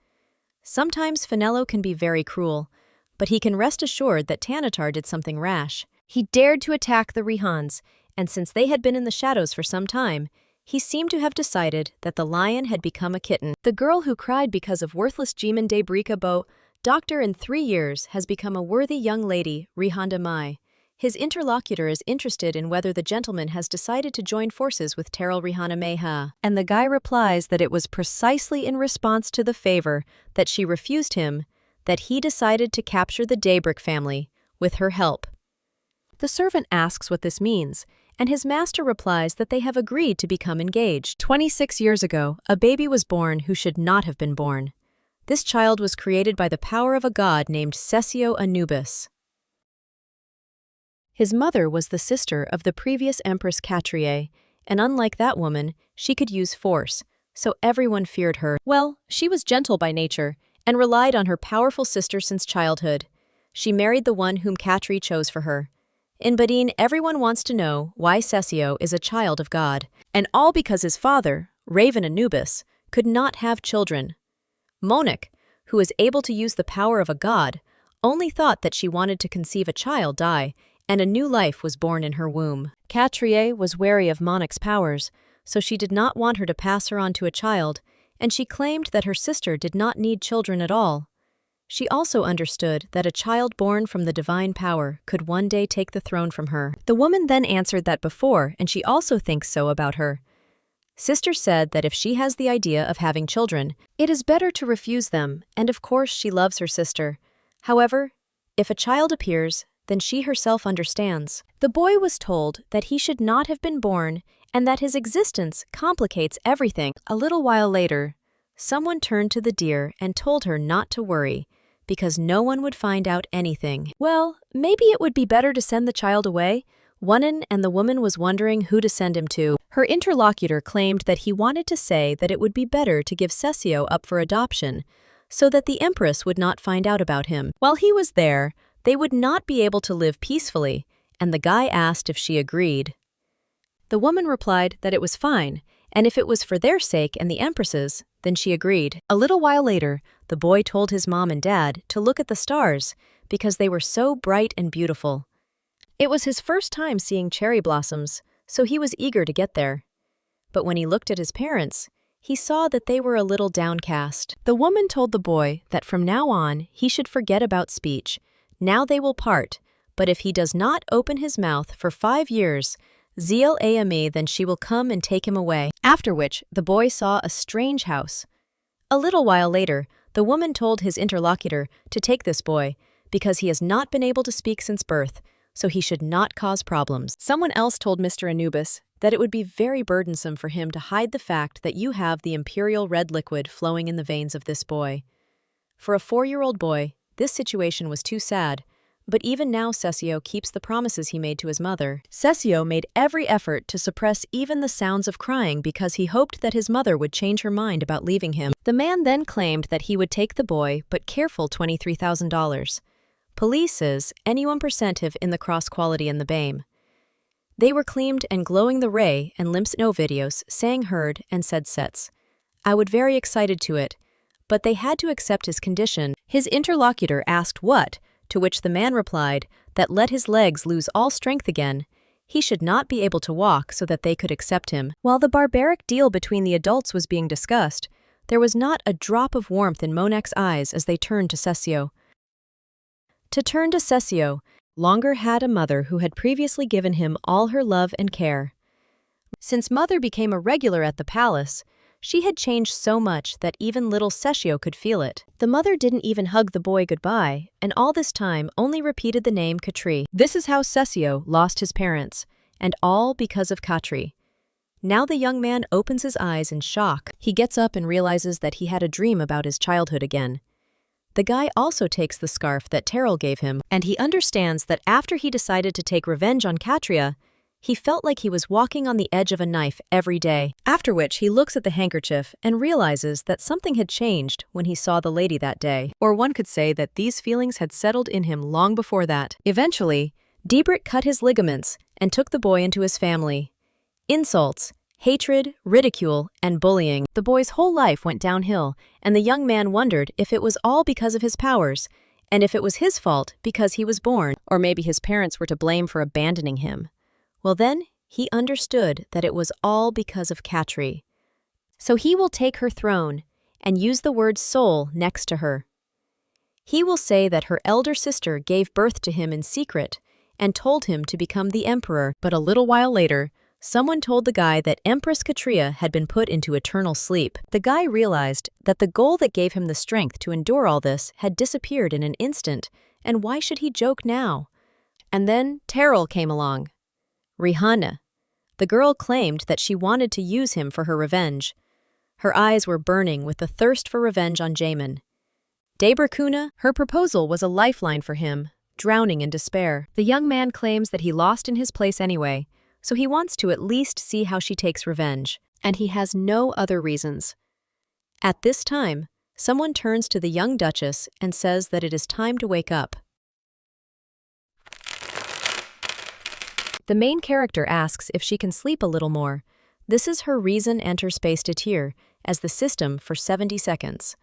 Sometimes Finello can be very cruel, but he can rest assured that Tanatar did something rash. He dared to attack the Rihans, and since they had been in the shadows for some time, he seemed to have decided that the lion had become a kitten. The girl who cried because of worthless Jimin de Bricabo, doctor in 3 years, has become a worthy young lady, Rihanda Mai. His interlocutor is interested in whether the gentleman has decided to join forces with Terrell Rihana Meha, and the guy replies that it was precisely in response to the favor that she refused him that he decided to capture the Daybrick family, with her help. The servant asks what this means, and his master replies that they have agreed to become engaged. 26 years ago, a baby was born who should not have been born. This child was created by the power of a god named Cesio Anubis. His mother was the sister of the previous Empress Catriae, and unlike that woman, she could use force, so everyone feared her. Well, she was gentle by nature, and relied on her powerful sister since childhood. She married the one whom Catri chose for her. In Badin, everyone wants to know why Cesio is a child of God, and all because his father, Raven Anubis, could not have children. Monique, who is able to use the power of a god, only thought that she wanted to conceive a child die, and a new life was born in her womb. Catriae was wary of Monique's powers, so she did not want her to pass her on to a child, and she claimed that her sister did not need children at all. She also understood that a child born from the divine power could one day take the throne from her. The woman then answered that before, and she also thinks so about her. Sister said that if she has the idea of having children, it is better to refuse them, and of course she loves her sister. However, if a child appears, then she herself understands. The boy was told that he should not have been born and that his existence complicates everything. A little while later, someone turned to the deer and told her not to worry, because no one would find out anything. Well, maybe it would be better to send the child away. Wonan and the woman was wondering who to send him to. Her interlocutor claimed that he wanted to say that it would be better to give Cesio up for adoption, so that the Empress would not find out about him. While he was there, they would not be able to live peacefully, and the guy asked if she agreed. The woman replied that it was fine, and if it was for their sake and the Empress's, then she agreed. A little while later, the boy told his mom and dad to look at the stars because they were so bright and beautiful. It was his first time seeing cherry blossoms, so he was eager to get there. But when he looked at his parents, he saw that they were a little downcast. The woman told the boy that from now on he should forget about speech. Now they will part, but if he does not open his mouth for 5 years, Ziel Ami, then she will come and take him away. After which, the boy saw a strange house. A little while later, the woman told his interlocutor to take this boy, because he has not been able to speak since birth, so he should not cause problems. Someone else told Mr. Anubis that it would be very burdensome for him to hide the fact that you have the imperial red liquid flowing in the veins of this boy. For a 4-year-old boy, this situation was too sad, but even now Cesio keeps the promises he made to his mother. Cesio made every effort to suppress even the sounds of crying because he hoped that his mother would change her mind about leaving him. The man then claimed that he would take the boy, but careful $23,000. Police is anyone percentive in the cross quality in the BAME. They were cleaned and glowing the ray and limps no videos, sang heard and said sets. I would very excited to it, but they had to accept his condition. His interlocutor asked what, to which the man replied that let his legs lose all strength again, he should not be able to walk so that they could accept him. While the barbaric deal between the adults was being discussed, there was not a drop of warmth in Monique's eyes as they turned to Cesio. To turn to Cesio, longer had a mother who had previously given him all her love and care. Since mother became a regular at the palace, She had changed so much that even little Cesio could feel it. The mother didn't even hug the boy goodbye, and all this time only repeated the name Katri. This is how Cesio lost his parents, and all because of Katri. Now the young man opens his eyes in shock. He gets up and realizes that he had a dream about his childhood again. The guy also takes the scarf that Terrell gave him, and he understands that after he decided to take revenge on Katria, he felt like he was walking on the edge of a knife every day. After which he looks at the handkerchief and realizes that something had changed when he saw the lady that day. Or one could say that these feelings had settled in him long before that. Eventually, Diebrich cut his ligaments and took the boy into his family. Insults, hatred, ridicule, and bullying. The boy's whole life went downhill, and the young man wondered if it was all because of his powers, and if it was his fault because he was born, or maybe his parents were to blame for abandoning him. Well then, he understood that it was all because of Katri. So he will take her throne and use the word soul next to her. He will say that her elder sister gave birth to him in secret and told him to become the emperor, but a little while later, someone told the guy that Empress Katria had been put into eternal sleep. The guy realized that the goal that gave him the strength to endure all this had disappeared in an instant, and why should he joke now? And then Terrell came along. Rihanna. The girl claimed that she wanted to use him for her revenge. Her eyes were burning with the thirst for revenge on Jamin. Debrakuna, her proposal was a lifeline for him, drowning in despair. The young man claims that he lost in his place anyway, so he wants to at least see how she takes revenge, and he has no other reasons. At this time, someone turns to the young Duchess and says that it is time to wake up. The main character asks if she can sleep a little more. This is her reason enter space to tear as the system for 70 seconds.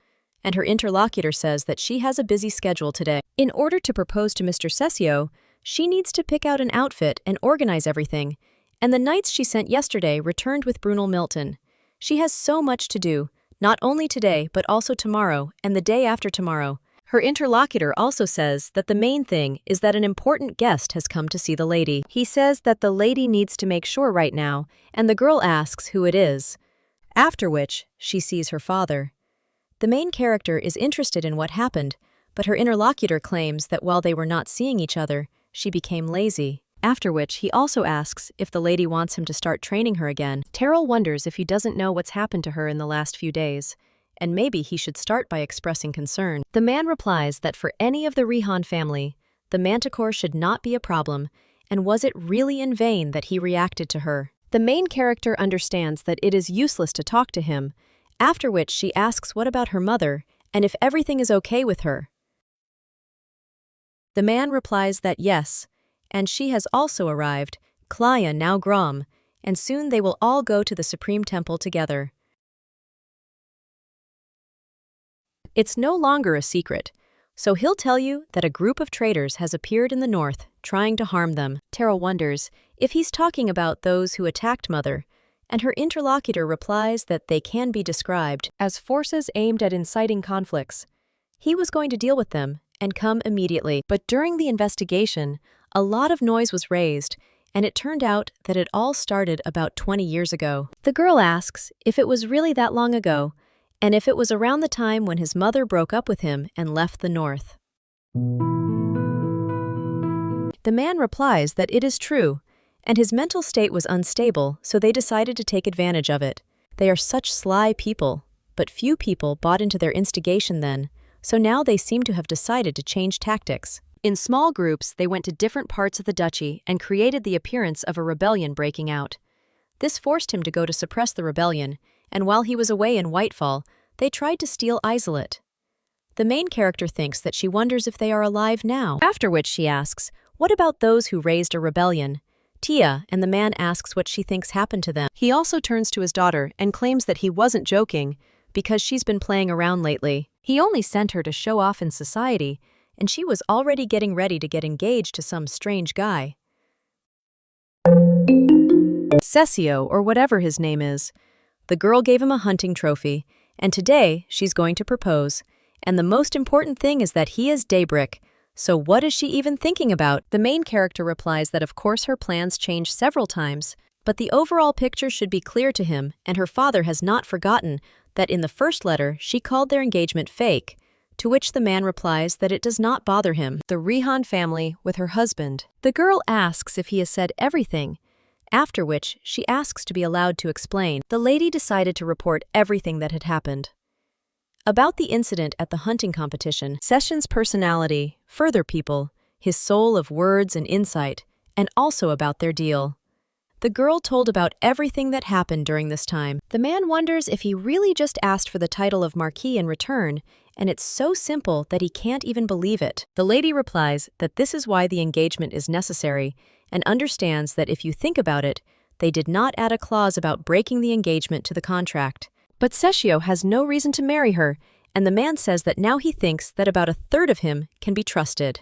And her interlocutor says that she has a busy schedule today. In order to propose to Mr. Cesio, she needs to pick out an outfit and organize everything, and the knights she sent yesterday returned with Brunel Milton. She has so much to do, not only today but also tomorrow and the day after tomorrow. Her interlocutor also says that the main thing is that an important guest has come to see the lady. He says that the lady needs to make sure right now, and the girl asks who it is. After which, she sees her father. The main character is interested in what happened, but her interlocutor claims that while they were not seeing each other, she became lazy. After which, he also asks if the lady wants him to start training her again. Terrell wonders if he doesn't know what's happened to her in the last few days, and maybe he should start by expressing concern. The man replies that for any of the Rihan family, the manticore should not be a problem, and was it really in vain that he reacted to her? The main character understands that it is useless to talk to him, after which she asks what about her mother, and if everything is okay with her. The man replies that yes, and she has also arrived, Klaya now Grom, and soon they will all go to the Supreme Temple together. It's no longer a secret, so he'll tell you that a group of traitors has appeared in the north, trying to harm them. Terrell wonders if he's talking about those who attacked Mother, and her interlocutor replies that they can be described as forces aimed at inciting conflicts. He was going to deal with them and come immediately, but during the investigation, a lot of noise was raised, and it turned out that it all started about 20 years ago. The girl asks if it was really that long ago, and if it was around the time when his mother broke up with him and left the north. The man replies that it is true, and his mental state was unstable, so they decided to take advantage of it. They are such sly people, but few people bought into their instigation then, so now they seem to have decided to change tactics. In small groups, they went to different parts of the duchy and created the appearance of a rebellion breaking out. This forced him to go to suppress the rebellion, and while he was away in Whitefall, they tried to steal Isolate. The main character thinks that she wonders if they are alive now, after which she asks, what about those who raised a rebellion? Tia, and the man asks what she thinks happened to them. He also turns to his daughter and claims that he wasn't joking because she's been playing around lately. He only sent her to show off in society, and she was already getting ready to get engaged to some strange guy. Cesio, or whatever his name is. The girl gave him a hunting trophy, and today she's going to propose. And the most important thing is that he is Diebrich. So what is she even thinking about? The main character replies that of course her plans change several times, But the overall picture should be clear to him, and her father has not forgotten that in the first letter she called their engagement fake, to which the man replies that it does not bother him. The Rehan family with her husband. The girl asks if he has said everything, after which she asks to be allowed to explain. The lady decided to report everything that had happened. About the incident at the hunting competition, Session's personality, further people, his soul of words and insight, and also about their deal. The girl told about everything that happened during this time. The man wonders if he really just asked for the title of Marquis in return, and it's so simple that he can't even believe it. The lady replies that this is why the engagement is necessary, and understands that if you think about it, they did not add a clause about breaking the engagement to the contract. But Cesio has no reason to marry her, and the man says that now he thinks that about a third of him can be trusted.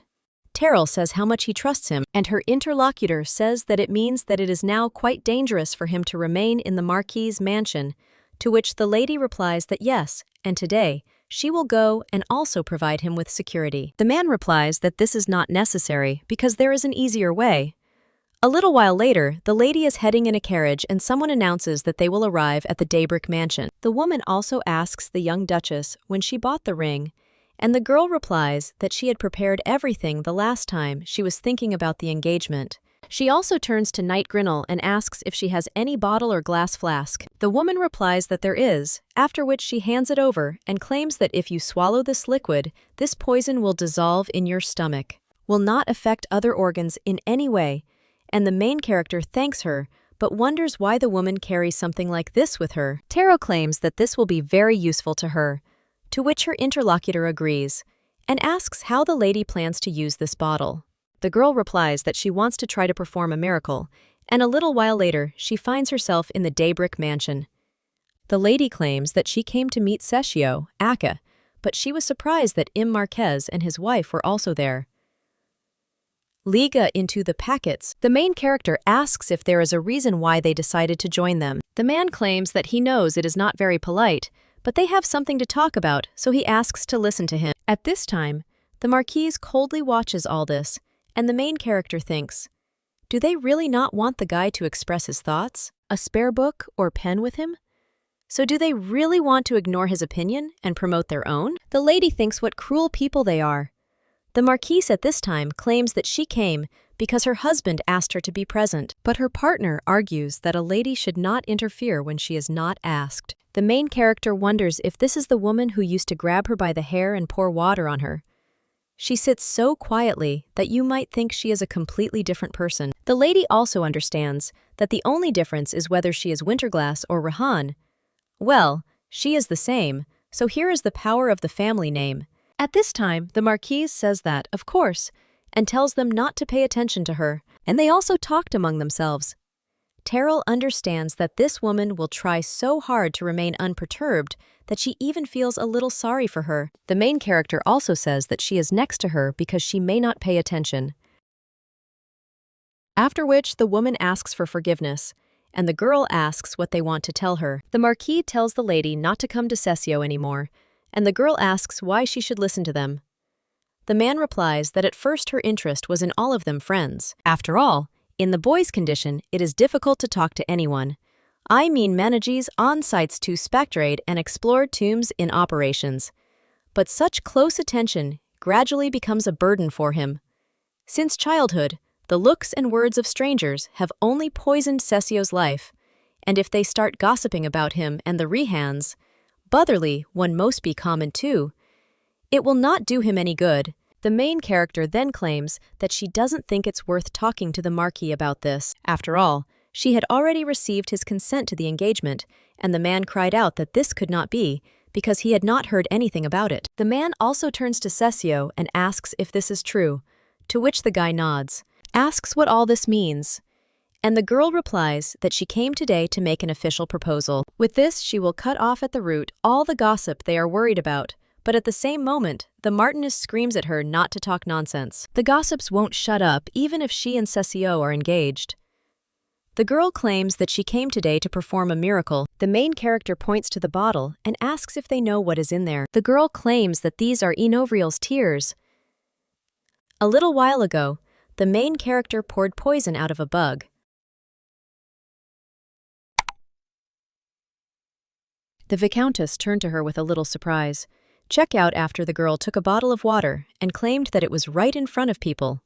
Terrell says how much he trusts him, and her interlocutor says that it means that it is now quite dangerous for him to remain in the Marquis's mansion, to which the lady replies that yes, and today, she will go and also provide him with security. The man replies that this is not necessary because there is an easier way. A little while later, the lady is heading in a carriage and someone announces that they will arrive at the Daybrick mansion. The woman also asks the young duchess when she bought the ring, and the girl replies that she had prepared everything the last time she was thinking about the engagement. She also turns to Knight Grinnell and asks if she has any bottle or glass flask. The woman replies that there is, after which she hands it over and claims that if you swallow this liquid, this poison will dissolve in your stomach, will not affect other organs in any way, and the main character thanks her, but wonders why the woman carries something like this with her. Taro claims that this will be very useful to her, to which her interlocutor agrees, and asks how the lady plans to use this bottle. The girl replies that she wants to try to perform a miracle, and a little while later she finds herself in the Daybrick mansion. The lady claims that she came to meet Cesio, Aka, but she was surprised that Im Marquez and his wife were also there. Liga into the packets. The main character asks if there is a reason why they decided to join them. The man claims that he knows it is not very polite, but they have something to talk about, so he asks to listen to him. At this time, the Marquise coldly watches all this, and the main character thinks, do they really not want the guy to express his thoughts? A spare book or pen with him? So do they really want to ignore his opinion and promote their own? The lady thinks what cruel people they are. The Marquise at this time claims that she came because her husband asked her to be present, but her partner argues that a lady should not interfere when she is not asked. The main character wonders if this is the woman who used to grab her by the hair and pour water on her. She sits so quietly that you might think she is a completely different person. The lady also understands that the only difference is whether she is Winterglass or Rehan. Well, she is the same, so here is the power of the family name. At this time, the Marquise says that, of course, and tells them not to pay attention to her, and they also talked among themselves. Terrell understands that this woman will try so hard to remain unperturbed that she even feels a little sorry for her. The main character also says that she is next to her because she may not pay attention. After which, the woman asks for forgiveness, and the girl asks what they want to tell her. The Marquis tells the lady not to come to Cesio anymore, and the girl asks why she should listen to them. The man replies that at first her interest was in all of them friends. After all, in the boy's condition, it is difficult to talk to anyone. I mean manages on sites to spectrate and explore tombs in operations. But such close attention gradually becomes a burden for him. Since childhood, the looks and words of strangers have only poisoned Cesio's life, and if they start gossiping about him and the Rehans, Butherly, one most be common too, it will not do him any good. The main character then claims that she doesn't think it's worth talking to the Marquis about this. After all, she had already received his consent to the engagement, and the man cried out that this could not be, because he had not heard anything about it. The man also turns to Cesio and asks if this is true, to which the guy nods, asks what all this means, and the girl replies that she came today to make an official proposal. With this, she will cut off at the root all the gossip they are worried about, but at the same moment, the Martinist screams at her not to talk nonsense. The gossips won't shut up even if she and Cesio are engaged. The girl claims that she came today to perform a miracle. The main character points to the bottle and asks if they know what is in there. The girl claims that these are Enovriel's tears. A little while ago, the main character poured poison out of a bug. The Viscountess turned to her with a little surprise. Check out after the girl took a bottle of water and claimed that it was right in front of people.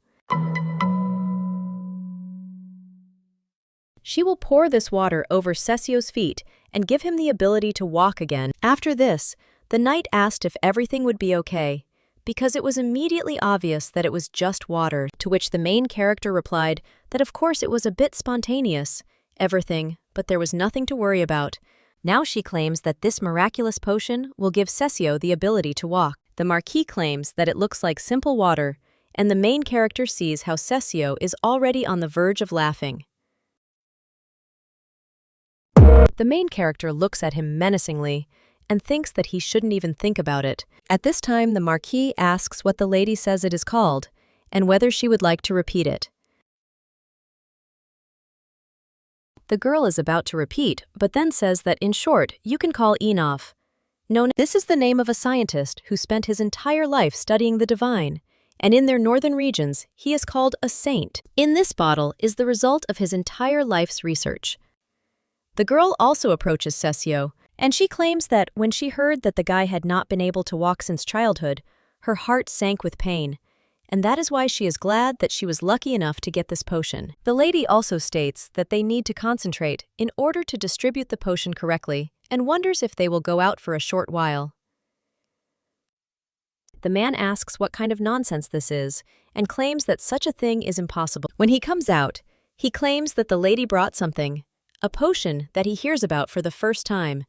She will pour this water over Cesio's feet and give him the ability to walk again. After this, the knight asked if everything would be okay, because it was immediately obvious that it was just water, to which the main character replied that of course it was a bit spontaneous, everything, but there was nothing to worry about. Now she claims that this miraculous potion will give Cesio the ability to walk. The Marquis claims that it looks like simple water, and the main character sees how Cesio is already on the verge of laughing. The main character looks at him menacingly and thinks that he shouldn't even think about it. At this time, the Marquis asks what the lady says it is called and whether she would like to repeat it. The girl is about to repeat, but then says that in short, you can call Enov. This is the name of a scientist who spent his entire life studying the divine, and in their northern regions, he is called a saint. In this bottle is the result of his entire life's research. The girl also approaches Cesio, and she claims that when she heard that the guy had not been able to walk since childhood, her heart sank with pain, and that is why she is glad that she was lucky enough to get this potion. The lady also states that they need to concentrate in order to distribute the potion correctly, and wonders if they will go out for a short while. The man asks what kind of nonsense this is, and claims that such a thing is impossible. When he comes out, he claims that the lady brought something, a potion that he hears about for the first time,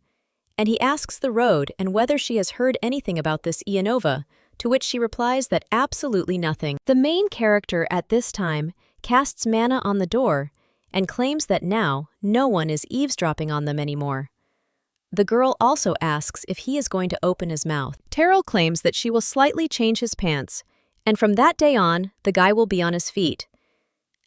and he asks the road and whether she has heard anything about this Ianova, to which she replies that absolutely nothing. The main character at this time casts mana on the door and claims that now no one is eavesdropping on them anymore. The girl also asks if he is going to open his mouth. Terrell claims that she will slightly change his pants, and from that day on, the guy will be on his feet.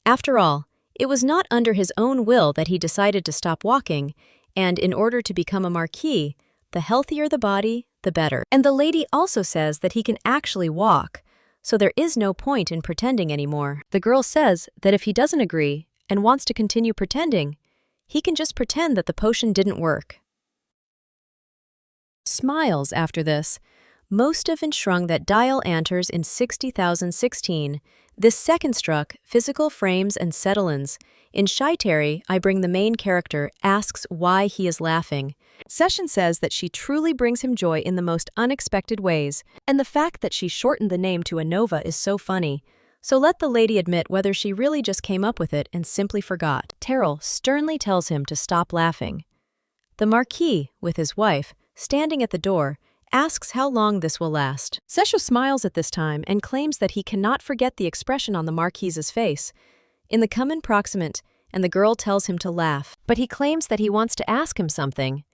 After all, it was not under his own will that he decided to stop walking, and in order to become a Marquis, the healthier the body, the better. And the lady also says that he can actually walk, so there is no point in pretending anymore. The girl says that if he doesn't agree and wants to continue pretending, he can just pretend that the potion didn't work. Smiles after this. Most of Enshrung that dial enters in 60,016. This second struck, physical frames and settle-ins. In Shaitari, I bring the main character, asks why he is laughing. Session says that she truly brings him joy in the most unexpected ways, and the fact that she shortened the name to Anova is so funny. So let the lady admit whether she really just came up with it and simply forgot. Terrell sternly tells him to stop laughing. The Marquis, with his wife, standing at the door, asks how long this will last. Cesio smiles at this time and claims that he cannot forget the expression on the Marquis's face. In the common proximate, and the girl tells him to laugh, but he claims that he wants to ask him something.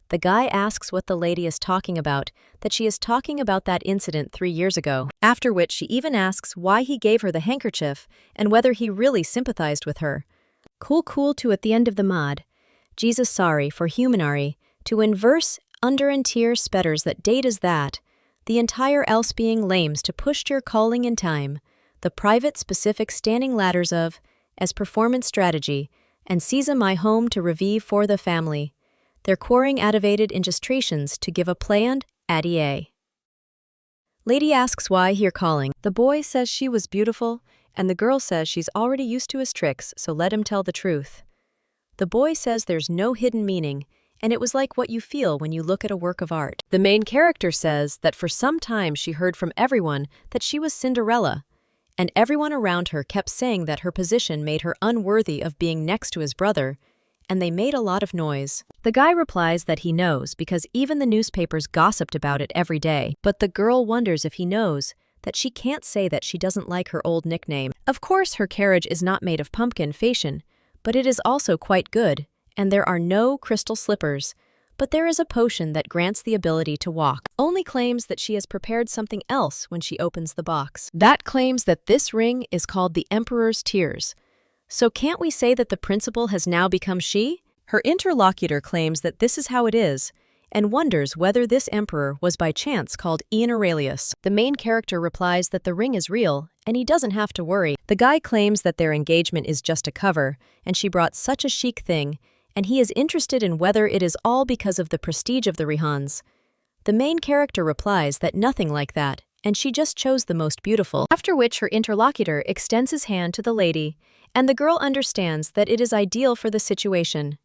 The guy asks what the lady is talking about, that she is talking about that incident 3 years ago, after which she even asks why he gave her the handkerchief and whether he really sympathized with her. Cool to at the end of the mod. Jesus sorry for humanary, to inverse under and tier spetters that date as that, the entire else being lames to push your calling in time, the private specific standing ladders of, as performance strategy, and seize my home to revive for the family. Their quarring addivated ingestrations to give a planned adie. Lady asks why you're calling. The boy says she was beautiful, and the girl says she's already used to his tricks, so let him tell the truth. The boy says there's no hidden meaning, and it was like what you feel when you look at a work of art. The main character says that for some time she heard from everyone that she was Cinderella, and everyone around her kept saying that her position made her unworthy of being next to his brother, and they made a lot of noise. The guy replies that he knows because even the newspapers gossiped about it every day, but the girl wonders if he knows that she can't say that she doesn't like her old nickname. Of course, her carriage is not made of pumpkin fashion, but it is also quite good, and there are no crystal slippers, but there is a potion that grants the ability to walk. Only claims that she has prepared something else when she opens the box. That claims that this ring is called the Emperor's Tears. So can't we say that the principal has now become she? Her interlocutor claims that this is how it is, and wonders whether this emperor was by chance called Ian Aurelius. The main character replies that the ring is real, and he doesn't have to worry. The guy claims that their engagement is just a cover, and she brought such a chic thing, and he is interested in whether it is all because of the prestige of the Rihans. The main character replies that nothing like that, and she just chose the most beautiful, after which her interlocutor extends his hand to the lady, and the girl understands that it is ideal for the situation.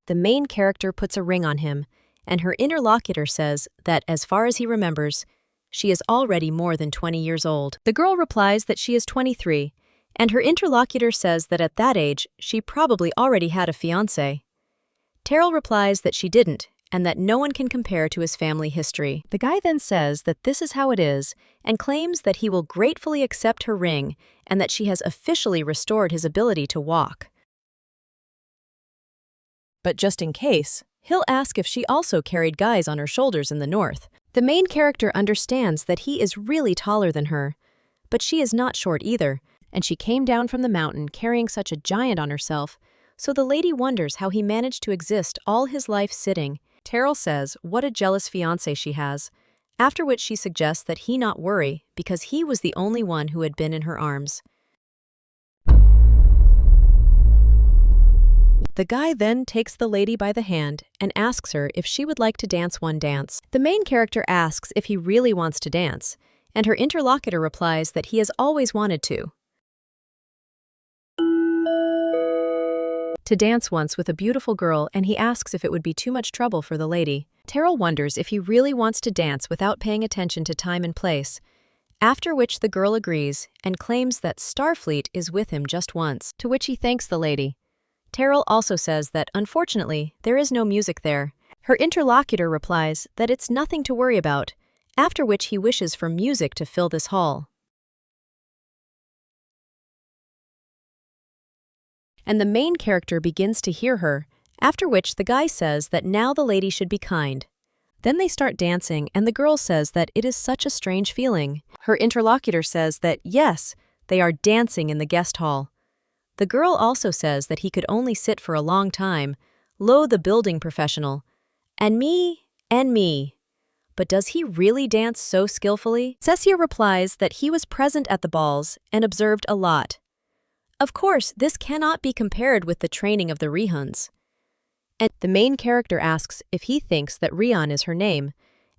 The main character puts a ring on him, and her interlocutor says that, as far as he remembers, she is already more than 20 years old. The girl replies that she is 23, and her interlocutor says that at that age, she probably already had a fiancé. Terrell replies that she didn't, and that no one can compare to his family history. The guy then says that this is how it is, and claims that he will gratefully accept her ring and that she has officially restored his ability to walk. But just in case, he'll ask if she also carried guys on her shoulders in the north. The main character understands that he is really taller than her, but she is not short either, and she came down from the mountain carrying such a giant on herself, so the lady wonders how he managed to exist all his life sitting. Terrell says what a jealous fiancé she has, after which she suggests that he not worry because he was the only one who had been in her arms. The guy then takes the lady by the hand and asks her if she would like to dance one dance. The main character asks if he really wants to dance, and her interlocutor replies that he has always wanted to dance once with a beautiful girl, and he asks if it would be too much trouble for the lady. Terrell wonders if he really wants to dance without paying attention to time and place, after which the girl agrees and claims that Starfleet is with him just once, to which he thanks the lady. Terrell also says that, unfortunately, there is no music there. Her interlocutor replies that it's nothing to worry about, after which he wishes for music to fill this hall. And the main character begins to hear her, after which the guy says that now the lady should be kind. Then they start dancing, and the girl says that it is such a strange feeling. Her interlocutor says that, yes, they are dancing in the guest hall. The girl also says that he could only sit for a long time, lo the building professional, and me. But does he really dance so skillfully? Cesio replies that he was present at the balls and observed a lot. Of course, this cannot be compared with the training of the Rihans. And the main character asks if he thinks that Rihan is her name,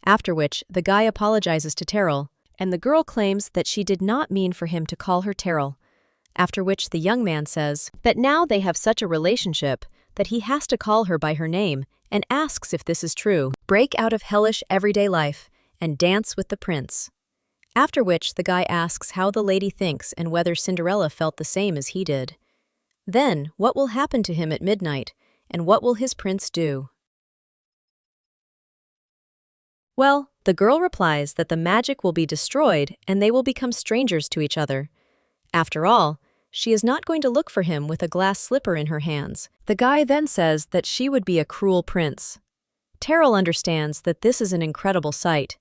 after which the guy apologizes to Terrell, and the girl claims that she did not mean for him to call her Terrell, after which the young man says that now they have such a relationship that he has to call her by her name and asks if this is true. Break out of hellish everyday life and dance with the prince. After which the guy asks how the lady thinks and whether Cinderella felt the same as he did. Then, what will happen to him at midnight, and what will his prince do? Well, the girl replies that the magic will be destroyed and they will become strangers to each other. After all, she is not going to look for him with a glass slipper in her hands. The guy then says that she would be a cruel prince. Terrell understands that this is an incredible sight.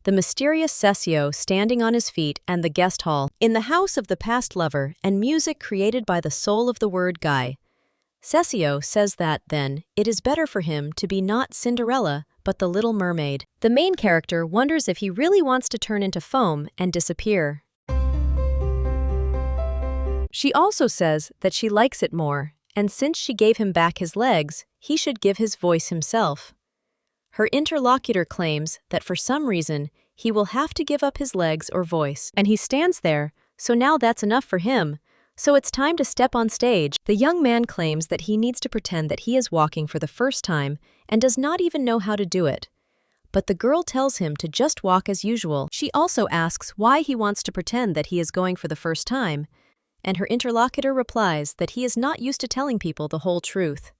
The mysterious Cesio standing on his feet and the guest hall, in the house of the past lover, and music created by the soul of the word guy. Cesio says that, then, it is better for him to be not Cinderella, but the Little Mermaid. The main character wonders if he really wants to turn into foam and disappear. She also says that she likes it more, and since she gave him back his legs, he should give his voice himself. Her interlocutor claims that for some reason, he will have to give up his legs or voice, and he stands there, so now that's enough for him, so it's time to step on stage. The young man claims that he needs to pretend that he is walking for the first time and does not even know how to do it. But the girl tells him to just walk as usual. She also asks why he wants to pretend that he is going for the first time, and her interlocutor replies that he is not used to telling people the whole truth.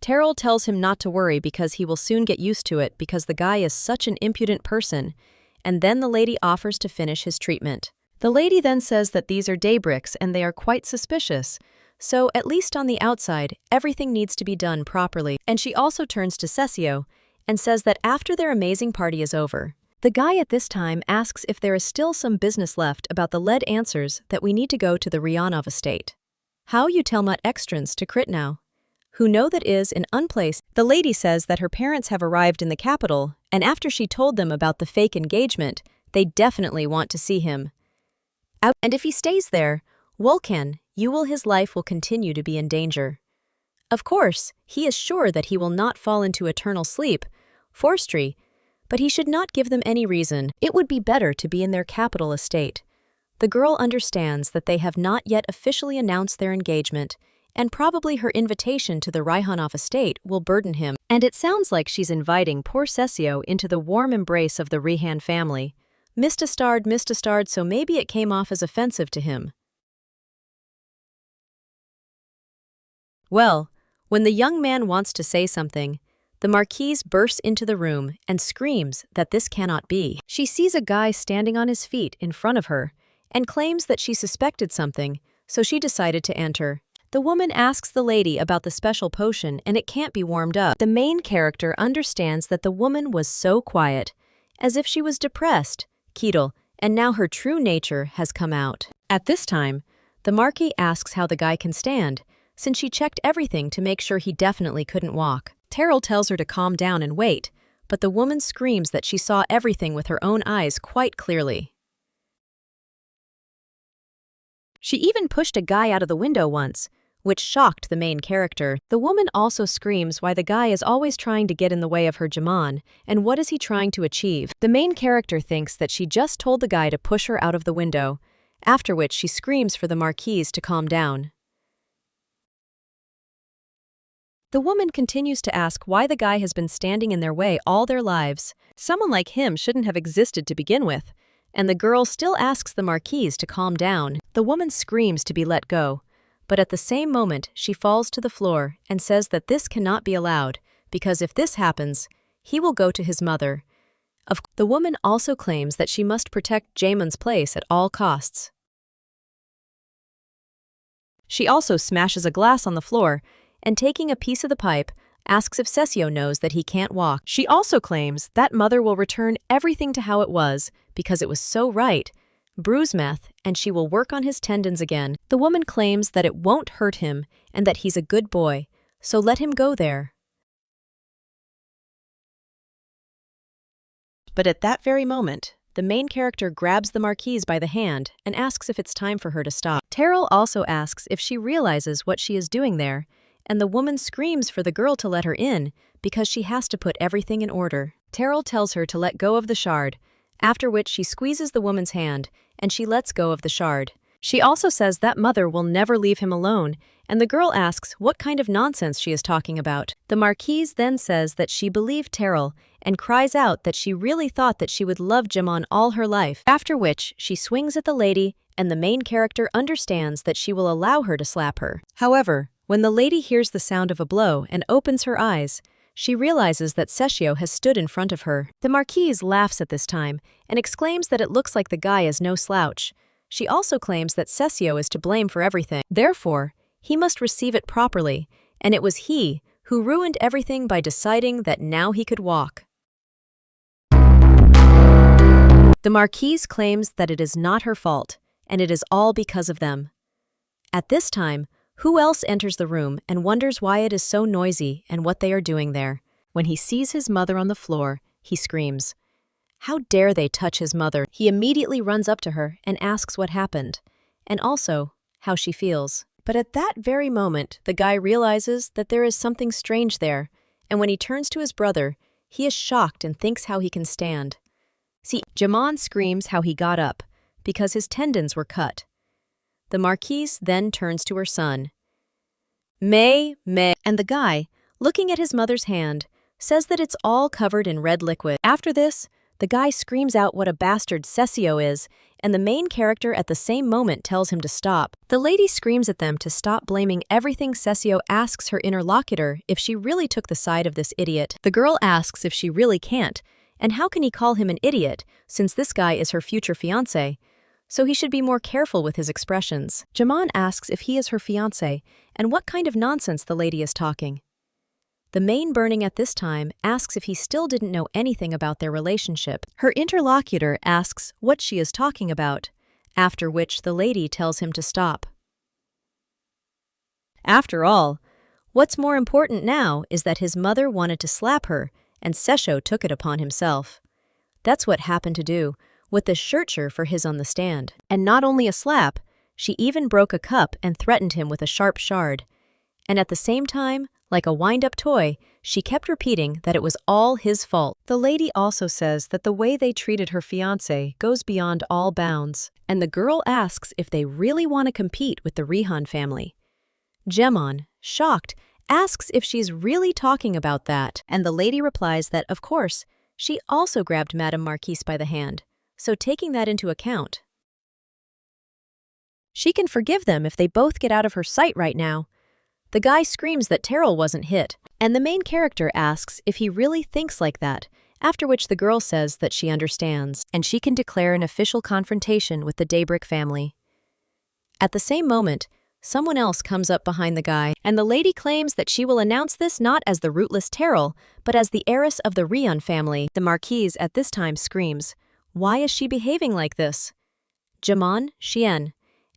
Terrell tells him not to worry because he will soon get used to it because the guy is such an impudent person, and then the lady offers to finish his treatment. The lady then says that these are daybricks and they are quite suspicious, so at least on the outside, everything needs to be done properly. And she also turns to Cesio and says that after their amazing party is over, the guy at this time asks if there is still some business left about the lead answers that we need to go to the Ryanov estate. How you tell Mut extrans to crit now? Who know that is in unplace. The lady says that her parents have arrived in the capital, and after she told them about the fake engagement, they definitely want to see him. And if he stays there, Vulcan, his life will continue to be in danger. Of course, he is sure that he will not fall into eternal sleep, forestry, but he should not give them any reason. It would be better to be in their capital estate. The girl understands that they have not yet officially announced their engagement, and probably her invitation to the Raihanov estate will burden him. And it sounds like she's inviting poor Cesio into the warm embrace of the Rihan family. Mistastard, so maybe it came off as offensive to him. Well, when the young man wants to say something, the Marquise bursts into the room and screams that this cannot be. She sees a guy standing on his feet in front of her and claims that she suspected something, so she decided to enter. The woman asks the lady about the special potion and it can't be warmed up. The main character understands that the woman was so quiet, as if she was depressed, Ketel, and now her true nature has come out. At this time, the Marquis asks how the guy can stand, since she checked everything to make sure he definitely couldn't walk. Terrell tells her to calm down and wait, but the woman screams that she saw everything with her own eyes quite clearly. She even pushed a guy out of the window once, which shocked the main character. The woman also screams why the guy is always trying to get in the way of her Jaman, and what is he trying to achieve. The main character thinks that she just told the guy to push her out of the window, after which she screams for the Marquise to calm down. The woman continues to ask why the guy has been standing in their way all their lives. Someone like him shouldn't have existed to begin with, and the girl still asks the Marquise to calm down. The woman screams to be let go, but at the same moment she falls to the floor and says that this cannot be allowed, because if this happens, he will go to his mother. The woman also claims that she must protect Jamon's place at all costs. She also smashes a glass on the floor, and taking a piece of the pipe, asks if Cesio knows that he can't walk. She also claims that mother will return everything to how it was, because it was so right, bruise meth, and she will work on his tendons again. The woman claims that it won't hurt him and that he's a good boy, so let him go there. But at that very moment, the main character grabs the Marquise by the hand and asks if it's time for her to stop. Terrell also asks if she realizes what she is doing there, and the woman screams for the girl to let her in because she has to put everything in order. Terrell tells her to let go of the shard, after which she squeezes the woman's hand and she lets go of the shard. She also says that mother will never leave him alone, and the girl asks what kind of nonsense she is talking about. The Marquise then says that she believed Terrell and cries out that she really thought that she would love Jamon all her life, after which she swings at the lady and the main character understands that she will allow her to slap her. However, when the lady hears the sound of a blow and opens her eyes, she realizes that Cesio has stood in front of her. The Marquise laughs at this time and exclaims that it looks like the guy is no slouch. She also claims that Cesio is to blame for everything. Therefore, he must receive it properly, and it was he who ruined everything by deciding that now he could walk. The Marquise claims that it is not her fault, and it is all because of them. At this time, who else enters the room and wonders why it is so noisy and what they are doing there? When he sees his mother on the floor, he screams. How dare they touch his mother? He immediately runs up to her and asks what happened, and also how she feels. But at that very moment, the guy realizes that there is something strange there, and when he turns to his brother, he is shocked and thinks how he can stand. See, Jamon screams how he got up, because his tendons were cut. The Marquise then turns to her son. May, and the guy, looking at his mother's hand, says that it's all covered in red liquid. After this, the guy screams out what a bastard Cesio is, and the main character at the same moment tells him to stop. The lady screams at them to stop blaming everything. Cesio asks her interlocutor if she really took the side of this idiot. The girl asks if she really can't, and how can he call him an idiot since this guy is her future fiancé? So he should be more careful with his expressions. Jamon asks if he is her fiancé and what kind of nonsense the lady is talking. The main burning at this time asks if he still didn't know anything about their relationship. Her interlocutor asks what she is talking about, after which the lady tells him to stop. After all, what's more important now is that his mother wanted to slap her and Cesio took it upon himself. That's what happened to do with the shircher for his on the stand. And not only a slap, She even broke a cup and threatened him with a sharp shard. And at the same time, like a wind-up toy, she kept repeating that it was all his fault. The lady also says that the way they treated her fiancé goes beyond all bounds, and the girl asks if they really want to compete with the Rihan family. Jemon, shocked, asks if she's really talking about that, and the lady replies that, of course, she also grabbed Madame Marquise by the hand, so taking that into account, she can forgive them if they both get out of her sight right now. The guy screams that Terrell wasn't hit, and the main character asks if he really thinks like that, after which the girl says that she understands, and she can declare an official confrontation with the Daybreak family. At the same moment, someone else comes up behind the guy, and the lady claims that she will announce this not as the rootless Terrell, but as the heiress of the Rihan family. The Marquise at this time screams, "Why is she behaving like this?" Jamon, Shien,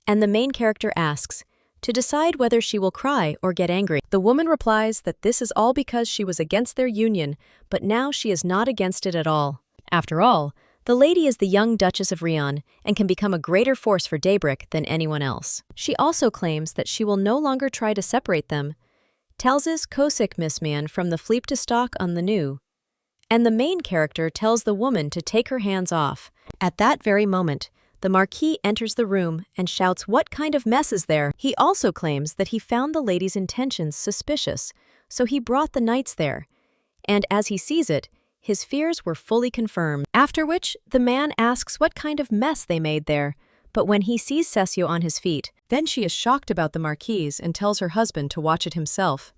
and the main character asks, to decide whether she will cry or get angry. The woman replies that this is all because she was against their union, but now she is not against it at all. After all, the lady is the young Duchess of Rihan and can become a greater force for Daybreak than anyone else. She also claims that she will no longer try to separate them. Tells Kosik Missman from the Fleep to Stock on the new. And the main character tells the woman to take her hands off. At that very moment, the Marquis enters the room and shouts what kind of mess is there. He also claims that he found the lady's intentions suspicious, so he brought the knights there. And as he sees it, his fears were fully confirmed. After which, the man asks what kind of mess they made there, but when he sees Cesio on his feet, then she is shocked about the Marquise and tells her husband to watch it himself.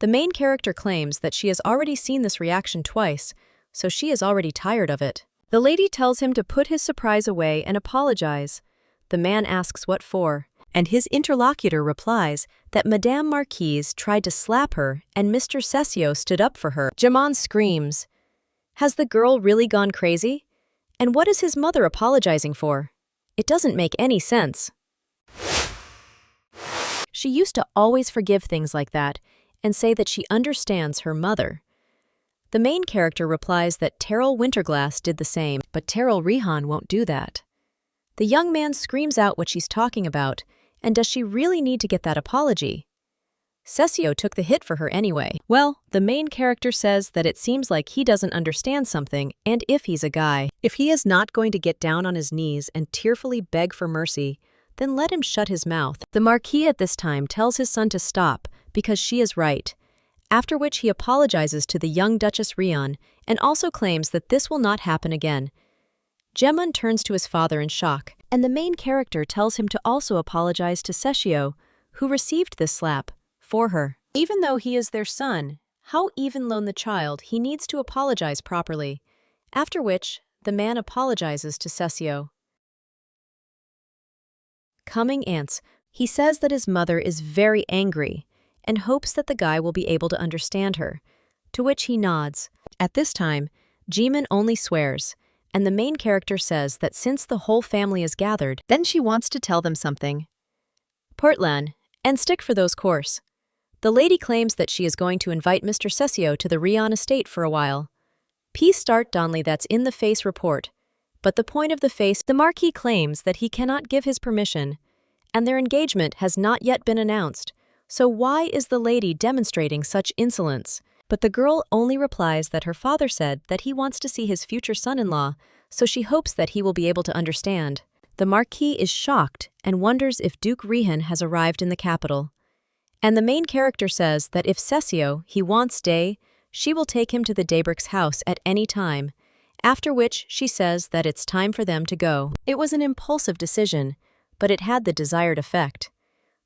The main character claims that she has already seen this reaction twice, so she is already tired of it. The lady tells him to put his surprise away and apologize. The man asks what for, and his interlocutor replies that Madame Marquise tried to slap her and Mr. Cesio stood up for her. Jamon screams, "Has the girl really gone crazy? And what is his mother apologizing for? It doesn't make any sense. She used to always forgive things like that and say that she understands her mother." The main character replies that Terrell Winterglass did the same, but Terrell Rihan won't do that. The young man screams out what she's talking about, and does she really need to get that apology? Cesio took the hit for her anyway. Well, the main character says that it seems like he doesn't understand something, and if he's a guy, if he is not going to get down on his knees and tearfully beg for mercy, then let him shut his mouth. The Marquis at this time tells his son to stop, because she is right, after which he apologizes to the young Duchess Rihan and also claims that this will not happen again. Jemon turns to his father in shock, and the main character tells him to also apologize to Cesio, who received this slap, for her. Even though he is their son, how even loan the child, he needs to apologize properly, after which the man apologizes to Cesio. Coming ants, he says that his mother is very angry, and hopes that the guy will be able to understand her, to which he nods. At this time, Jimin only swears, and the main character says that since the whole family is gathered, then she wants to tell them something. Portlan, and stick for those course. The lady claims that she is going to invite Mr. Cesio to the Rihan estate for a while. Peace start Donley that's in the face report, but the point of the face, the Marquis claims that he cannot give his permission, and their engagement has not yet been announced. So why is the lady demonstrating such insolence? But the girl only replies that her father said that he wants to see his future son-in-law, so she hopes that he will be able to understand. The Marquis is shocked and wonders if Duke Rihan has arrived in the capital. And the main character says that if Cesio, he wants Day, she will take him to the Daybreak's house at any time, after which she says that it's time for them to go. It was an impulsive decision, but it had the desired effect.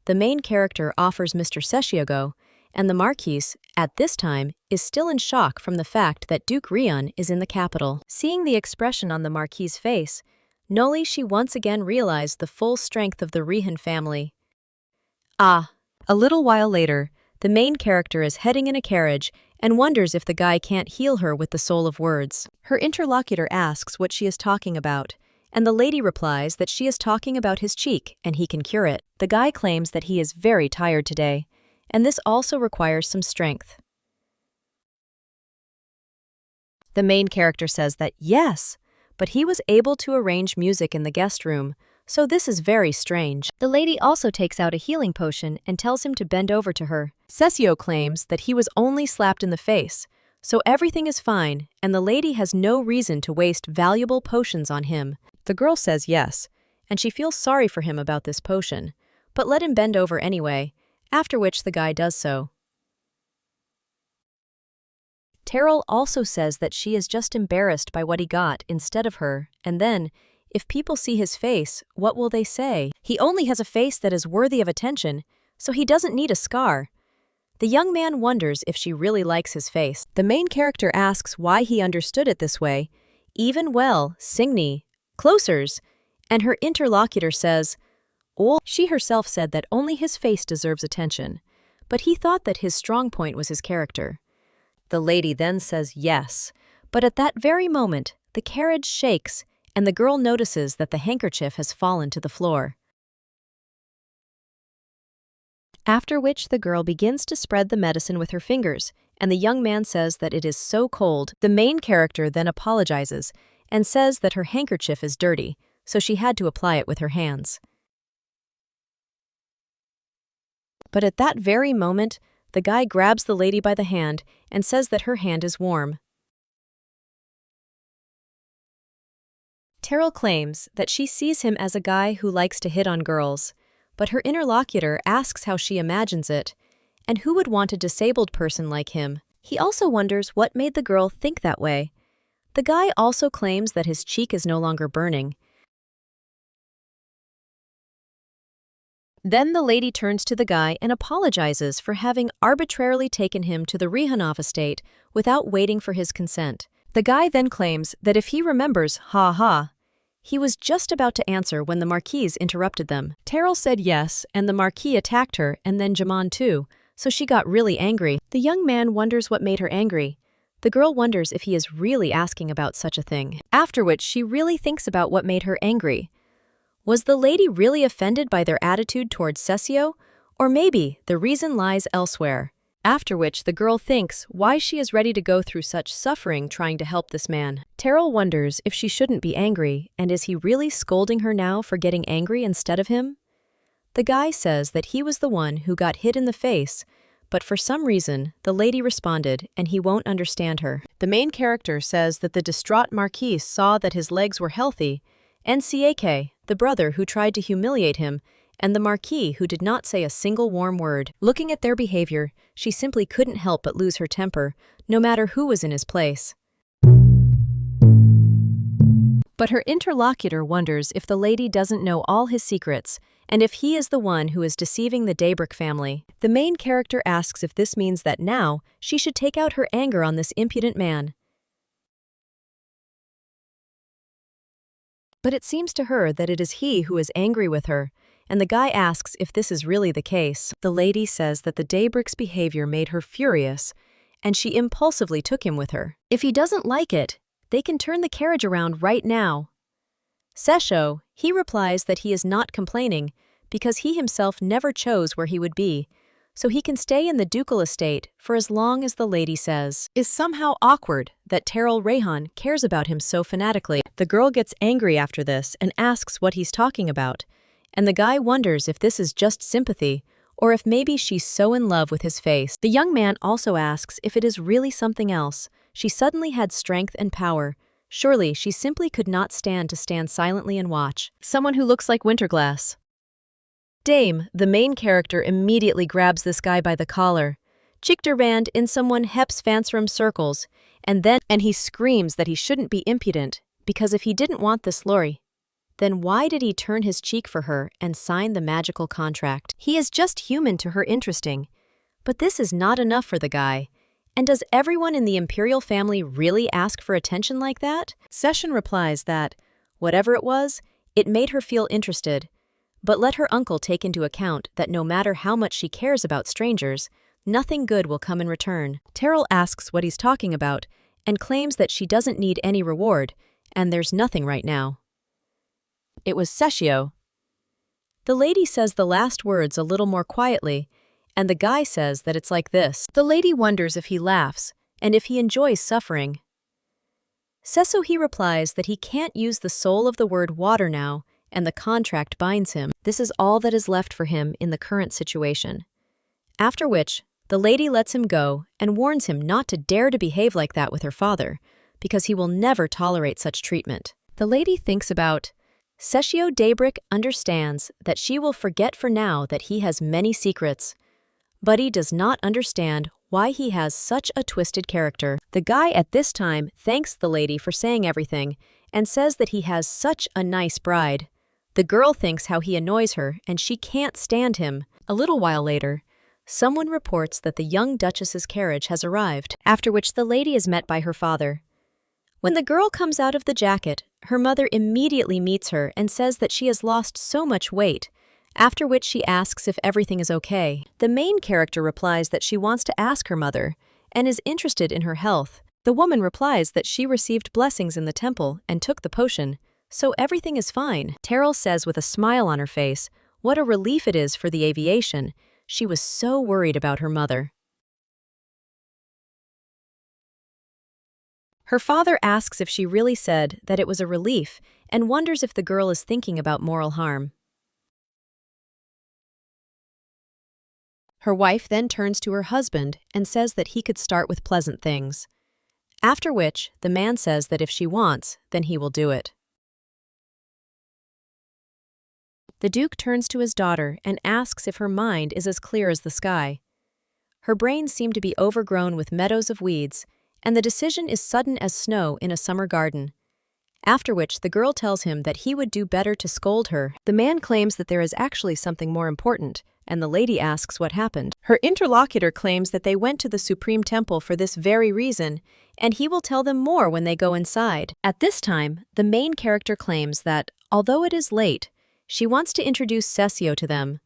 The main character offers Mr. Cesio go, and the Marquise, at this time, is still in shock from the fact that Duke Rihan is in the capital. Seeing the expression on the Marquise' face, Noli she once again realized the full strength of the Rihan family. A little while later, the main character is heading in a carriage and wonders if the guy can't heal her with the soul of words. Her interlocutor asks what she is talking about, and the lady replies that she is talking about his cheek and he can cure it. The guy claims that he is very tired today, and this also requires some strength. The main character says that yes, but he was able to arrange music in the guest room, so this is very strange. The lady also takes out a healing potion and tells him to bend over to her. Cesio claims that he was only slapped in the face, so everything is fine, and the lady has no reason to waste valuable potions on him. The girl says yes, and she feels sorry for him about this potion, but let him bend over anyway, after which the guy does so. Terrell also says that she is just embarrassed by what he got instead of her, and then, if people see his face, what will they say? He only has a face that is worthy of attention, so he doesn't need a scar. The young man wonders if she really likes his face. The main character asks why he understood it this way, even well, Signy, closers, and her interlocutor says, "Oh." She herself said that only his face deserves attention, but he thought that his strong point was his character. The lady then says yes, but at that very moment, the carriage shakes, and the girl notices that the handkerchief has fallen to the floor. After which the girl begins to spread the medicine with her fingers, and the young man says that it is so cold. The main character then apologizes and says that her handkerchief is dirty, so she had to apply it with her hands. But at that very moment, the guy grabs the lady by the hand and says that her hand is warm. Terrell claims that she sees him as a guy who likes to hit on girls, but her interlocutor asks how she imagines it, and who would want a disabled person like him. He also wonders what made the girl think that way. The guy also claims that his cheek is no longer burning. Then the lady turns to the guy and apologizes for having arbitrarily taken him to the Rehanov estate without waiting for his consent. The guy then claims that if he remembers, he was just about to answer when the Marquise interrupted them. Terrell said yes, and the Marquis attacked her, and then Jamon too, so she got really angry. The young man wonders what made her angry. The girl wonders if he is really asking about such a thing. After which she really thinks about what made her angry. Was the lady really offended by their attitude towards Cesio? Or maybe the reason lies elsewhere. After which the girl thinks why she is ready to go through such suffering trying to help this man. Terrell wonders if she shouldn't be angry, and is he really scolding her now for getting angry instead of him? The guy says that he was the one who got hit in the face, but for some reason, the lady responded and he won't understand her. The main character says that the distraught Marquise saw that his legs were healthy, and Cieke, the brother who tried to humiliate him, and the Marquis who did not say a single warm word. Looking at their behavior, she simply couldn't help but lose her temper, no matter who was in his place. But her interlocutor wonders if the lady doesn't know all his secrets, and if he is the one who is deceiving the Daybrick family. The main character asks if this means that now she should take out her anger on this impudent man. But it seems to her that it is he who is angry with her, and the guy asks if this is really the case. The lady says that the Daybrick's behavior made her furious, and she impulsively took him with her. If he doesn't like it, they can turn the carriage around right now. Cesio, he replies that he is not complaining because he himself never chose where he would be, so he can stay in the ducal estate for as long as the lady says. Is somehow awkward that Terrell Rehan cares about him so fanatically. The girl gets angry after this and asks what he's talking about, and the guy wonders if this is just sympathy or if maybe she's so in love with his face. The young man also asks if it is really something else. She suddenly had strength and power. Surely she simply could not stand to stand silently and watch. Someone who looks like Winterglass. Dame, the main character, immediately grabs this guy by the collar. Chichtervand in someone Heps Fansrum circles, and he screams that he shouldn't be impudent, because if he didn't want this lorry, then why did he turn his cheek for her and sign the magical contract? He is just human to her interesting. But this is not enough for the guy. And does everyone in the imperial family really ask for attention like that? Session replies that, whatever it was, it made her feel interested. But let her uncle take into account that no matter how much she cares about strangers, nothing good will come in return. Terrell asks what he's talking about and claims that she doesn't need any reward, and there's nothing right now. It was Cesio. The lady says the last words a little more quietly, and the guy says that it's like this. The lady wonders if he laughs, and if he enjoys suffering. Cesio he replies that he can't use the soul of the word water now, and the contract binds him. This is all that is left for him in the current situation. After which, the lady lets him go and warns him not to dare to behave like that with her father, because he will never tolerate such treatment. The lady thinks about Cesio Daybreak understands that she will forget for now that he has many secrets, but he does not understand why he has such a twisted character. The guy at this time thanks the lady for saying everything and says that he has such a nice bride. The girl thinks how he annoys her and she can't stand him. A little while later, someone reports that the young Duchess's carriage has arrived, after which the lady is met by her father. When the girl comes out of the jacket, her mother immediately meets her and says that she has lost so much weight, after which she asks if everything is okay. The main character replies that she wants to ask her mother and is interested in her health. The woman replies that she received blessings in the temple and took the potion, so everything is fine. Terrell says with a smile on her face what a relief it is for the aviation. She was so worried about her mother. Her father asks if she really said that it was a relief and wonders if the girl is thinking about moral harm. Her wife then turns to her husband and says that he could start with pleasant things. After which, the man says that if she wants, then he will do it. The Duke turns to his daughter and asks if her mind is as clear as the sky. Her brains seem to be overgrown with meadows of weeds, and the decision is sudden as snow in a summer garden. After which, the girl tells him that he would do better to scold her. The man claims that there is actually something more important, and the lady asks what happened. Her interlocutor claims that they went to the Supreme Temple for this very reason, and he will tell them more when they go inside. At this time, the main character claims that, although it is late, she wants to introduce Cesio to them.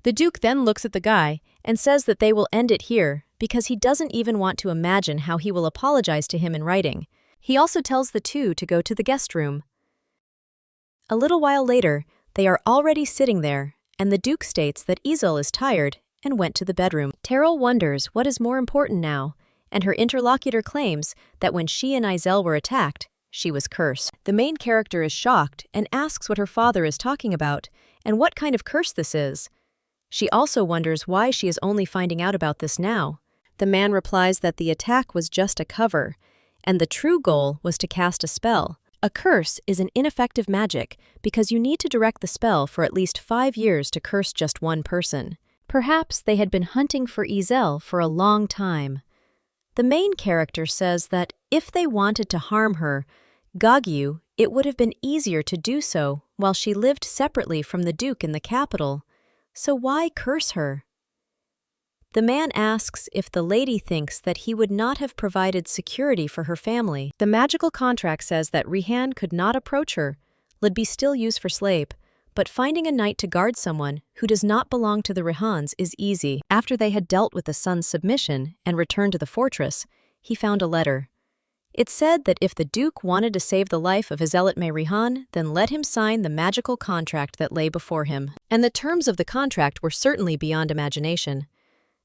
The Duke then looks at the guy and says that they will end it here because he doesn't even want to imagine how he will apologize to him in writing. He also tells the two to go to the guest room. A little while later, they are already sitting there, and the Duke states that Isel is tired and went to the bedroom. Terrell wonders what is more important now, and her interlocutor claims that when she and Isel were attacked, she was cursed. The main character is shocked and asks what her father is talking about and what kind of curse this is. She also wonders why she is only finding out about this now. The man replies that the attack was just a cover, and the true goal was to cast a spell. A curse is an ineffective magic because you need to direct the spell for at least 5 years to curse just one person. Perhaps they had been hunting for Isel for a long time. The main character says that if they wanted to harm her, Gagyu, it would have been easier to do so while she lived separately from the Duke in the capital. So why curse her? The man asks if the lady thinks that he would not have provided security for her family. The magical contract says that Rihan could not approach her, would be still used for slave, but finding a knight to guard someone who does not belong to the Rihans is easy. After they had dealt with the son's submission and returned to the fortress, he found a letter. It said that if the Duke wanted to save the life of Iselatme Rihan, then let him sign the magical contract that lay before him. And the terms of the contract were certainly beyond imagination.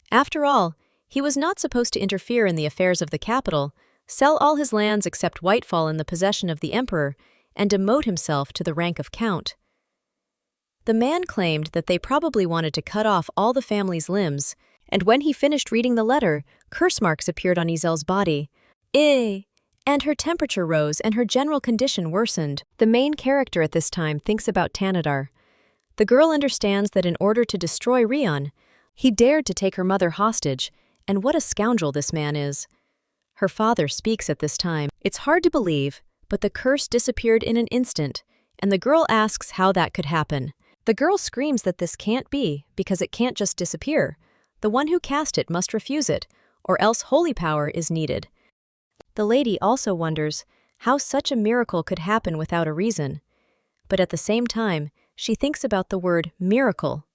After all, he was not supposed to interfere in the affairs of the capital, sell all his lands except Whitefall in the possession of the emperor, and demote himself to the rank of count. The man claimed that they probably wanted to cut off all the family's limbs, and when he finished reading the letter, curse marks appeared on Isel's body. And her temperature rose and her general condition worsened. The main character at this time thinks about Tanadar. The girl understands that in order to destroy Rion, he dared to take her mother hostage, and what a scoundrel this man is. Her father speaks at this time. It's hard to believe, but the curse disappeared in an instant, and the girl asks how that could happen. The girl screams that this can't be, because it can't just disappear. The one who cast it must refuse it, or else holy power is needed. The lady also wonders how such a miracle could happen without a reason. But at the same time, she thinks about the word miracle.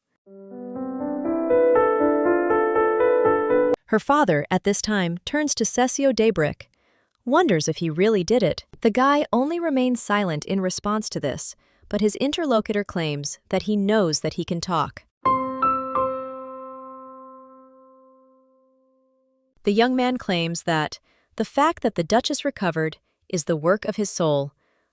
Her father, at this time, turns to Cesio Daybreak, wonders if he really did it. The guy only remains silent in response to this, but his interlocutor claims that he knows that he can talk. The young man claims that the fact that the Duchess recovered is the work of his soul,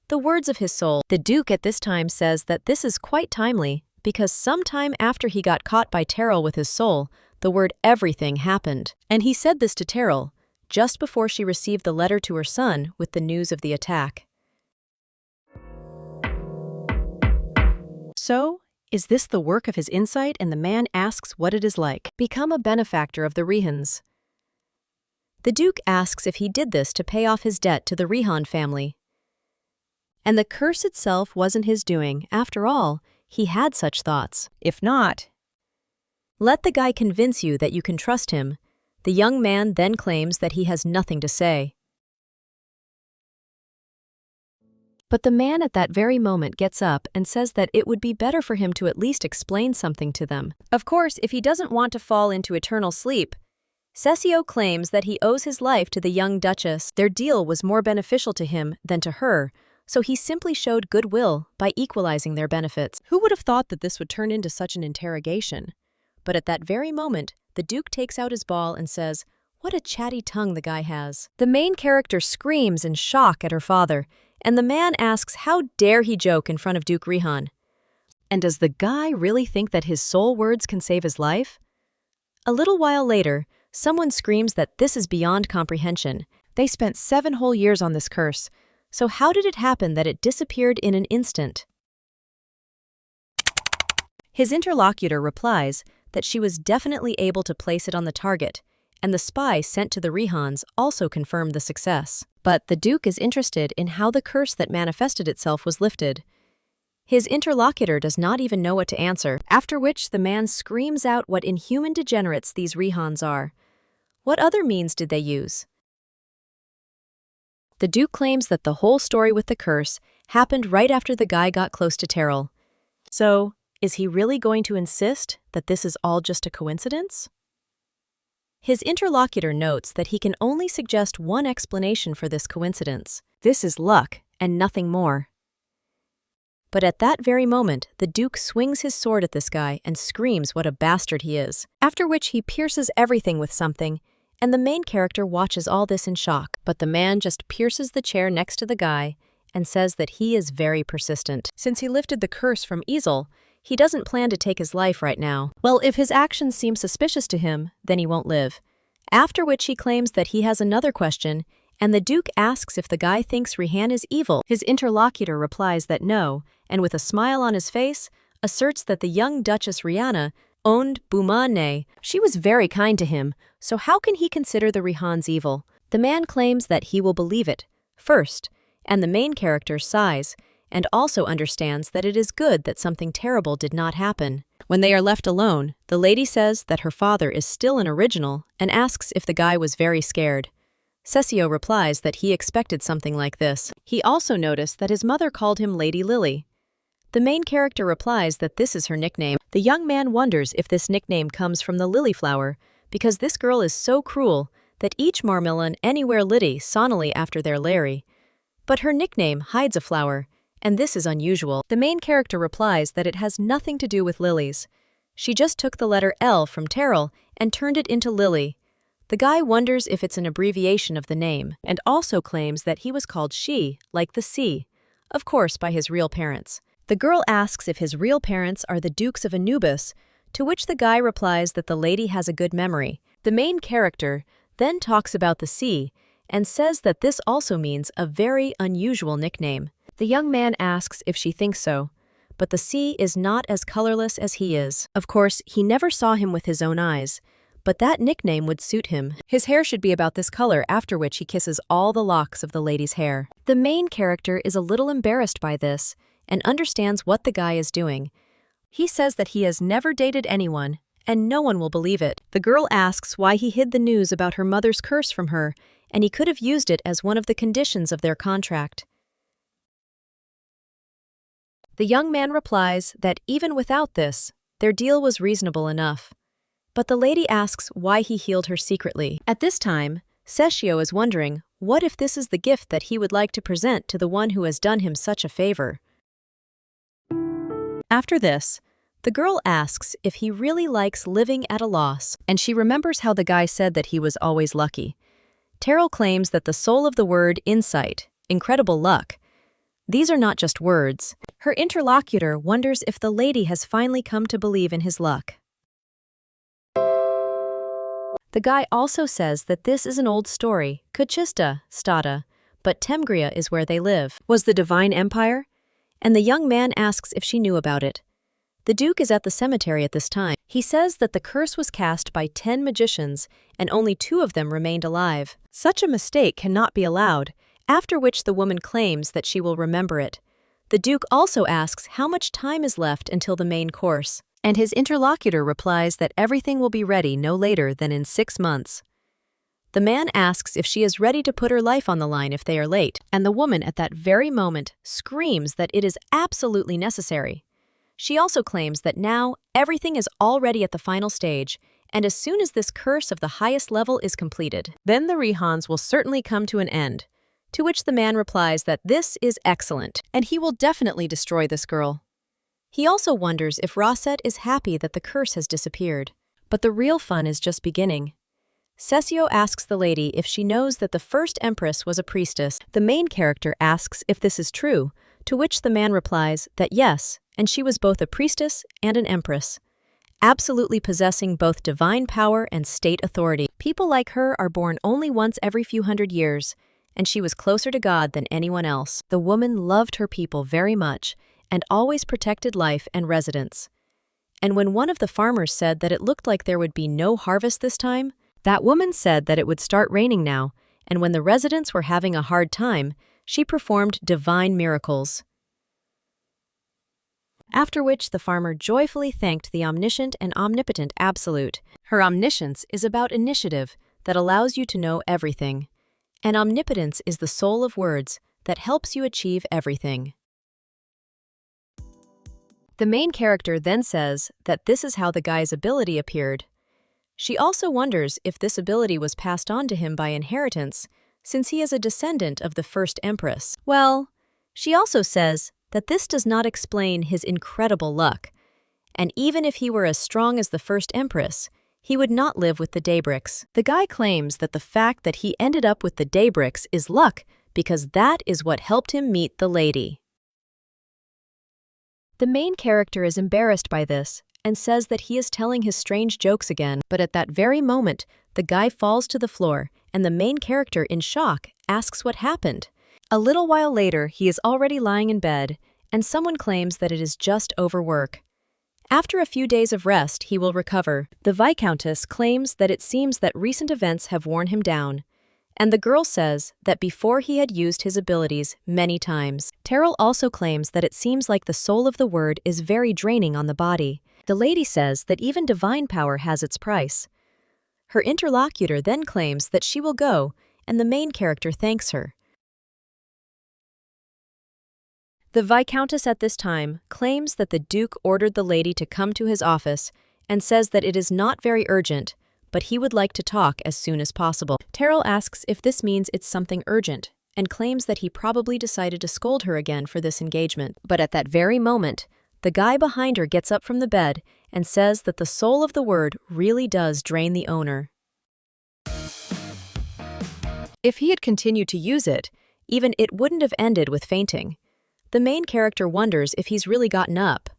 the words of his soul. The Duke at this time says that this is quite timely, because sometime after he got caught by Terrell with his soul, the word everything happened. And he said this to Terrell just before she received the letter to her son with the news of the attack. So, is this the work of his insight? And the man asks what it is like. Become a benefactor of the Rehans. The Duke asks if he did this to pay off his debt to the Rehan family. And the curse itself wasn't his doing. After all, he had such thoughts. If not, let the guy convince you that you can trust him. The young man then claims that he has nothing to say. But the man at that very moment gets up and says that it would be better for him to at least explain something to them. Of course, if he doesn't want to fall into eternal sleep, Cesio claims that he owes his life to the young Duchess. Their deal was more beneficial to him than to her, so he simply showed goodwill by equalizing their benefits. Who would have thought that this would turn into such an interrogation? But at that very moment, the Duke takes out his ball and says, "What a chatty tongue the guy has." The main character screams in shock at her father, and the man asks how dare he joke in front of Duke Rehan. And does the guy really think that his soul words can save his life? A little while later, someone screams that this is beyond comprehension. They spent 7 whole years on this curse, so how did it happen that it disappeared in an instant? His interlocutor replies that she was definitely able to place it on the target, and the spy sent to the Rehans also confirmed the success. But the Duke is interested in how the curse that manifested itself was lifted. His interlocutor does not even know what to answer, after which the man screams out what inhuman degenerates these Rehans are. What other means did they use? The Duke claims that the whole story with the curse happened right after the guy got close to Terrell. So, is he really going to insist that this is all just a coincidence? His interlocutor notes that he can only suggest one explanation for this coincidence. This is luck, and nothing more. But at that very moment, the Duke swings his sword at this guy and screams what a bastard he is, after which he pierces everything with something, and the main character watches all this in shock. But the man just pierces the chair next to the guy and says that he is very persistent. Since he lifted the curse from Easel, he doesn't plan to take his life right now. Well, if his actions seem suspicious to him, then he won't live. After which he claims that he has another question, and the Duke asks if the guy thinks Rehan is evil. His interlocutor replies that no, and with a smile on his face, asserts that the young Duchess Rihanna owned Boumane. She was very kind to him, so how can he consider the Rehans evil? The man claims that he will believe it, first, and the main character sighs, and also understands that it is good that something terrible did not happen. When they are left alone, the lady says that her father is still an original and asks if the guy was very scared. Cesio replies that he expected something like this. He also noticed that his mother called him Lady Lily. The main character replies that this is her nickname. The young man wonders if this nickname comes from the lily flower, because this girl is so cruel that each Marmillan anywhere Liddy sonnily after their Larry. But her nickname hides a flower, and this is unusual. The main character replies that it has nothing to do with lilies. She just took the letter L from Terrell and turned it into Lily. The guy wonders if it's an abbreviation of the name, and also claims that he was called she, like the sea, of course by his real parents. The girl asks if his real parents are the Dukes of Anubis, to which the guy replies that the lady has a good memory. The main character then talks about the sea, and says that this also means a very unusual nickname. The young man asks if she thinks so, but the sea is not as colorless as he is. Of course, he never saw him with his own eyes, but that nickname would suit him. His hair should be about this color, after which he kisses all the locks of the lady's hair. The main character is a little embarrassed by this, and understands what the guy is doing. He says that he has never dated anyone, and no one will believe it. The girl asks why he hid the news about her mother's curse from her, and he could have used it as one of the conditions of their contract. The young man replies that even without this, their deal was reasonable enough. But the lady asks why he healed her secretly. At this time, Cesio is wondering, what if this is the gift that he would like to present to the one who has done him such a favor? After this, the girl asks if he really likes living at a loss, and she remembers how the guy said that he was always lucky. Terrell claims that the soul of the word insight, incredible luck, These are not just words. Her interlocutor wonders if the lady has finally come to believe in his luck. The guy also says that this is an old story, Kuchista, Stada, but Temgria is where they live. Was the divine empire? And the young man asks if she knew about it. The Duke is at the cemetery at this time. He says that the curse was cast by 10 magicians and only 2 of them remained alive. Such a mistake cannot be allowed, after which the woman claims that she will remember it. The Duke also asks how much time is left until the main course, and his interlocutor replies that everything will be ready no later than in 6 months. The man asks if she is ready to put her life on the line if they are late, and the woman at that very moment screams that it is absolutely necessary. She also claims that now everything is already at the final stage, and as soon as this curse of the highest level is completed, then the Rihans will certainly come to an end. To which the man replies that this is excellent, and he will definitely destroy this girl. He also wonders if Rosset is happy that the curse has disappeared. But the real fun is just beginning. Cesio asks the lady if she knows that the first empress was a priestess. The main character asks if this is true, to which the man replies that yes, and she was both a priestess and an empress, absolutely possessing both divine power and state authority. People like her are born only once every few hundred years, and she was closer to God than anyone else. The woman loved her people very much and always protected life and residents. And when one of the farmers said that it looked like there would be no harvest this time, that woman said that it would start raining now, and when the residents were having a hard time, she performed divine miracles. After which the farmer joyfully thanked the omniscient and omnipotent Absolute. Her omniscience is about initiative that allows you to know everything, and omnipotence is the soul of words that helps you achieve everything. The main character then says that this is how the guy's ability appeared. She also wonders if this ability was passed on to him by inheritance, since he is a descendant of the first empress. Well, she also says that this does not explain his incredible luck, and even if he were as strong as the first empress, he would not live with the Daybricks. The guy claims that the fact that he ended up with the Daybricks is luck because that is what helped him meet the lady. The main character is embarrassed by this and says that he is telling his strange jokes again, but at that very moment, the guy falls to the floor, and the main character, in shock, asks what happened. A little while later, he is already lying in bed, and someone claims that it is just overwork. After a few days of rest, he will recover. The Viscountess claims that it seems that recent events have worn him down, and the girl says that before he had used his abilities many times. Terrell also claims that it seems like the soul of the word is very draining on the body. The lady says that even divine power has its price. Her interlocutor then claims that she will go, and the main character thanks her. The Viscountess at this time claims that the Duke ordered the lady to come to his office and says that it is not very urgent, but he would like to talk as soon as possible. Terrell asks if this means it's something urgent and claims that he probably decided to scold her again for this engagement. But at that very moment, the guy behind her gets up from the bed and says that the soul of the word really does drain the owner. If he had continued to use it, even it wouldn't have ended with fainting. The main character wonders if he's really gotten up.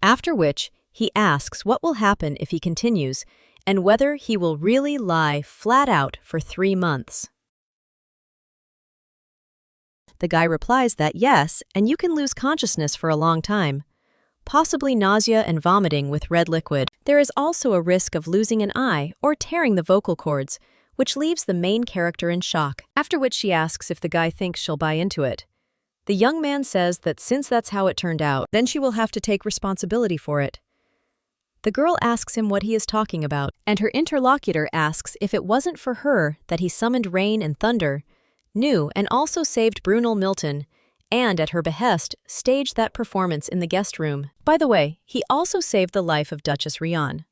After which, he asks what will happen if he continues and whether he will really lie flat out for 3 months. The guy replies that yes, and you can lose consciousness for a long time, possibly nausea and vomiting with red liquid. There is also a risk of losing an eye or tearing the vocal cords, which leaves the main character in shock, after which she asks if the guy thinks she'll buy into it. The young man says that since that's how it turned out, then she will have to take responsibility for it. The girl asks him what he is talking about, and her interlocutor asks if it wasn't for her that he summoned rain and thunder, knew and also saved Brunel Milton, and at her behest, staged that performance in the guest room. By the way, he also saved the life of Duchess Rian.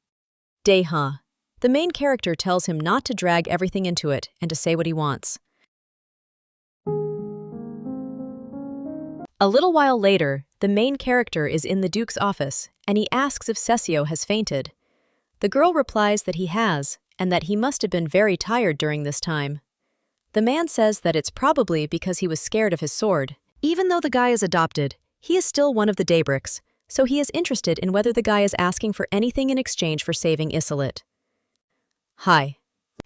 Deha. The main character tells him not to drag everything into it and to say what he wants. A little while later, the main character is in the Duke's office, and he asks if Cesio has fainted. The girl replies that he has, and that he must have been very tired during this time. The man says that it's probably because he was scared of his sword. Even though the guy is adopted, he is still one of the Daybricks, so he is interested in whether the guy is asking for anything in exchange for saving Isolet. Hi.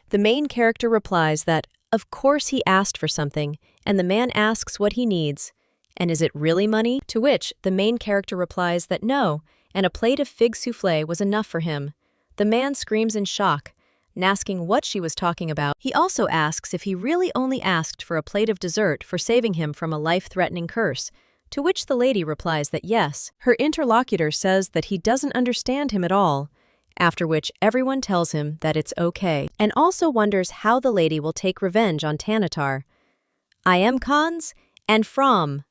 The main character replies that, of course he asked for something, and the man asks what he needs. And is it really money? To which the main character replies that no, and a plate of fig soufflé was enough for him. The man screams in shock, asking what she was talking about. He also asks if he really only asked for a plate of dessert for saving him from a life-threatening curse, to which the lady replies that yes. Her interlocutor says that he doesn't understand him at all, after which everyone tells him that it's okay, and also wonders how the lady will take revenge on Tanatar. I am Khans, and from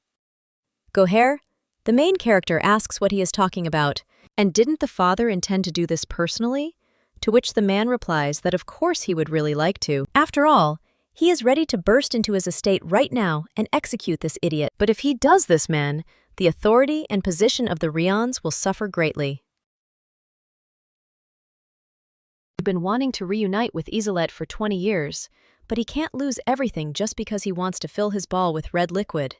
Goher, the main character asks what he is talking about, and didn't the father intend to do this personally? To which the man replies that of course he would really like to. After all, he is ready to burst into his estate right now and execute this idiot. But if he does this, man, the authority and position of the Rions will suffer greatly. He's been wanting to reunite with Isolet for 20 years, but he can't lose everything just because he wants to fill his ball with red liquid.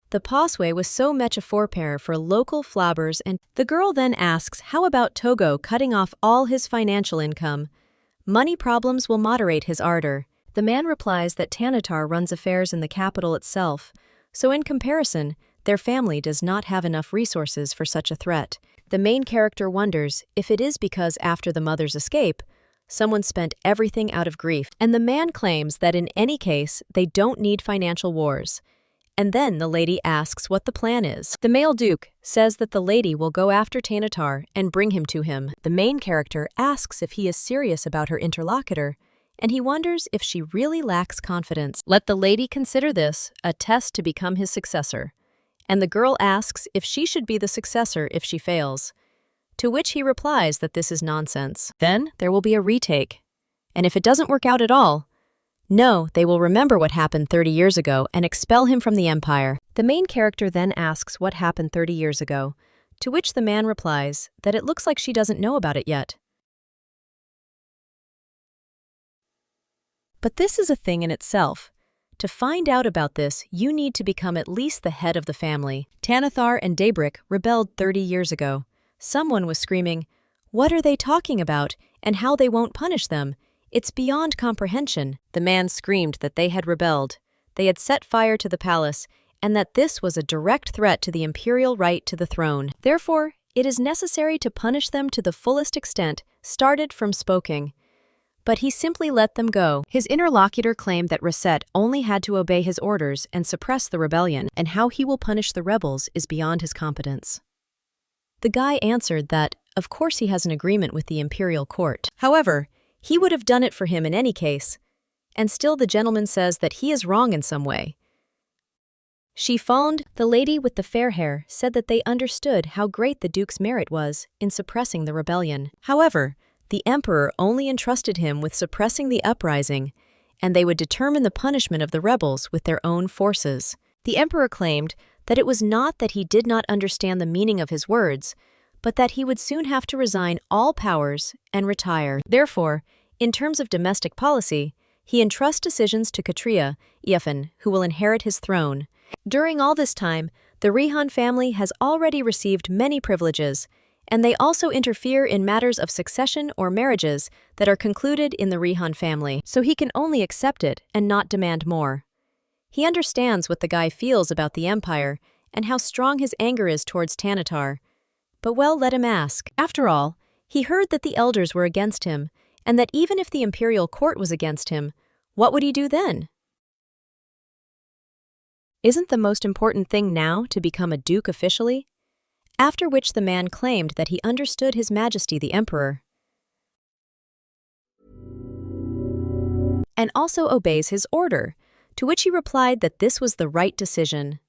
The Posway was so much a forepair for local flabbers, and the girl then asks how about Togo cutting off all his financial income. Money problems will moderate his ardor. The man replies that Tanatar runs affairs in the capital itself, so in comparison, their family does not have enough resources for such a threat. The main character wonders if it is because after the mother's escape, someone spent everything out of grief, and the man claims that in any case, they don't need financial wars. And then the lady asks what the plan is. The male duke says that the lady will go after Tanatar and bring him to him. The main character asks if he is serious about her interlocutor, and he wonders if she really lacks confidence. Let the lady consider this a test to become his successor. And the girl asks if she should be the successor if she fails. To which he replies that this is nonsense. Then there will be a retake. And if it doesn't work out at all, no, they will remember what happened 30 years ago and expel him from the empire. The main character then asks what happened 30 years ago, to which the man replies that it looks like she doesn't know about it yet. But this is a thing in itself. To find out about this, you need to become at least the head of the family. Tanathar and Daybrick rebelled 30 years ago. Someone was screaming, "What are they talking about, and how they won't punish them? It's beyond comprehension." The man screamed that they had rebelled, they had set fire to the palace, and that this was a direct threat to the imperial right to the throne. Therefore, it is necessary to punish them to the fullest extent, started from Spoking. But he simply let them go. His interlocutor claimed that Reset only had to obey his orders and suppress the rebellion, and how he will punish the rebels is beyond his competence. The guy answered that, of course he has an agreement with the imperial court. However, he would have done it for him in any case, and still the gentleman says that he is wrong in some way. She phoned. The lady with the fair hair said that they understood how great the Duke's merit was in suppressing the rebellion. However, the emperor only entrusted him with suppressing the uprising, and they would determine the punishment of the rebels with their own forces. The emperor claimed that it was not that he did not understand the meaning of his words, but that he would soon have to resign all powers and retire. Therefore, in terms of domestic policy, he entrusts decisions to Katria, Iafan, who will inherit his throne. During all this time, the Rihan family has already received many privileges, and they also interfere in matters of succession or marriages that are concluded in the Rihan family, so he can only accept it and not demand more. He understands what the guy feels about the empire and how strong his anger is towards Tanatar. But well, let him ask. After all, he heard that the elders were against him, and that even if the imperial court was against him, what would he do then? Isn't the most important thing now to become a duke officially? After which the man claimed that he understood His Majesty the Emperor and also obeys his order, to which he replied that this was the right decision.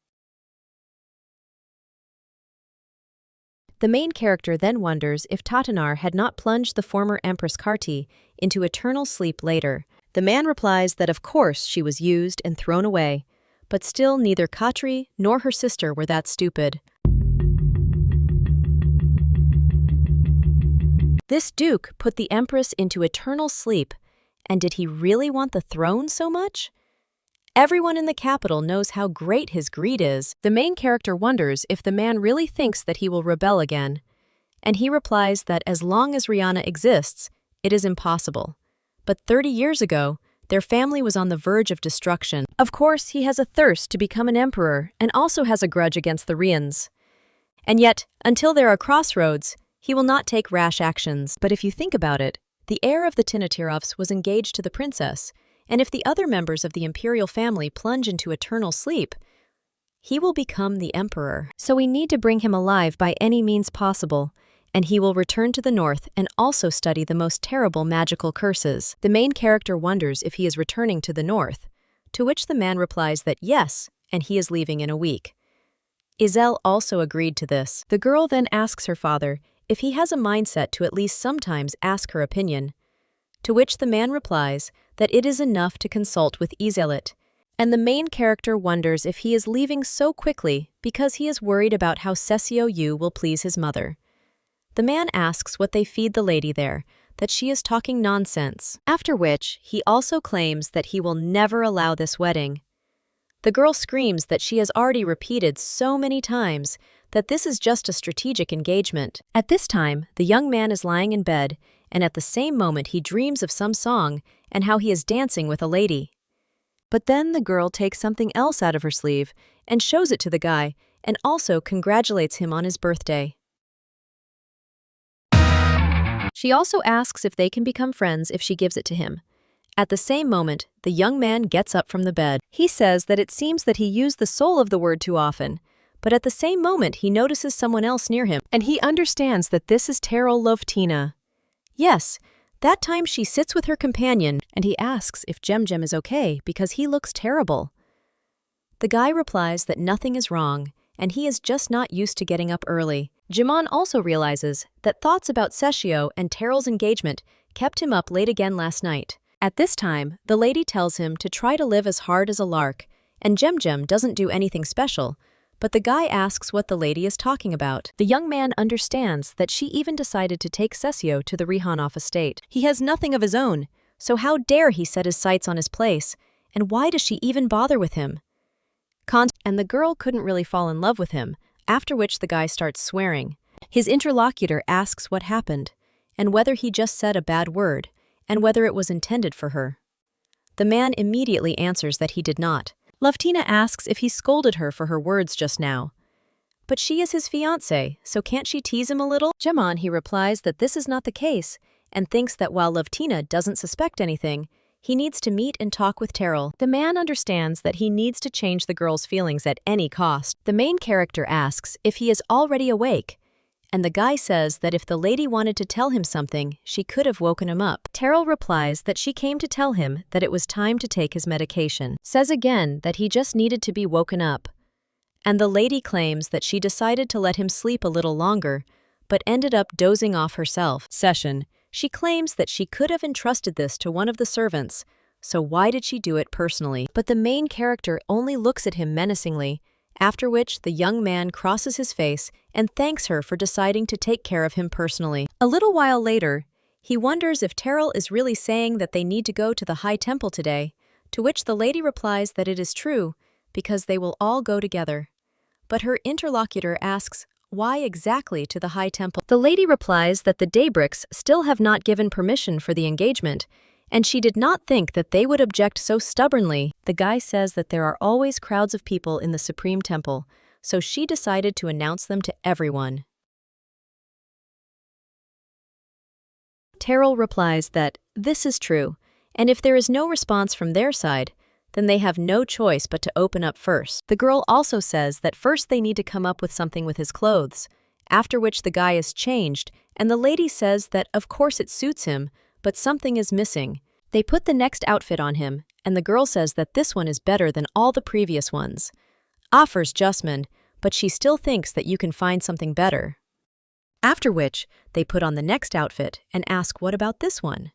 The main character then wonders if Tatanar had not plunged the former Empress Karti into eternal sleep later. The man replies that of course she was used and thrown away, but still neither Katri nor her sister were that stupid. This duke put the Empress into eternal sleep, and did he really want the throne so much? Everyone in the capital knows how great his greed is. The main character wonders if the man really thinks that he will rebel again. And he replies that as long as Rihanna exists, it is impossible. But 30 years ago, their family was on the verge of destruction. Of course, he has a thirst to become an emperor and also has a grudge against the Rians. And yet, until there are crossroads, he will not take rash actions. But if you think about it, the heir of the Tinaterovs was engaged to the princess, and if the other members of the imperial family plunge into eternal sleep, he will become the emperor. So we need to bring him alive by any means possible, and he will return to the north and also study the most terrible magical curses. The main character wonders if he is returning to the north, to which the man replies that yes, and he is leaving in a week. Iselle also agreed to this. The girl then asks her father if he has a mindset to at least sometimes ask her opinion, to which the man replies that it is enough to consult with Iselit, and the main character wonders if he is leaving so quickly because he is worried about how Cesio will please his mother. The man asks what they feed the lady there, that she is talking nonsense, after which he also claims that he will never allow this wedding. The girl screams that she has already repeated so many times that this is just a strategic engagement. At this time, the young man is lying in bed, and at the same moment he dreams of some song and how he is dancing with a lady. But then the girl takes something else out of her sleeve and shows it to the guy and also congratulates him on his birthday. She also asks if they can become friends if she gives it to him. At the same moment, the young man gets up from the bed. He says that it seems that he used the soul of the word too often, but at the same moment he notices someone else near him, and he understands that this is Terrell Lovtina. Yes, that time she sits with her companion, and he asks if Jem is okay because he looks terrible. The guy replies that nothing is wrong, and he is just not used to getting up early. Jimon also realizes that thoughts about Cesio and Terrell's engagement kept him up late again last night. At this time, the lady tells him to try to live as hard as a lark, and Jem doesn't do anything special, but the guy asks what the lady is talking about. The young man understands that she even decided to take Cesio to the Rihanov estate. He has nothing of his own, so how dare he set his sights on his place, and why does she even bother with him? And the girl couldn't really fall in love with him, after which the guy starts swearing. His interlocutor asks what happened, and whether he just said a bad word, and whether it was intended for her. The man immediately answers that he did not. Lovtina asks if he scolded her for her words just now. But she is his fiancée, so can't she tease him a little? Jemon, he replies that this is not the case, and thinks that while Lovtina doesn't suspect anything, he needs to meet and talk with Terrell. The man understands that he needs to change the girl's feelings at any cost. The main character asks if he is already awake, and the guy says that if the lady wanted to tell him something, she could have woken him up. Terrell replies that she came to tell him that it was time to take his medication. Says again that he just needed to be woken up. And the lady claims that she decided to let him sleep a little longer, but ended up dozing off herself. She claims that she could have entrusted this to one of the servants, so why did she do it personally? But the main character only looks at him menacingly, after which the young man crosses his face and thanks her for deciding to take care of him personally. A little while later, he wonders if Terrell is really saying that they need to go to the High Temple today, to which the lady replies that it is true, because they will all go together. But her interlocutor asks, why exactly to the High Temple? The lady replies that the Daybricks still have not given permission for the engagement, and she did not think that they would object so stubbornly. The guy says that there are always crowds of people in the Supreme Temple, so she decided to announce them to everyone. Terrell replies that this is true, and if there is no response from their side, then they have no choice but to open up first. The girl also says that first they need to come up with something with his clothes, after which the guy is changed, and the lady says that of course it suits him, but something is missing. They put the next outfit on him, and the girl says that this one is better than all the previous ones. Offers adjustment, but she still thinks that you can find something better. After which, they put on the next outfit and ask what about this one?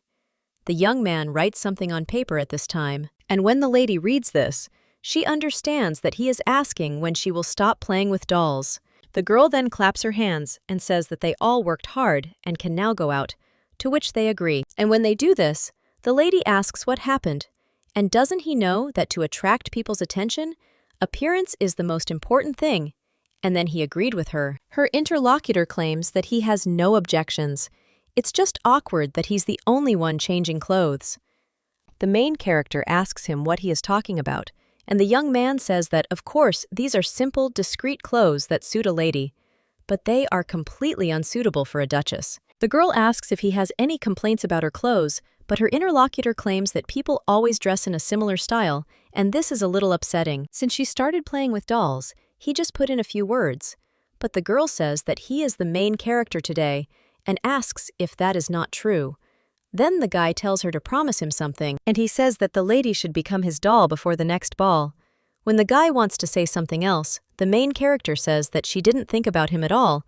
The young man writes something on paper at this time, and when the lady reads this, she understands that he is asking when she will stop playing with dolls. The girl then claps her hands and says that they all worked hard and can now go out, to which they agree. And when they do this, the lady asks what happened, And doesn't he know that to attract people's attention, appearance is the most important thing? And then he agreed with her. Her interlocutor claims that he has no objections. It's just awkward that he's the only one changing clothes. The main character asks him what he is talking about, and the young man says that, of course, these are simple, discreet clothes that suit a lady, but they are completely unsuitable for a duchess. The girl asks if he has any complaints about her clothes, but her interlocutor claims that people always dress in a similar style, and this is a little upsetting. Since she started playing with dolls, he just put in a few words. But the girl says that he is the main character today, and asks if that is not true. Then the guy tells her to promise him something, and he says that the lady should become his doll before the next ball. When the guy wants to say something else, the main character says that she didn't think about him at all.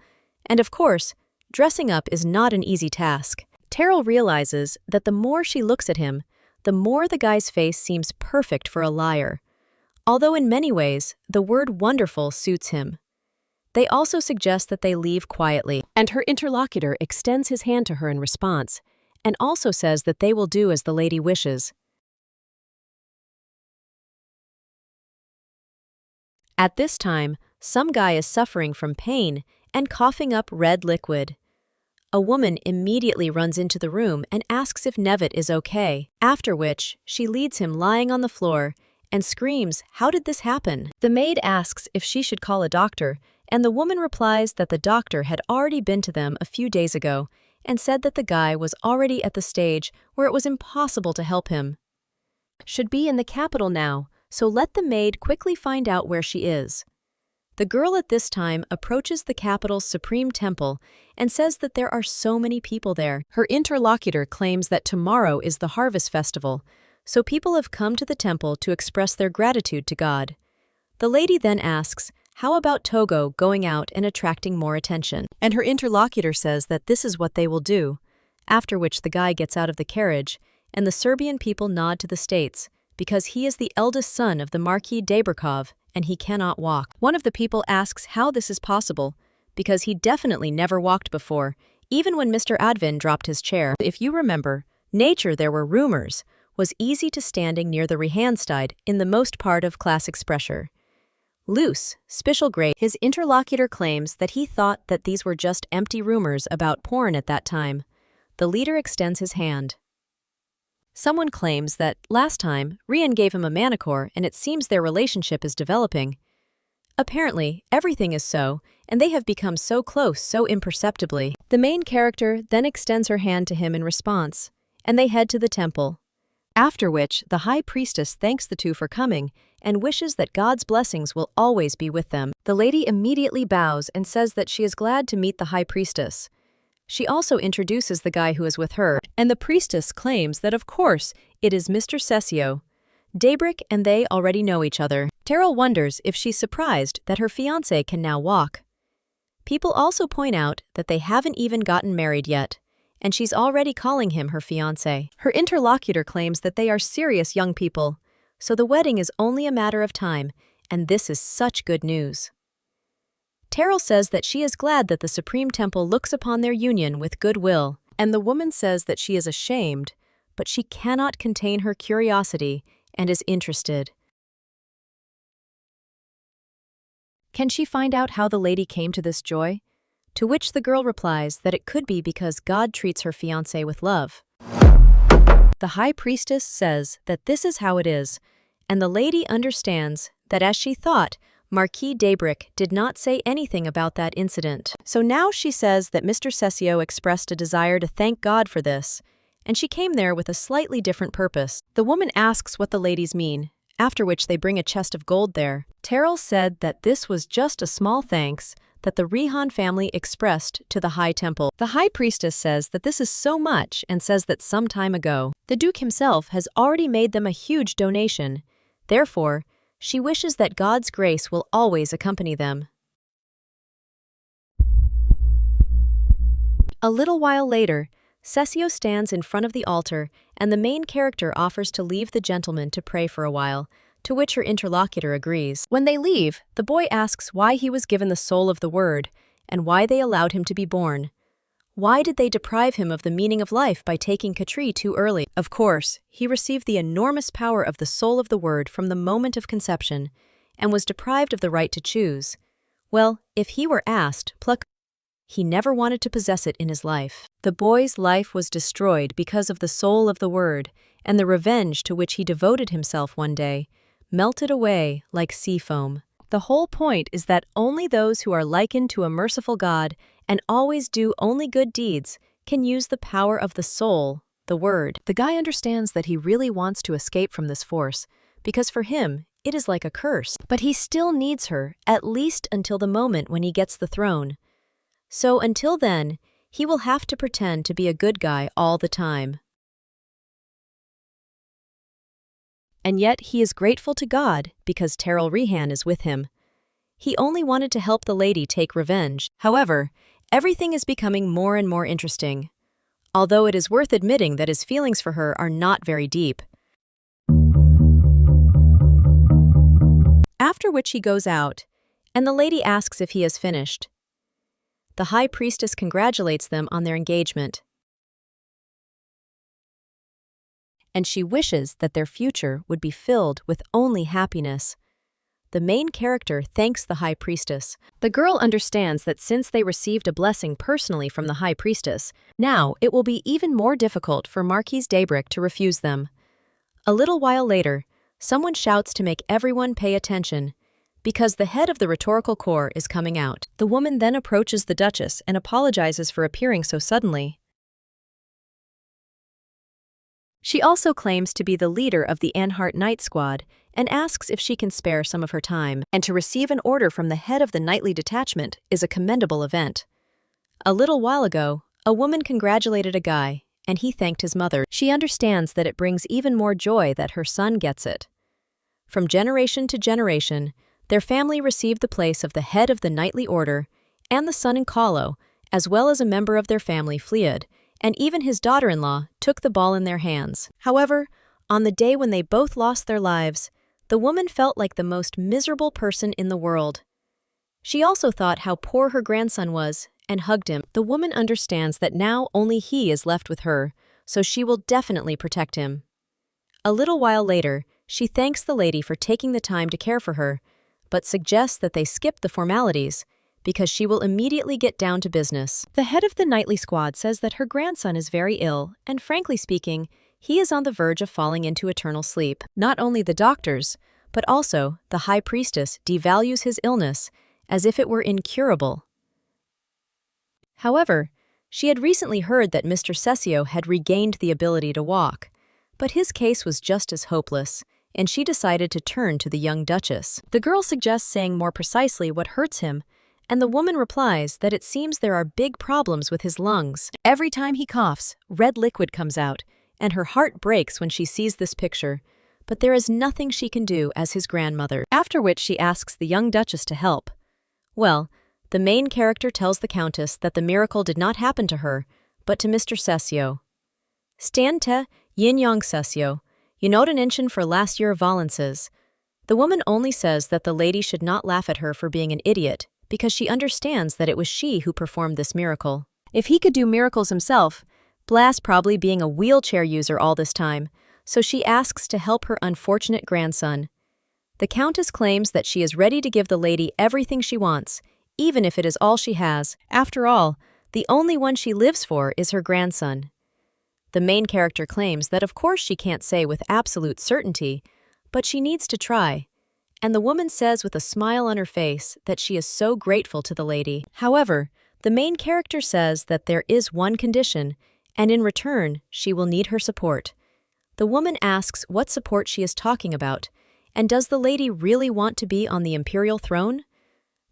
And of course, dressing up is not an easy task. Terrell realizes that the more she looks at him, the more the guy's face seems perfect for a liar. Although in many ways, the word wonderful suits him. They also suggest that they leave quietly, and her interlocutor extends his hand to her in response, and also says that they will do as the lady wishes. At this time, some guy is suffering from pain and coughing up red liquid. A woman immediately runs into the room and asks if Nevitt is okay, after which she leads him lying on the floor and screams, "How did this happen?" The maid asks if she should call a doctor, and the woman replies that the doctor had already been to them a few days ago and said that the guy was already at the stage where it was impossible to help him. Should be in the capital now, so let the maid quickly find out where she is. The girl at this time approaches the capital's supreme temple and says that there are so many people there. Her interlocutor claims that tomorrow is the harvest festival, so people have come to the temple to express their gratitude to God. The lady then asks, how about Togo going out and attracting more attention? And her interlocutor says that this is what they will do, after which the guy gets out of the carriage, and the Serbian people nod to the states, because he is the eldest son of the Marquis Debrakov, and he cannot walk. One of the people asks how this is possible, because he definitely never walked before, even when Mr. Advin dropped his chair. If you remember, nature, there were rumors, was easy to standing near the Rehandstide in the most part of class expressure. Loose, special grade. His interlocutor claims that he thought that these were just empty rumors about porn at that time. The leader extends his hand. Someone claims that, last time, Rian gave him a manicure and it seems their relationship is developing. Apparently, everything is so, and they have become so close so imperceptibly. The main character then extends her hand to him in response, and they head to the temple. After which, the high priestess thanks the two for coming and wishes that God's blessings will always be with them. The lady immediately bows and says that she is glad to meet the high priestess. She also introduces the guy who is with her, and the priestess claims that of course it is Mr. Cesio. Debrak and they already know each other. Terrell wonders if she's surprised that her fiancé can now walk. People also point out that they haven't even gotten married yet, and she's already calling him her fiancé. Her interlocutor claims that they are serious young people, so the wedding is only a matter of time, and this is such good news. Terrell says that she is glad that the Supreme Temple looks upon their union with goodwill, and the woman says that she is ashamed, but she cannot contain her curiosity and is interested. Can she find out how the lady came to this joy? To which the girl replies that it could be because God treats her fiancé with love. The high priestess says that this is how it is, and the lady understands that as she thought, Marquis Debrak did not say anything about that incident. So now she says that Mr. Cesio expressed a desire to thank God for this, and she came there with a slightly different purpose. The woman asks what the ladies mean, after which they bring a chest of gold there. Terrell said that this was just a small thanks that the Rehan family expressed to the High Temple. The High Priestess says that this is so much and says that some time ago, the Duke himself has already made them a huge donation. Therefore, she wishes that God's grace will always accompany them. A little while later, Cesio stands in front of the altar, and the main character offers to leave the gentleman to pray for a while, to which her interlocutor agrees. When they leave, the boy asks why he was given the soul of the word, and why they allowed him to be born. Why did they deprive him of the meaning of life by taking Katri too early? Of course, he received the enormous power of the soul of the word from the moment of conception, and was deprived of the right to choose. Well, if he were asked, he never wanted to possess it in his life. The boy's life was destroyed because of the soul of the word, and the revenge to which he devoted himself one day melted away like sea foam. The whole point is that only those who are likened to a merciful God and always do only good deeds can use the power of the soul, the word. The guy understands that he really wants to escape from this force, because for him, it is like a curse. But he still needs her, at least until the moment when he gets the throne. So until then, he will have to pretend to be a good guy all the time. And yet he is grateful to God because Terrell Rehan is with him. He only wanted to help the lady take revenge. However, everything is becoming more and more interesting, although it is worth admitting that his feelings for her are not very deep. After which he goes out, and the lady asks if he has finished. The high priestess congratulates them on their engagement, and she wishes that their future would be filled with only happiness. The main character thanks the high priestess. The girl understands that since they received a blessing personally from the high priestess, now it will be even more difficult for Marquise Daybreak to refuse them. A little while later, someone shouts to make everyone pay attention, because the head of the rhetorical corps is coming out. The woman then approaches the Duchess and apologizes for appearing so suddenly. She also claims to be the leader of the Anhart Night Squad and asks if she can spare some of her time, and to receive an order from the head of the nightly detachment is a commendable event. A little while ago, a woman congratulated a guy, and he thanked his mother. She understands that it brings even more joy that her son gets it. From generation to generation, their family received the place of the head of the nightly order and the son in Kahlo, as well as a member of their family Flead, and even his daughter-in-law took the ball in their hands. However, on the day when they both lost their lives, the woman felt like the most miserable person in the world. She also thought how poor her grandson was and hugged him. The woman understands that now only he is left with her, so she will definitely protect him. A little while later, she thanks the lady for taking the time to care for her, but suggests that they skip the formalities, because she will immediately get down to business. The head of the nightly squad says that her grandson is very ill, and frankly speaking, he is on the verge of falling into eternal sleep. Not only the doctors, but also the high priestess devalues his illness as if it were incurable. However, she had recently heard that Mr. Cesio had regained the ability to walk, but his case was just as hopeless, and she decided to turn to the young Duchess. The girl suggests saying more precisely what hurts him, and the woman replies that it seems there are big problems with his lungs. Every time he coughs, red liquid comes out, and her heart breaks when she sees this picture, but there is nothing she can do as his grandmother. After which she asks the young Duchess to help. Well, the main character tells the Countess that the miracle did not happen to her, but to Mr. Cesio. Stan te, yin yang Cesio, yenoden inchin for last year valences. The woman only says that the lady should not laugh at her for being an idiot, because she understands that it was she who performed this miracle. If he could do miracles himself, Blas probably being a wheelchair user all this time, so she asks to help her unfortunate grandson. The Countess claims that she is ready to give the lady everything she wants, even if it is all she has. After all, the only one she lives for is her grandson. The main character claims that of course she can't say with absolute certainty, but she needs to try. And the woman says with a smile on her face that she is so grateful to the lady. However, the main character says that there is one condition, and in return, she will need her support. The woman asks what support she is talking about, and does the lady really want to be on the imperial throne?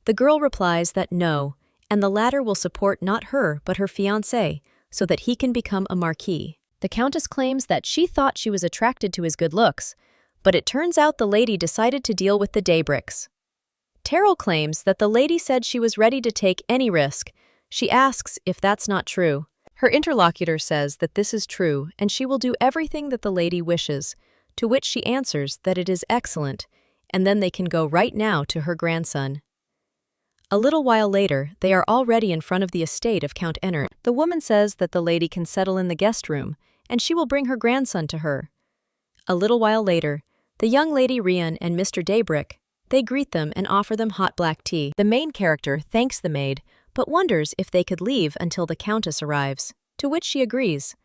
The girl replies that no, and the latter will support not her but her fiancé, so that he can become a marquis. The Countess claims that she thought she was attracted to his good looks, but it turns out the lady decided to deal with the Daybricks. Terrell claims that the lady said she was ready to take any risk. She asks if that's not true. Her interlocutor says that this is true and she will do everything that the lady wishes, to which she answers that it is excellent, and then they can go right now to her grandson. A little while later, they are already in front of the estate of Count Ennard. The woman says that the lady can settle in the guest room, and she will bring her grandson to her. A little while later, the young lady Rian and Mr. Daybrick, they greet them and offer them hot black tea. The main character thanks the maid, but wonders if they could leave until the countess arrives, to which she agrees.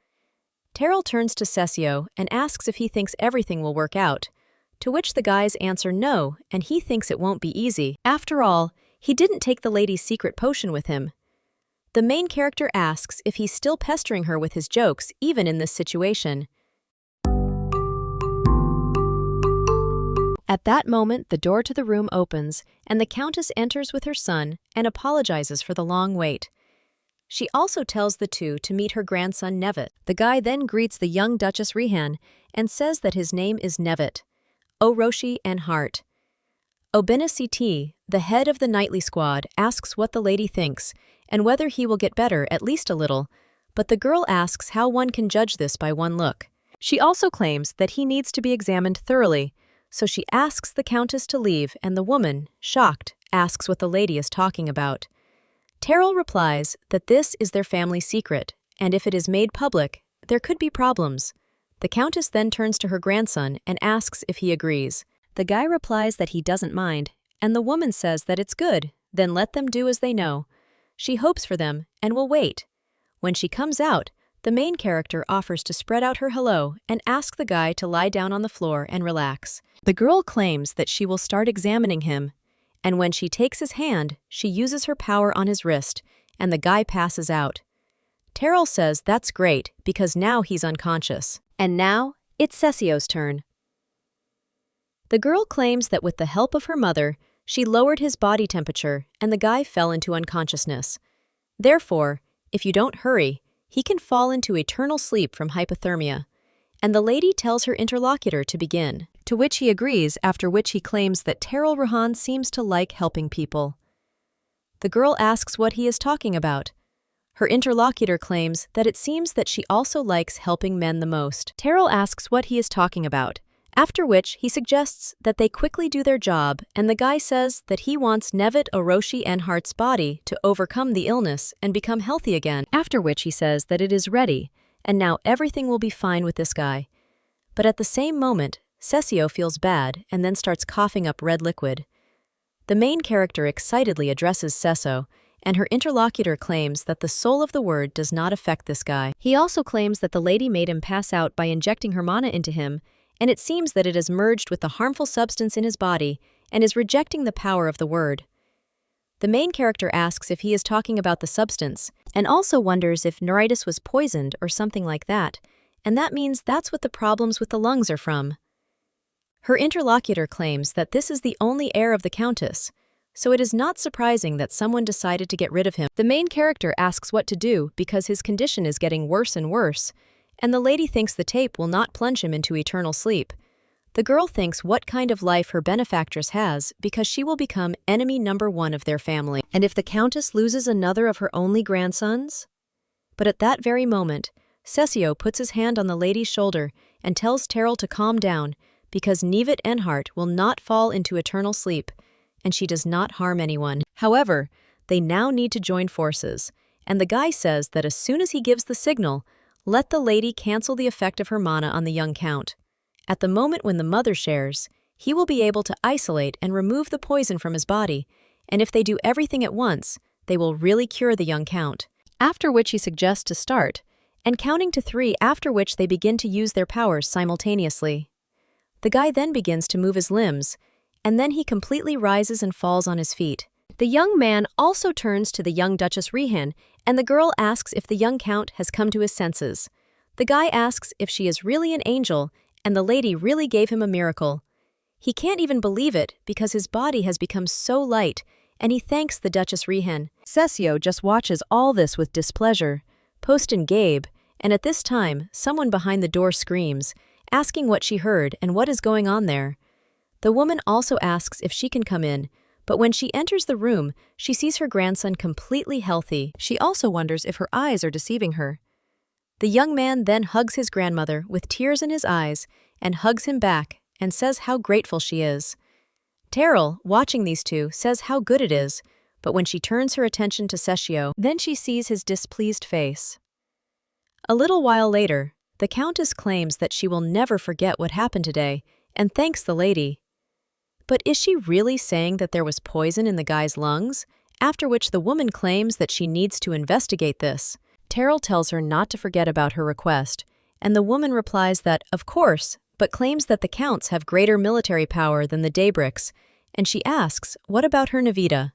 Terrell turns to Cesio and asks if he thinks everything will work out, to which the guys answer no, and he thinks it won't be easy. After all, he didn't take the lady's secret potion with him. The main character asks if he's still pestering her with his jokes even in this situation. At that moment, the door to the room opens, and the countess enters with her son and apologizes for the long wait. She also tells the two to meet her grandson Nevet. The guy then greets the young Duchess Rihan and says that his name is Nevet, Oroshi and Hart. Obeneciti, the head of the nightly squad, asks what the lady thinks and whether he will get better at least a little, but the girl asks how one can judge this by one look. She also claims that he needs to be examined thoroughly, so she asks the countess to leave, and the woman, shocked, asks what the lady is talking about. Terrell replies that this is their family secret, and if it is made public, there could be problems. The countess then turns to her grandson and asks if he agrees. The guy replies that he doesn't mind, and the woman says that it's good, then let them do as they know. She hopes for them and will wait. When she comes out, the main character offers to spread out her hello and ask the guy to lie down on the floor and relax. The girl claims that she will start examining him, and when she takes his hand, she uses her power on his wrist, and the guy passes out. Terrell says that's great because now he's unconscious. And now, it's Cesio's turn. The girl claims that with the help of her mother, she lowered his body temperature and the guy fell into unconsciousness. Therefore, if you don't hurry, he can fall into eternal sleep from hypothermia. And the lady tells her interlocutor to begin, to which he agrees, after which he claims that Terrell Rahan seems to like helping people. The girl asks what he is talking about. Her interlocutor claims that it seems that she also likes helping men the most. Terrell asks what he is talking about, after which he suggests that they quickly do their job, and the guy says that he wants Nevet Oroshi and Hart's body to overcome the illness and become healthy again, after which he says that it is ready, and now everything will be fine with this guy. But at the same moment, Cesio feels bad and then starts coughing up red liquid. The main character excitedly addresses Cesio, and her interlocutor claims that the soul of the word does not affect this guy. He also claims that the lady made him pass out by injecting her mana into him, and it seems that it has merged with the harmful substance in his body and is rejecting the power of the word. The main character asks if he is talking about the substance, and also wonders if neuritis was poisoned or something like that, and that means that's what the problems with the lungs are from. Her interlocutor claims that this is the only heir of the countess, so it is not surprising that someone decided to get rid of him. The main character asks what to do because his condition is getting worse and worse, and the lady thinks the tape will not plunge him into eternal sleep. The girl thinks what kind of life her benefactress has because she will become enemy number one of their family. And if the countess loses another of her only grandsons? But at that very moment, Cesio puts his hand on the lady's shoulder and tells Terrell to calm down because Nevet Enhart will not fall into eternal sleep, and she does not harm anyone. However, they now need to join forces, and the guy says that as soon as he gives the signal, let the lady cancel the effect of her mana on the young count. At the moment when the mother shares, he will be able to isolate and remove the poison from his body, and if they do everything at once, they will really cure the young count. After which he suggests to start, and counting to 3, after which they begin to use their powers simultaneously. The guy then begins to move his limbs, and then he completely rises and falls on his feet. The young man also turns to the young Duchess Rihan, and the girl asks if the young count has come to his senses. The guy asks if she is really an angel, and the lady really gave him a miracle. He can't even believe it because his body has become so light, and he thanks the Duchess Rihan. Cesio just watches all this with displeasure. Poston Gabe, and at this time, someone behind the door screams, asking what she heard and what is going on there. The woman also asks if she can come in, but when she enters the room, she sees her grandson completely healthy. She also wonders if her eyes are deceiving her. The young man then hugs his grandmother with tears in his eyes and hugs him back and says how grateful she is. Terrell, watching these two, says how good it is, but when she turns her attention to Cesio, then she sees his displeased face. A little while later, the Countess claims that she will never forget what happened today and thanks the lady. But is she really saying that there was poison in the guy's lungs? After which the woman claims that she needs to investigate this. Terrell tells her not to forget about her request, and the woman replies that, of course, but claims that the Counts have greater military power than the Daybricks, and she asks, what about her Navita?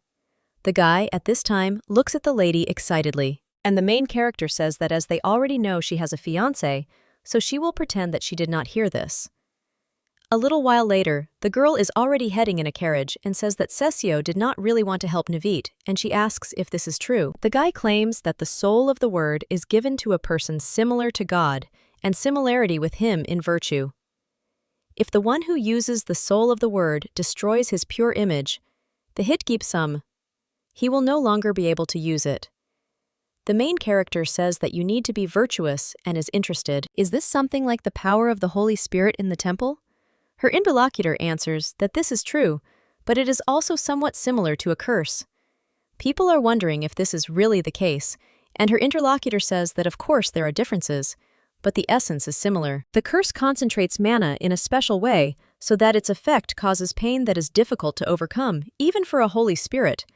The guy, at this time, looks at the lady excitedly, and the main character says that as they already know she has a fiancé, so she will pretend that she did not hear this. A little while later, the girl is already heading in a carriage and says that Cesio did not really want to help Navit, and she asks if this is true. The guy claims that the soul of the word is given to a person similar to God, and similarity with him in virtue. If the one who uses the soul of the word destroys his pure image, the hit gipsum, he will no longer be able to use it. The main character says that you need to be virtuous and is interested. Is this something like the power of the Holy Spirit in the temple? Her interlocutor answers that this is true, but it is also somewhat similar to a curse. People are wondering if this is really the case, and her interlocutor says that of course there are differences, but the essence is similar. The curse concentrates mana in a special way so that its effect causes pain that is difficult to overcome, even for a Holy Spirit.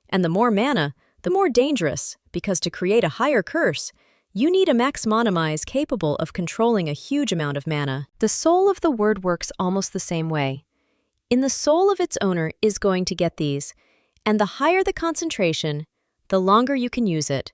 And the more mana, the more dangerous, because to create a higher curse, you need a maximonize capable of controlling a huge amount of mana. The soul of the word works almost the same way. In the soul of its owner is going to get these, and the higher the concentration, the longer you can use it.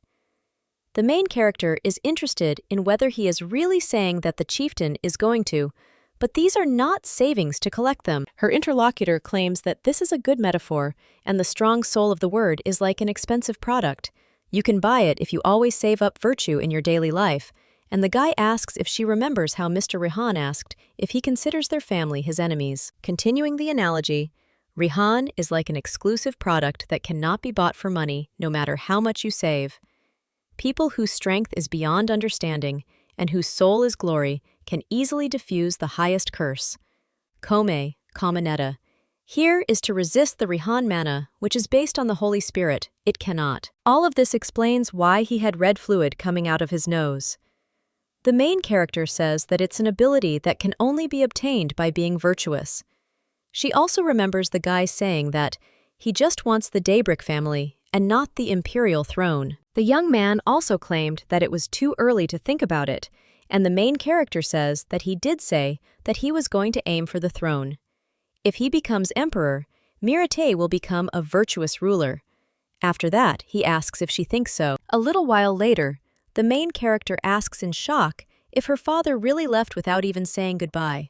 The main character is interested in whether he is really saying that the chieftain is going to, but these are not savings to collect them. Her interlocutor claims that this is a good metaphor, and the strong soul of the word is like an expensive product. You can buy it if you always save up virtue in your daily life, and the guy asks if she remembers how Mr. Rihan asked if he considers their family his enemies. Continuing the analogy, Rihan is like an exclusive product that cannot be bought for money, no matter how much you save. People whose strength is beyond understanding and whose soul is glory can easily diffuse the highest curse. Come, Kamanetta. Here is to resist the Rihan mana, which is based on the Holy Spirit. It cannot. All of this explains why he had red fluid coming out of his nose. The main character says that it's an ability that can only be obtained by being virtuous. She also remembers the guy saying that he just wants the Daybrick family and not the imperial throne. The young man also claimed that it was too early to think about it, and the main character says that he did say that he was going to aim for the throne. If he becomes emperor, Mirate will become a virtuous ruler. After that, he asks if she thinks so. A little while later, the main character asks in shock if her father really left without even saying goodbye.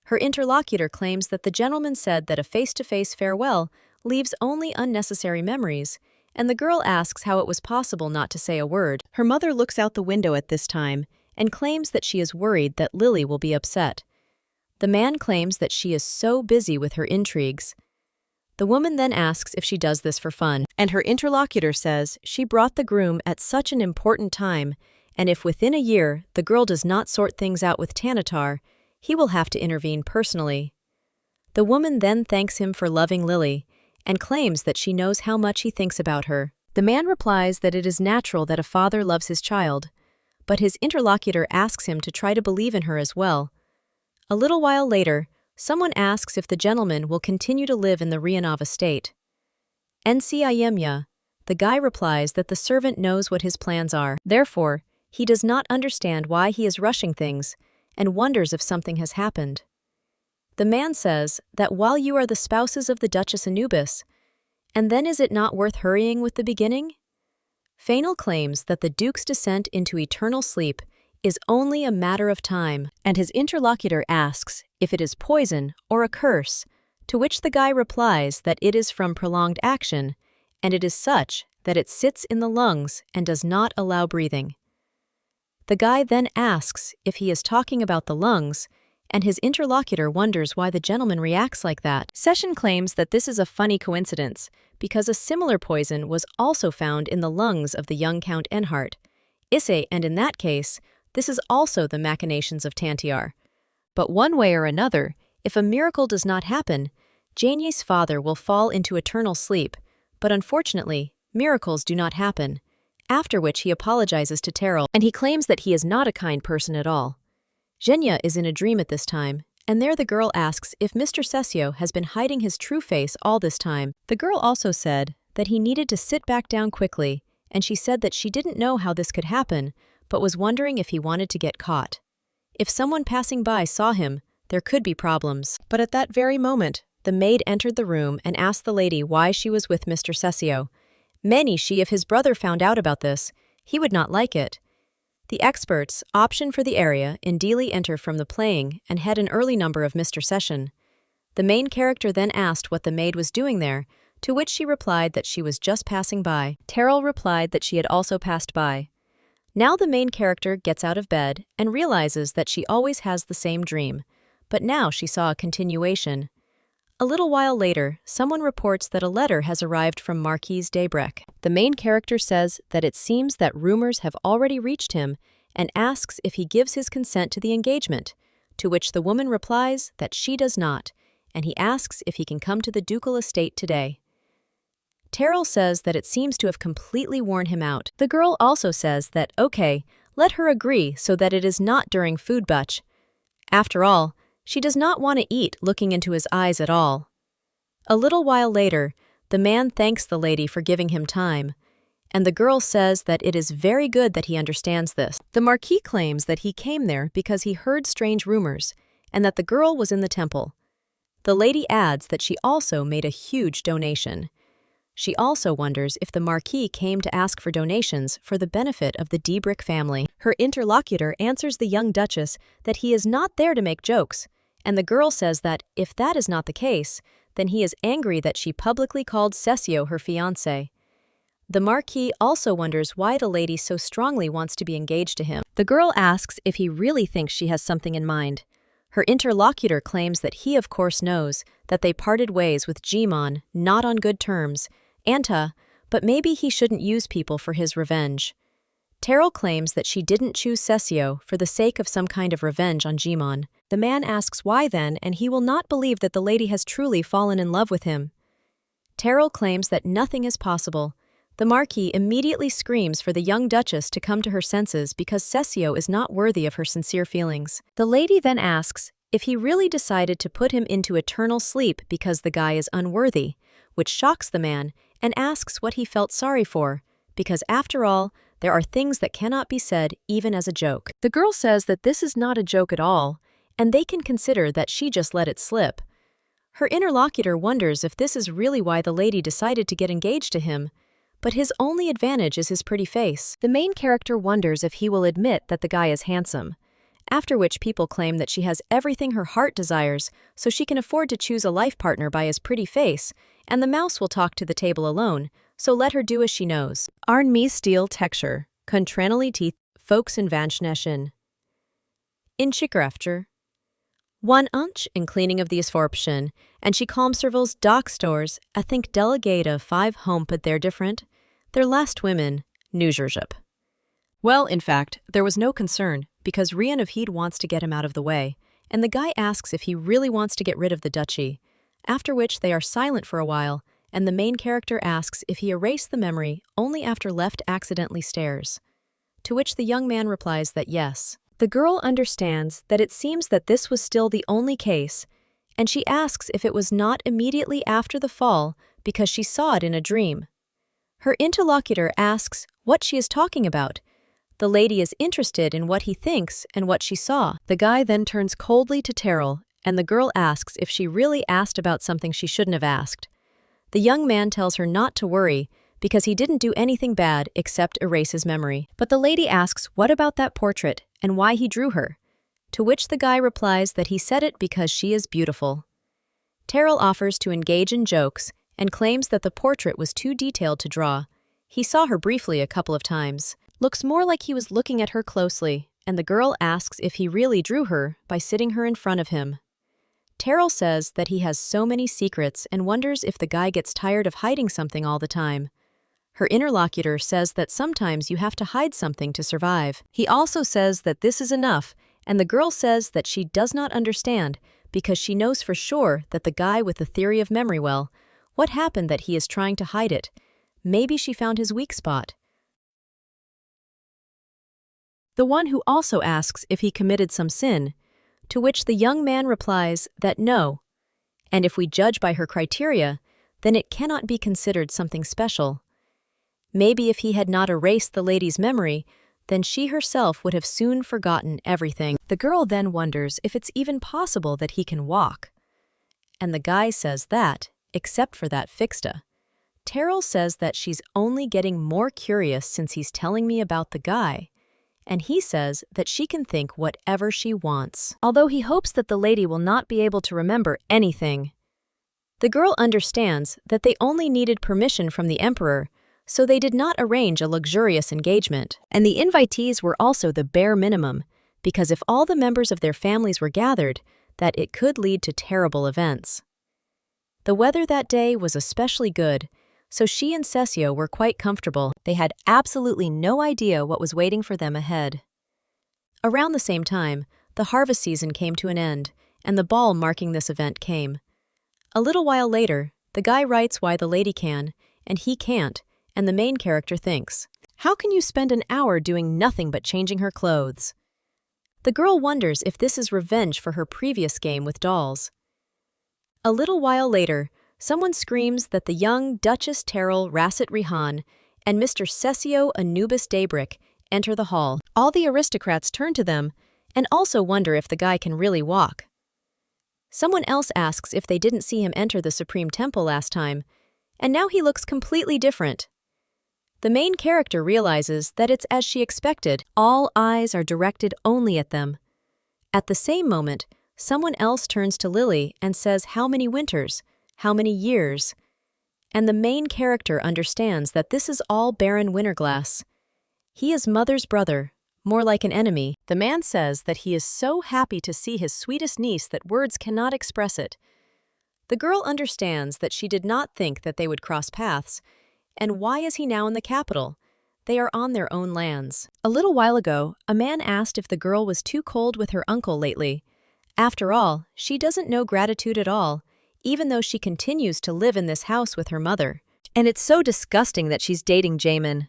Her interlocutor claims that the gentleman said that a face-to-face farewell leaves only unnecessary memories, and the girl asks how it was possible not to say a word. Her mother looks out the window at this time and claims that she is worried that Lily will be upset. The man claims that she is so busy with her intrigues. The woman then asks if she does this for fun, and her interlocutor says she brought the groom at such an important time, and if within a year the girl does not sort things out with Tanatar, he will have to intervene personally. The woman then thanks him for loving Lily, and claims that she knows how much he thinks about her. The man replies that it is natural that a father loves his child, but his interlocutor asks him to try to believe in her as well. A little while later, someone asks if the gentleman will continue to live in the Rianov estate. Ncimya, the guy replies that the servant knows what his plans are. Therefore, he does not understand why he is rushing things and wonders if something has happened. The man says that while you are the spouses of the Duchess Anubis, and then is it not worth hurrying with the beginning? Fainal claims that the Duke's descent into eternal sleep is only a matter of time, and his interlocutor asks if it is poison or a curse, to which the guy replies that it is from prolonged action, and it is such that it sits in the lungs and does not allow breathing. The guy then asks if he is talking about the lungs, and his interlocutor wonders why the gentleman reacts like that. Session claims that this is a funny coincidence, because a similar poison was also found in the lungs of the young Count Enhart. And in that case, this is also the machinations of Tantiar. But one way or another, if a miracle does not happen, Janie's father will fall into eternal sleep, But unfortunately, miracles do not happen, after which he apologizes to Terrell, and he claims that he is not a kind person at all. Zhenya is in a dream at this time, and there the girl asks if Mr. Cesio has been hiding his true face all this time. The girl also said that he needed to sit back down quickly, and she said that she didn't know how this could happen, but was wondering if he wanted to get caught. If someone passing by saw him, there could be problems. But at that very moment, the maid entered the room and asked the lady why she was with Mr. Cesio. If his brother found out about this, he would not like it. The experts, option for the area, indeedly enter from the playing and had an early number of Mr. Session. The main character then asked what the maid was doing there, to which she replied that she was just passing by. Terrell replied that she had also passed by. Now the main character gets out of bed and realizes that she always has the same dream, but now she saw a continuation. A little while later, someone reports that a letter has arrived from Marquise Daybreak. The main character says that it seems that rumors have already reached him and asks if he gives his consent to the engagement, to which the woman replies that she does not, and he asks if he can come to the ducal estate today. Terrell says that it seems to have completely worn him out. The girl also says that, okay, let her agree so that it is not during food butch. After all, she does not want to eat looking into his eyes at all. A little while later, the man thanks the lady for giving him time, and the girl says that it is very good that he understands this. The Marquis claims that he came there because he heard strange rumors, and that the girl was in the temple. The lady adds that she also made a huge donation. She also wonders if the Marquis came to ask for donations for the benefit of the Daybreak family. Her interlocutor answers the young Duchess that he is not there to make jokes, and the girl says that, if that is not the case, then he is angry that she publicly called Cesio her fiancé. The Marquis also wonders why the lady so strongly wants to be engaged to him. The girl asks if he really thinks she has something in mind. Her interlocutor claims that he of course knows that they parted ways with Jimon not on good terms, but maybe he shouldn't use people for his revenge. Terrell claims that she didn't choose Cesio for the sake of some kind of revenge on Jimon. The man asks why then, and he will not believe that the lady has truly fallen in love with him. Terrell claims that nothing is possible. The Marquis immediately screams for the young Duchess to come to her senses because Cesio is not worthy of her sincere feelings. The lady then asks if he really decided to put him into eternal sleep because the guy is unworthy, which shocks the man, and asks what he felt sorry for, because after all, there are things that cannot be said even as a joke. The girl says that this is not a joke at all, and they can consider that she just let it slip. Her interlocutor wonders if this is really why the lady decided to get engaged to him, but his only advantage is his pretty face. The main character wonders if he will admit that the guy is handsome, after which people claim that she has everything her heart desires, so she can afford to choose a life partner by his pretty face, and the mouse will talk to the table alone, so let her do as she knows. Arn me steel texture, contranally teeth, folks in vanschneschen. In Chikrafter. One unch in cleaning of the asforption, and she calmservils dock stores, I think delegate of 5 home but they're different. They're last women, newsiership. Well, in fact, there was no concern, because Rian of Heed wants to get him out of the way, and the guy asks if he really wants to get rid of the duchy, after which they are silent for a while, and the main character asks if he erased the memory only after left accidentally stares. To which the young man replies that yes. The girl understands that it seems that this was still the only case, and she asks if it was not immediately after the fall because she saw it in a dream. Her interlocutor asks what she is talking about. The lady is interested in what he thinks and what she saw. The guy then turns coldly to Terrell, and the girl asks if she really asked about something she shouldn't have asked. The young man tells her not to worry because he didn't do anything bad except erase his memory. But the lady asks what about that portrait and why he drew her, to which the guy replies that he said it because she is beautiful. Terrell offers to engage in jokes and claims that the portrait was too detailed to draw. He saw her briefly a couple of times. Looks more like he was looking at her closely, and the girl asks if he really drew her by sitting her in front of him. Terrell says that he has so many secrets and wonders if the guy gets tired of hiding something all the time. Her interlocutor says that sometimes you have to hide something to survive. He also says that this is enough, and the girl says that she does not understand because she knows for sure that the guy with the theory of memory well What happened that he is trying to hide it? Maybe she found his weak spot. The one who also asks if he committed some sin, to which the young man replies that no, and if we judge by her criteria, then it cannot be considered something special. Maybe if he had not erased the lady's memory, then she herself would have soon forgotten everything. The girl then wonders if it's even possible that he can walk. And the guy says that, except for that fixta. Terrell says that she's only getting more curious since he's telling me about the guy, and he says that she can think whatever she wants, although he hopes that the lady will not be able to remember anything. The girl understands that they only needed permission from the emperor, so they did not arrange a luxurious engagement, and the invitees were also the bare minimum, because if all the members of their families were gathered, that it could lead to terrible events. The weather that day was especially good, so she and Cesio were quite comfortable. They had absolutely no idea what was waiting for them ahead. Around the same time, the harvest season came to an end, and the ball marking this event came. A little while later, the guy writes why the lady can, and he can't, and the main character thinks, "How can you spend an hour doing nothing but changing her clothes?" The girl wonders if this is revenge for her previous game with dolls. A little while later, someone screams that the young Duchess Terrell Rasset Rihan and Mr. Cesio Anubis Daybreak enter the hall. All the aristocrats turn to them and also wonder if the guy can really walk. Someone else asks if they didn't see him enter the Supreme Temple last time, and now he looks completely different. The main character realizes that it's as she expected. All eyes are directed only at them. At the same moment, someone else turns to Lily and says how many winters, how many years, and the main character understands that this is all Baron Winterglass. He is Mother's brother, more like an enemy. The man says that he is so happy to see his sweetest niece that words cannot express it. The girl understands that she did not think that they would cross paths, and why is he now in the capital? They are on their own lands. A little while ago, a man asked if the girl was too cold with her uncle lately. After all, she doesn't know gratitude at all, even though she continues to live in this house with her mother. And it's so disgusting that she's dating Jamin.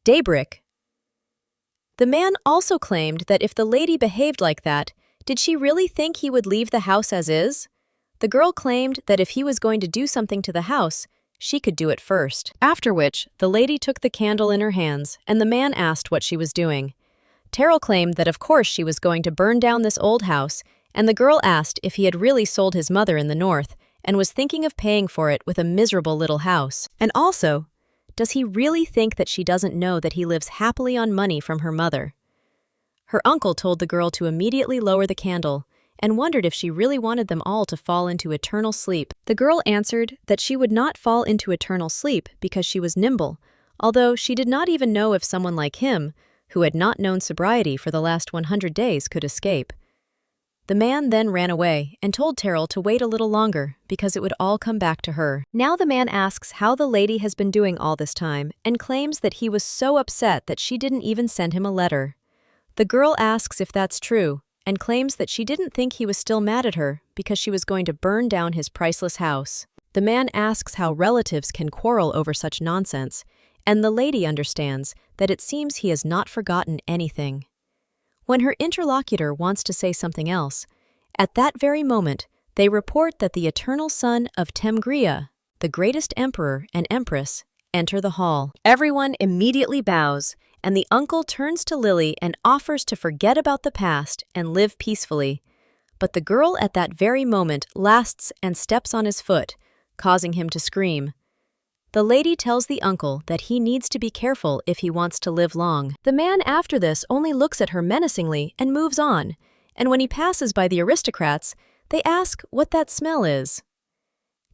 Daybreak. The man also claimed that if the lady behaved like that, did she really think he would leave the house as is? The girl claimed that if he was going to do something to the house, she could do it first. After which, the lady took the candle in her hands, and the man asked what she was doing. Terrell claimed that of course she was going to burn down this old house, and the girl asked if he had really sold his mother in the north and was thinking of paying for it with a miserable little house. And also, does he really think that she doesn't know that he lives happily on money from her mother? Her uncle told the girl to immediately lower the candle and wondered if she really wanted them all to fall into eternal sleep. The girl answered that she would not fall into eternal sleep because she was nimble, although she did not even know if someone like him, who had not known sobriety for the last 100 days, could escape. The man then ran away and told Terrell to wait a little longer because it would all come back to her. Now the man asks how the lady has been doing all this time and claims that he was so upset that she didn't even send him a letter. The girl asks if that's true and claims that she didn't think he was still mad at her because she was going to burn down his priceless house. The man asks how relatives can quarrel over such nonsense, and the lady understands that it seems he has not forgotten anything. When her interlocutor wants to say something else, at that very moment, they report that the eternal son of Temgria, the greatest emperor and empress, enter the hall. Everyone immediately bows, and the uncle turns to Lily and offers to forget about the past and live peacefully. But the girl at that very moment lasts and steps on his foot, causing him to scream. The lady tells the uncle that he needs to be careful if he wants to live long. The man after this only looks at her menacingly and moves on, and when he passes by the aristocrats, they ask what that smell is.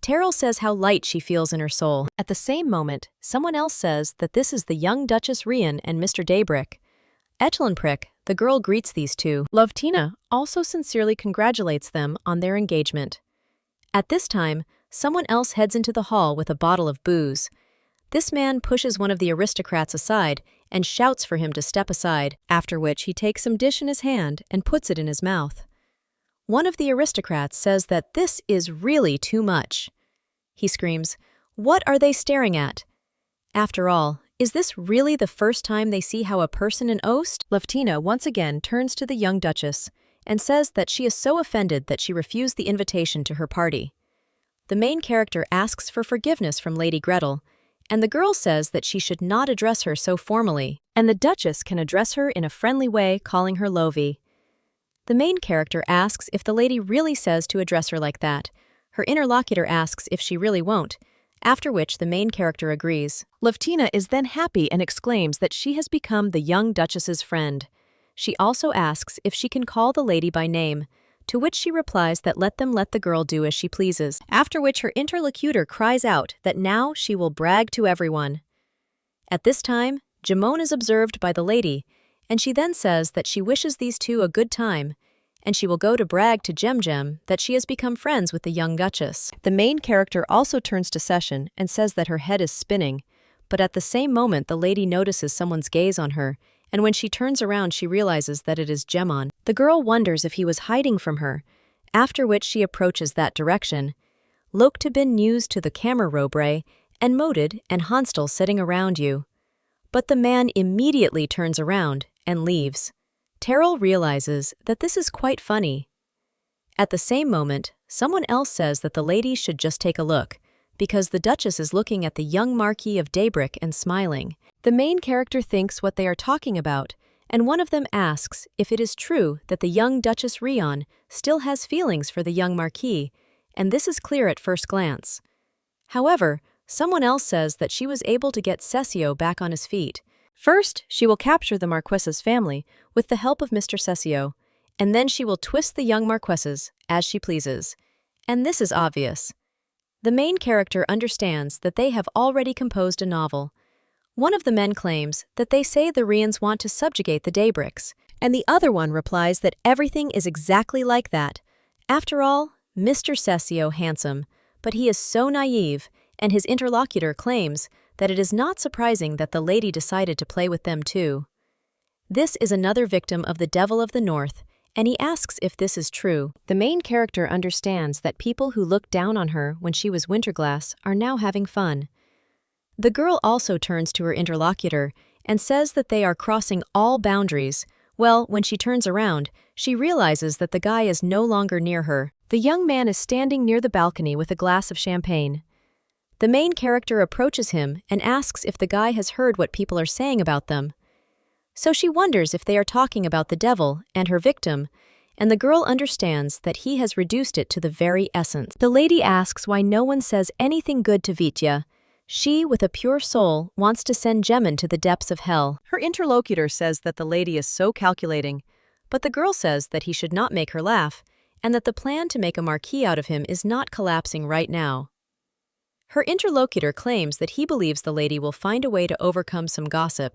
Terrell says how light she feels in her soul. At the same moment, someone else says that this is the young Duchess Rian and Mr. Daybreak. Echelenprick, the girl, greets these two. Lovetina also sincerely congratulates them on their engagement. At this time, someone else heads into the hall with a bottle of booze. This man pushes one of the aristocrats aside and shouts for him to step aside, after which he takes some dish in his hand and puts it in his mouth. One of the aristocrats says that this is really too much. He screams, "What are they staring at?" After all, is this really the first time they see how a person an host? Leftina once again turns to the young Duchess and says that she is so offended that she refused the invitation to her party. The main character asks for forgiveness from Lady Gretel, and the girl says that she should not address her so formally, and the Duchess can address her in a friendly way, calling her Lovey. The main character asks if the lady really says to address her like that. Her interlocutor asks if she really won't, after which the main character agrees. Leftina is then happy and exclaims that she has become the young Duchess's friend. She also asks if she can call the lady by name, to which she replies that let the girl do as she pleases, after which her interlocutor cries out that now she will brag to everyone. At this time, Jamon is observed by the lady, and she then says that she wishes these two a good time, and she will go to brag to Jem that she has become friends with the young Duchess. The main character also turns to Session and says that her head is spinning, but at the same moment the lady notices someone's gaze on her, and when she turns around she realizes that it is Jemon. The girl wonders if he was hiding from her, after which she approaches that direction. Lokta bin news to the camera robre, and Moded and Hanstel sitting around you. But the man immediately turns around and leaves. Terrell realizes that this is quite funny. At the same moment, someone else says that the ladies should just take a look, because the Duchess is looking at the young Marquis of Daybrick and smiling. The main character thinks what they are talking about, and one of them asks if it is true that the young Duchess Rion still has feelings for the young Marquis, and this is clear at first glance. However, someone else says that she was able to get Cesio back on his feet. First, she will capture the Marquess's family with the help of Mr. Cesio, and then she will twist the young Marquesses as she pleases. And this is obvious. The main character understands that they have already composed a novel. One of the men claims that they say the Rians want to subjugate the Daybricks, and the other one replies that everything is exactly like that. After all, Mr. Cesio handsome, but he is so naive, and his interlocutor claims that it is not surprising that the lady decided to play with them too. This is another victim of the Devil of the North, and he asks if this is true. The main character understands that people who looked down on her when she was Winterglass are now having fun. The girl also turns to her interlocutor and says that they are crossing all boundaries. Well, when she turns around, she realizes that the guy is no longer near her. The young man is standing near the balcony with a glass of champagne. The main character approaches him and asks if the guy has heard what people are saying about them. So she wonders if they are talking about the devil and her victim, and the girl understands that he has reduced it to the very essence. The lady asks why no one says anything good to Vitya. She, with a pure soul, wants to send Jemin to the depths of hell. Her interlocutor says that the lady is so calculating, but the girl says that he should not make her laugh, and that the plan to make a marquis out of him is not collapsing right now. Her interlocutor claims that he believes the lady will find a way to overcome some gossip,